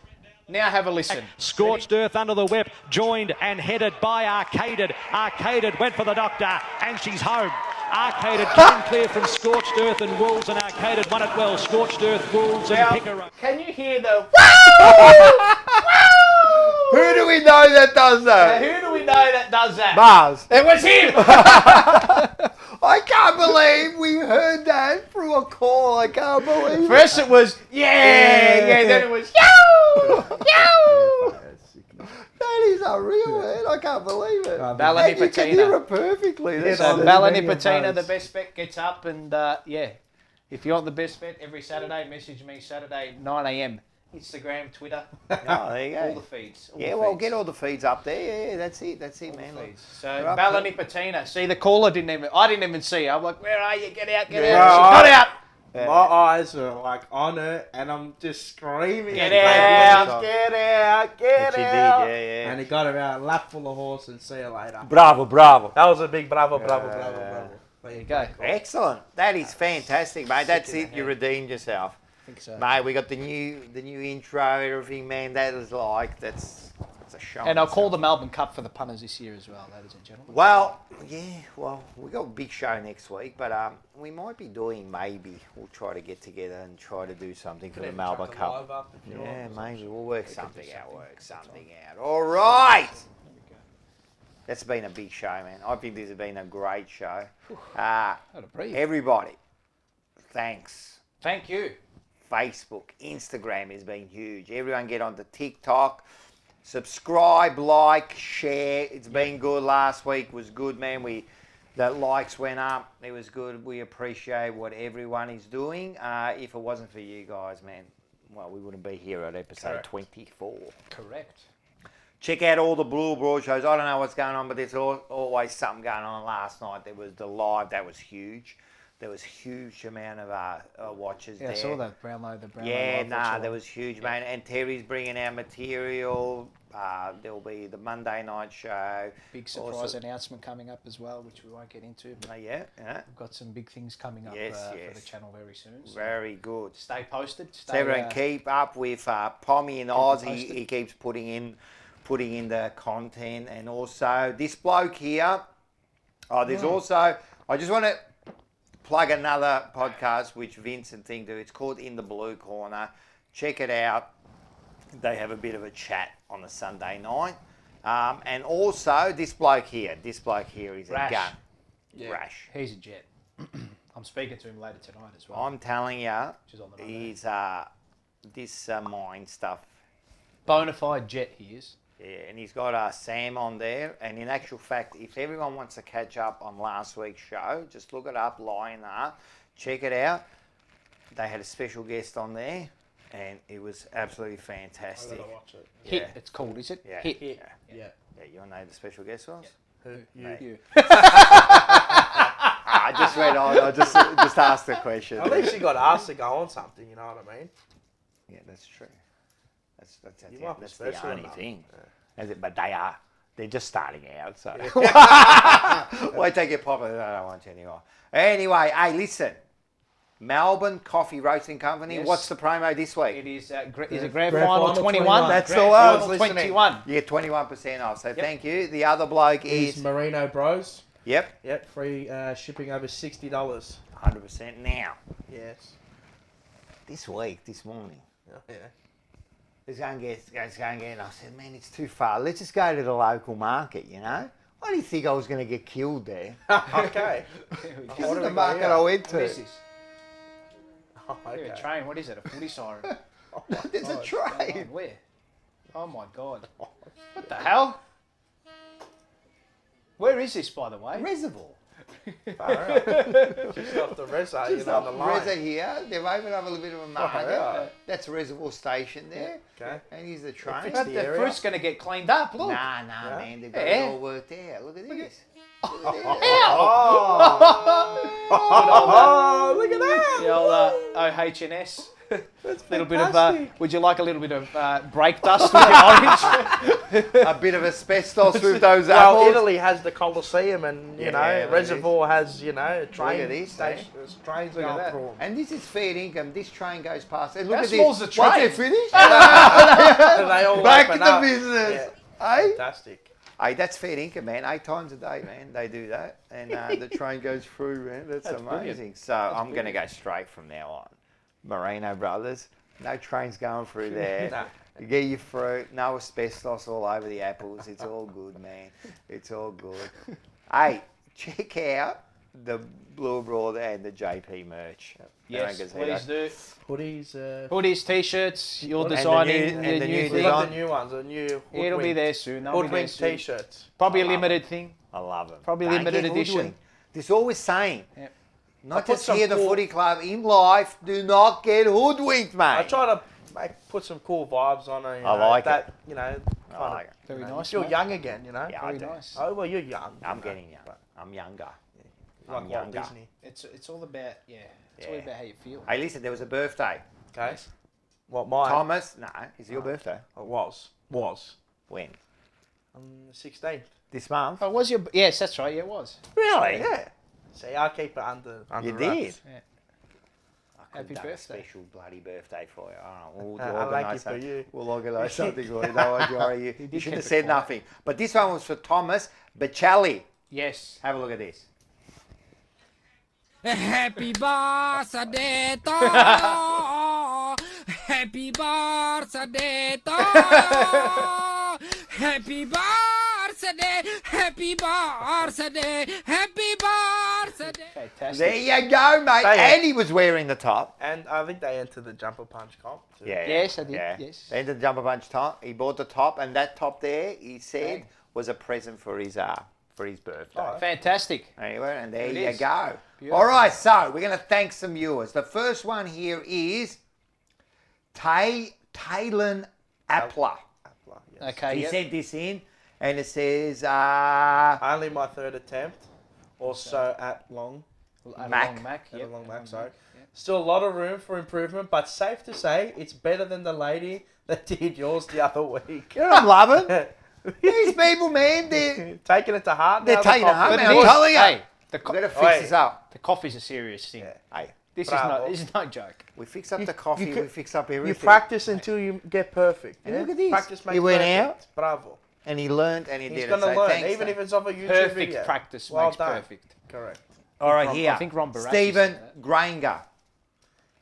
Now have a listen. Scorched Earth under the whip, joined and headed by Arcaded. Arcaded went for the doctor and she's home. Arcaded came clear from Scorched Earth and Wolves, and Arcaded won it well. Scorched Earth, Wolves and Picker. Can you hear the Who do we know that does that? Who do we know that does that? Mars. It was him! I can't believe we heard that through a call. I can't believe First it was, then it was, yo! Yo! That is unreal, man. I can't believe it. Bella And you can hear it perfectly. So Bella Nipotina, the best bet, gets up and, if you want the best bet, every Saturday, message me Saturday, 9 a.m. Instagram, Twitter. Oh, there you go. All the feeds. Get all the feeds up there. Yeah, that's it, man. So Bella Nipotina. See, the caller I didn't even see her. I'm like, where are you? Get out, get out. She got out. My eyes are like on her and I'm just screaming. Get out, get out, get out. And he got her out, a lap full of horse and see you later. Bravo. That was a big bravo. There you go. Excellent. That is fantastic, mate. That's it. You redeemed yourself. I think so. Mate, we got the new intro, everything, man. That's It's a show. And I'll call the Melbourne Cup for the punters this year as well, ladies and gentlemen. Well, we got a big show next week, but we might be doing we'll try to get together and try to do something for the Melbourne Cup. Yeah, maybe we'll work something out. All right. That's been a big show, man. I think this has been a great show. Everybody, thanks. Thank you. Facebook, Instagram has been huge. Everyone get onto TikTok. Subscribe, like, share. It's been good. Last week was good, man. The likes went up. It was good. We appreciate what everyone is doing. If it wasn't for you guys, man, well, we wouldn't be here at episode 24. Correct. Check out all the Blue Broad shows. I don't know what's going on, but there's always something going on. Last night there was the live. That was huge. There was huge amount of watches there. I saw that Brownlow. There was huge, man. And Terry's bringing out material. There'll be the Monday night show. Big surprise announcement coming up as well, which we won't get into. But yeah. We've got some big things coming up for the channel very soon. So very good. Stay posted. So everyone keep up with Pommy and Oz. He keeps putting in the content, and also this bloke here. There's also, I just want to plug another podcast which Vince and Thing do. It's called In the Blue Corner. Check it out. They have a bit of a chat on a Sunday night. And also this bloke here is Rash. a gun. Yeah, Rash. He's a jet. I'm speaking to him later tonight as well. I'm telling you, he's this mine stuff. Bonafide jet he is. Yeah, and he's got Sam on there. And in actual fact, if everyone wants to catch up on last week's show, just look it up, Lion Art, check it out. They had a special guest on there, and it was absolutely fantastic. I gotta watch it. Hit, it's called, is it? Yeah. Hit. Yeah. You want to know who the special guest was? Who? You. I just went on. I just asked the question. At least you got asked to go on something. You know what I mean? Yeah, that's true. That's the the only thing. But they're just starting out, so. Wait till they get popular. I don't want you anymore. Anyway, hey, listen. Melbourne Coffee Roasting Company. Yes. What's the promo this week? It is grand final 21. That's the one. 21. Yeah, 21% off. So thank you. The other bloke is Merino Bros. Yep. Free shipping over $60. 100% now. Yes. This morning. Yeah. Let's go and get. And I said, man, it's too far. Let's just go to the local market, you know? I didn't think I was going to get killed there. Okay. This is the market I went to. What is this? Oh, okay. A train. What is it? A footy siren? There's a train. Where? Oh my God. What the hell? Where is this, by the way? Reservoir. Just off the Reza, Just the off line. Reza here. They've opened up a little bit of a market. yeah. That's Reservoir Station there. Okay. And here's the train. But the fruit's going to get cleaned up. Look. Nah, Yeah. man. They've got it all worked out. Look at this. Oh, look at that. The old OH&S. Little bit of. Would you like a little bit of brake dust with your orange? A bit of asbestos with those Well, apples. Italy has the Colosseum, and you know, Reservoir has a train Look at this, station. There's trains going through them. And this is fair income. This train goes past. And look How at small's this. the Once train? they're finished, They all back open in the up. business. Yeah. Hey? Fantastic. Hey, that's fair income, man. 8 times a day, man. They do that. And the train goes through, man. That's amazing. brilliant. So I'm going to go straight from now on. Merino Brothers. No trains going through there. Nah. You get your fruit. No asbestos all over the apples. It's all good, man. It's all good. Hey, check out the Blue Broad and the JP merch. Yes, please do. Hoodies, t-shirts. You're And the designing new- and the new We thing. got the new ones, the new It'll be there soon. They'll be there Hoodwink soon. t-shirts. Probably a limited thing. I love them. Probably Don't limited get edition. hoodwinked. There's always saying, Yep. not put just some here the cool- footy club, in life, do not get hoodwinked, mate. I try to put some cool vibes on it. I like that, it. You know, I like it. Very nice. Feel mate. young again, you know. Yeah, I Very do. nice. Oh well, you're young. I'm getting young. I'm younger. Like I'm Walt younger. Disney. It's all about It's all Yeah. about how you feel. Hey, listen, there was a birthday. Okay. What mine? Thomas, no, it's your birthday. It was. When? On the 16th. This month? Oh, was your? Yes, that's right. Yeah, it was. Really? Yeah. See, I keep it under You wraps. did? Yeah. I could Happy have done a birthday. special bloody birthday for you. I don't know. We'll Unlucky organise for something. you. We'll organise something for you. No one, Jory, you did shouldn't have keep it said quiet. nothing. But this one was for Thomas Baccelli. Yes. Have a look at this. Happy birthday to you. Happy birthday to you. Happy birthday. Happy birthday. Happy birthday. Fantastic. There you go, mate. And he was wearing the top. And I think they entered the jumper punch comp too. Yeah. Yes, I did. Yeah. Yes. They entered the jumper punch top. He bought the top, and that top there, he said, was a present for his birthday. Oh, Fantastic. Anyway, and there It you is. go. Beautiful. All right, so we're going to thank some viewers. The first one here is Talon Appler. Okay. He Yep. sent this in, and it says Only my third attempt. Also at long. Mac. Long Mac. At Yep. a long Mac, sorry. Still a lot of room for improvement, but safe to say it's better than the lady that did yours the other week. You know what I'm loving? These people, man, they're taking it to heart. They're now, the taking it to heart, coffee. man. I'm telling you. Hey, We've got to fix this up. The coffee's a serious thing. Hey, This Bravo. is no joke. we fix up the coffee, we fix up everything. You practice until you get perfect. And yeah? look at this. Practice makes He went perfect. out. Bravo. And he learned and he He's did going it. to So learn, thanks, even Dave. if it's off a YouTube Perfect video. practice Well makes done. perfect. Correct. All right, Ron- here. I think Ron Barassi Stephen said that. Granger.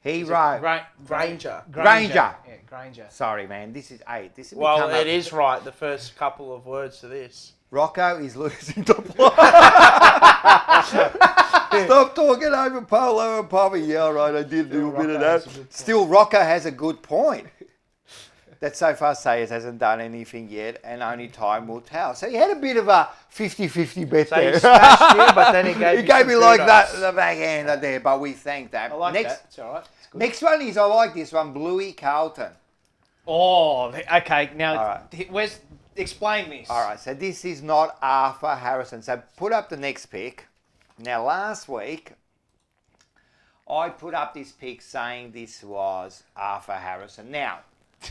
He wrote. Granger. Granger. Yeah, Granger. Sorry, man. This is 8. This has Well, become it is right, the first couple of words to this. Rocco is losing the plot. Stop talking over Polo and Poppy. Yeah, all right, I did do a bit of that. Still, Rocco has a good point. That so far Sayers hasn't done anything yet, and only time will tell. So he had a bit of a 50-50 bet So there. he smashed you, but then he gave you some me like that, kudos. the backhand there, but we thank that. I like next, that. It's all right. It's good. Next one is, I like this one, Bluey Carlton. Oh, okay. Now, All right. where's explain this? All right, so this is not Arthur Harrison. So put up the next pick. Now, last week, I put up this pick saying this was Arthur Harrison. Now,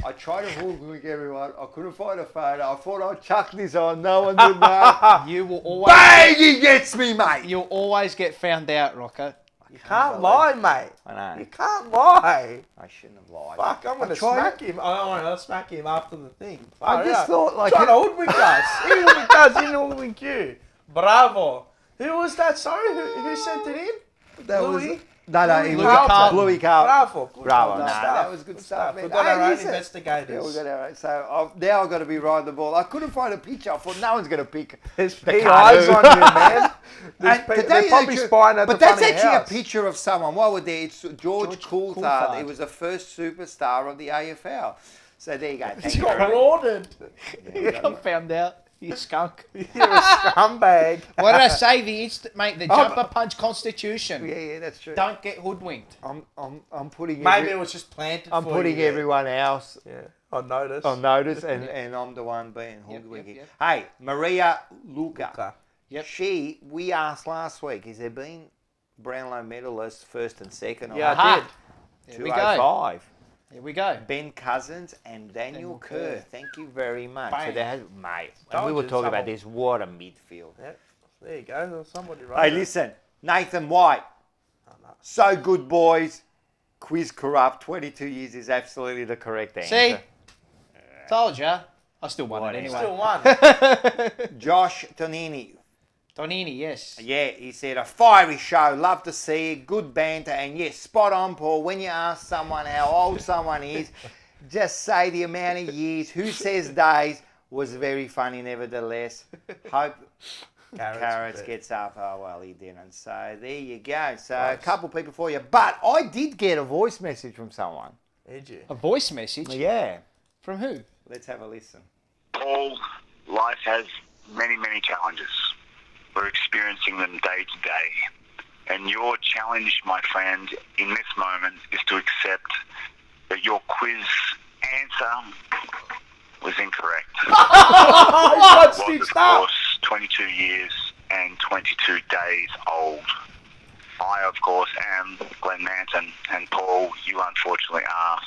I tried to hoodwink everyone. I couldn't find a photo. I thought I'd chuck this on. No one did that. You will always. Bang! He gets me, mate. You'll always get found out, Rocco. You can't lie, mate. I know. You can't lie. I shouldn't have lied. Fuck, I'm going to tried smack him. I'll smack him after the thing. I just thought, like, Trying to hoodwink us. He hoodwinked us, he didn't hoodwink you. Bravo. Who was that? Sorry, who sent it in? That was Louis? No, Louis it was Carlton. Bluey Carlton. Bravo. Good Bravo. stuff. No, that was good stuff, man. We've got our own listen. investigators. Yeah, we got our own. So now I've got to be riding the ball. I couldn't find a picture. I thought no one's going to pick. There's the big card. eyes on you, man. And to tell They're you probably the truth- spying at But the that's front of your actually a house. picture of someone. What was there? It's George Coulthard. Coulthard. He was the first superstar of the AFL. So there you go. Thank He you got very much. lauded. You got found out. You skunk. You're a scumbag. What did I say? The jumper punch constitution. Yeah, that's true. Don't get hoodwinked. I'm putting. Maybe it was just planted I'm for putting you. everyone else Yeah, on notice. on notice, and I'm the one being hoodwinking. Hey, Maria Luca. Yep. We asked last week, has there been Brownlow medalists first and second? Yeah, I did. Here we go. 205. Here we go. Ben Cousins and Daniel Kerr. Thank you very much. Bang. So there has, mate, and Told we were you, talking about someone- this. What a midfield. Yeah, there you go. There's somebody right Hey, there. listen, Nathan White. So good, boys. Quiz corrupt. 22 years is absolutely the correct answer. See? Told ya. I still won it anyway. Still won. Josh Tonini. Donini, yes. Yeah, he said, a fiery show. Love to see it. Good banter. And yes, spot on, Paul. When you ask someone how old someone is, just say the amount of years. Who says days? Was very funny, nevertheless. Hope Carrots gets up. Oh, well, he didn't. So there you go. So a couple people for you. But I did get a voice message from someone. Did you? A voice message? Yeah. From who? Let's have a listen. Paul, life has many, many challenges. We're experiencing them day to day. And your challenge, my friend, in this moment is to accept that your quiz answer was incorrect. What? It was, of course, 22 years and 22 days old. I, of course, am Glenn Manton, and Paul, you unfortunately are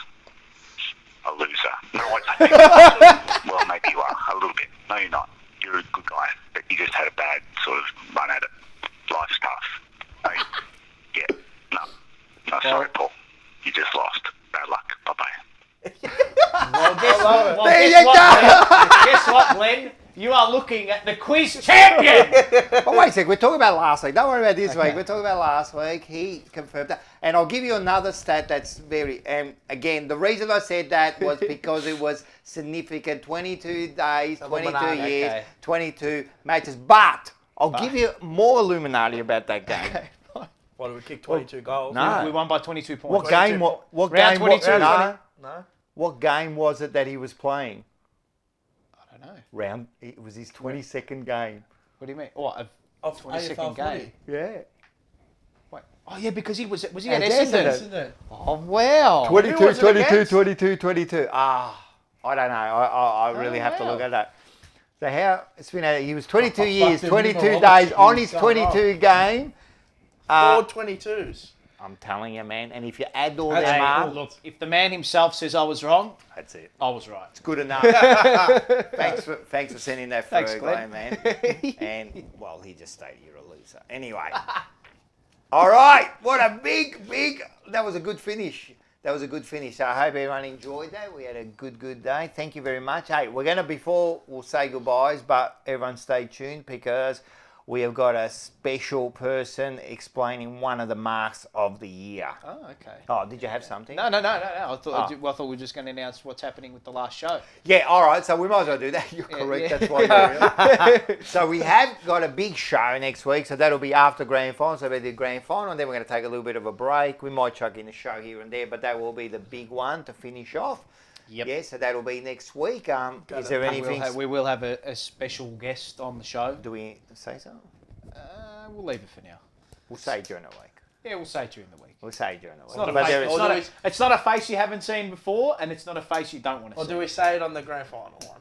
a loser. No, I think, well, maybe you are, a little bit. No, you're not. You're a good guy, but you just had a bad sort of run at it. Life's tough. No, yeah, no, sorry, Paul. love it. There guess you what, go. Glenn? Guess what, Glenn? You are looking at the quiz champion. Oh, wait a sec. We're talking about last week. Don't worry about this Okay. week. We're talking about last week. He confirmed that. And I'll give you another stat that's very... again, the reason I said that was because it was significant. 22 days, 22 Illuminati, years, okay. 22 matches. But I'll give you more Illuminati about that game. What, did we kick 22 goals? No. We won by 22 points. What game? What Round game? 22. No. No? What game was it that he was playing? I don't know. It was his 22nd game. What do you mean? What, Of 22nd AFL game? footy. Yeah. Wait. Oh, yeah, because he was he At at Essendon? Essendon. Oh, wow. 22, Who was it 22, against? 22, 22. I don't know. I really have to look at that. So how it's been? He was 22 years, 22 days on his 22 game. 4 22s. I'm telling you, man. And if you add all Hey, them up, look, if the man himself says I was wrong, that's it. I was right. It's good enough. thanks for sending that Thanks, through, Glenn. man. And well, he just stated you're a loser. Anyway. All right. What a big. That was a good finish. That was a good finish. I hope everyone enjoyed that. We had a good day. Thank you very much. Hey, before we'll say goodbyes, but everyone stay tuned because we have got a special person explaining one of the marks of the year. Oh, okay. Oh, did you have something? No. I thought we were just going to announce what's happening with the last show. Yeah, all right. So we might as well do that. You're correct. yeah. That's why you're So we have got a big show next week. So that'll be after grand final. So we'll do grand final, and then we're going to take a little bit of a break. We might chuck in a show here and there, but that will be the big one to finish off. Yep. Yeah, so that'll be next week. Is there anything? We will have a special guest on the show. Do we say so? We'll leave it for now. We'll say during the week. Yeah, we'll say during the week. We'll say during the week. It's not, a But face, there is- it's not a face you haven't seen before, and it's not a face you don't want to Or see. do we say it on the grand final one?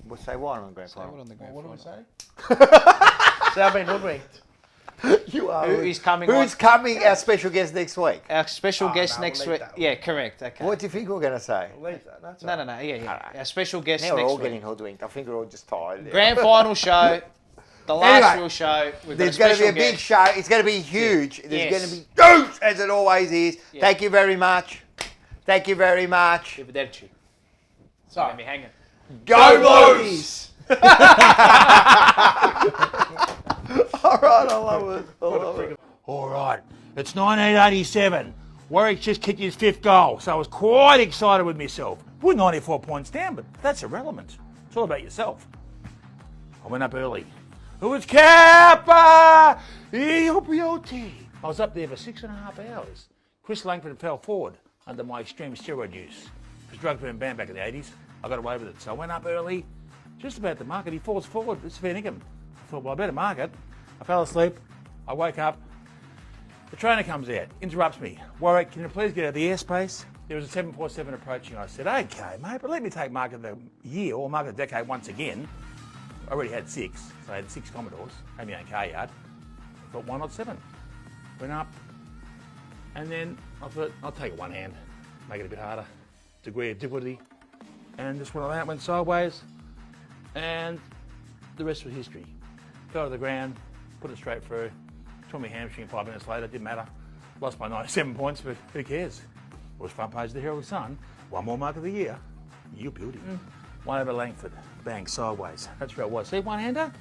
We'll say what on the grand final? on the grand What do we final. say? So I've been hoodwinked. You are. Who is coming Who's on? coming? Our special guest next week. Our special guest no, next we'll week. leave that. Yeah, correct. Okay. What do you think we're going to say? We'll leave that. That's No. Yeah. Our special guest Now we're next all week. getting hoodwinked. I think we're all just tired. Yeah. Grand final show. The last Anyway, real show. We've got There's going to be a special big guest. show. It's going to be huge. There's Yes. going to be huge, as it always is. Yeah. Thank you very much. Thank you very much. Arrivederci. Sorry. Let me hang it. Go Blues! All right, I love it. All right, it's 1987. Warwick just kicked his 5th goal, so I was quite excited with myself. We're 94 points down, but that's irrelevant. It's all about yourself. I went up early. It was Kappa! I was up there for 6.5 hours. Chris Langford fell forward under my extreme steroid use. It was drugs been banned back in the 80s. I got away with it. So I went up early, just about to mark it. He falls forward. It's fair dinkum. I thought, well, I better mark it. I fell asleep. I woke up. The trainer comes out, interrupts me. Warwick, can you please get out of the airspace? There was a 747 approaching. I said, okay, mate, but let me take mark of the year or mark of the decade once again. I already had 6, so I had 6 Commodores, had my own car yard. I thought, why not 7? Went up, and then I thought, I'll take it one hand, make it a bit harder, degree of difficulty, and just went out, went sideways, and the rest was history. Fell to the ground, put it straight through, tore my hamstring 5 minutes later, didn't matter. Lost by 97 points, but who cares? It was front page of the Herald Sun, one more mark of the year, you beauty. One over Langford, bang, sideways. That's where I was. See, one-hander,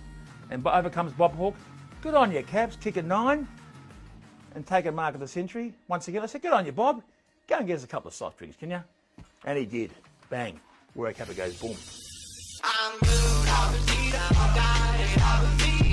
and over comes Bob Hawke. Good on you, Cabs, kick a 9 and take a mark of the century. Once again, I said, good on you, Bob. Go and get us a couple of soft drinks, can you? And he did. Bang. Where a Kappa goes, boom. I'm good, I'll be,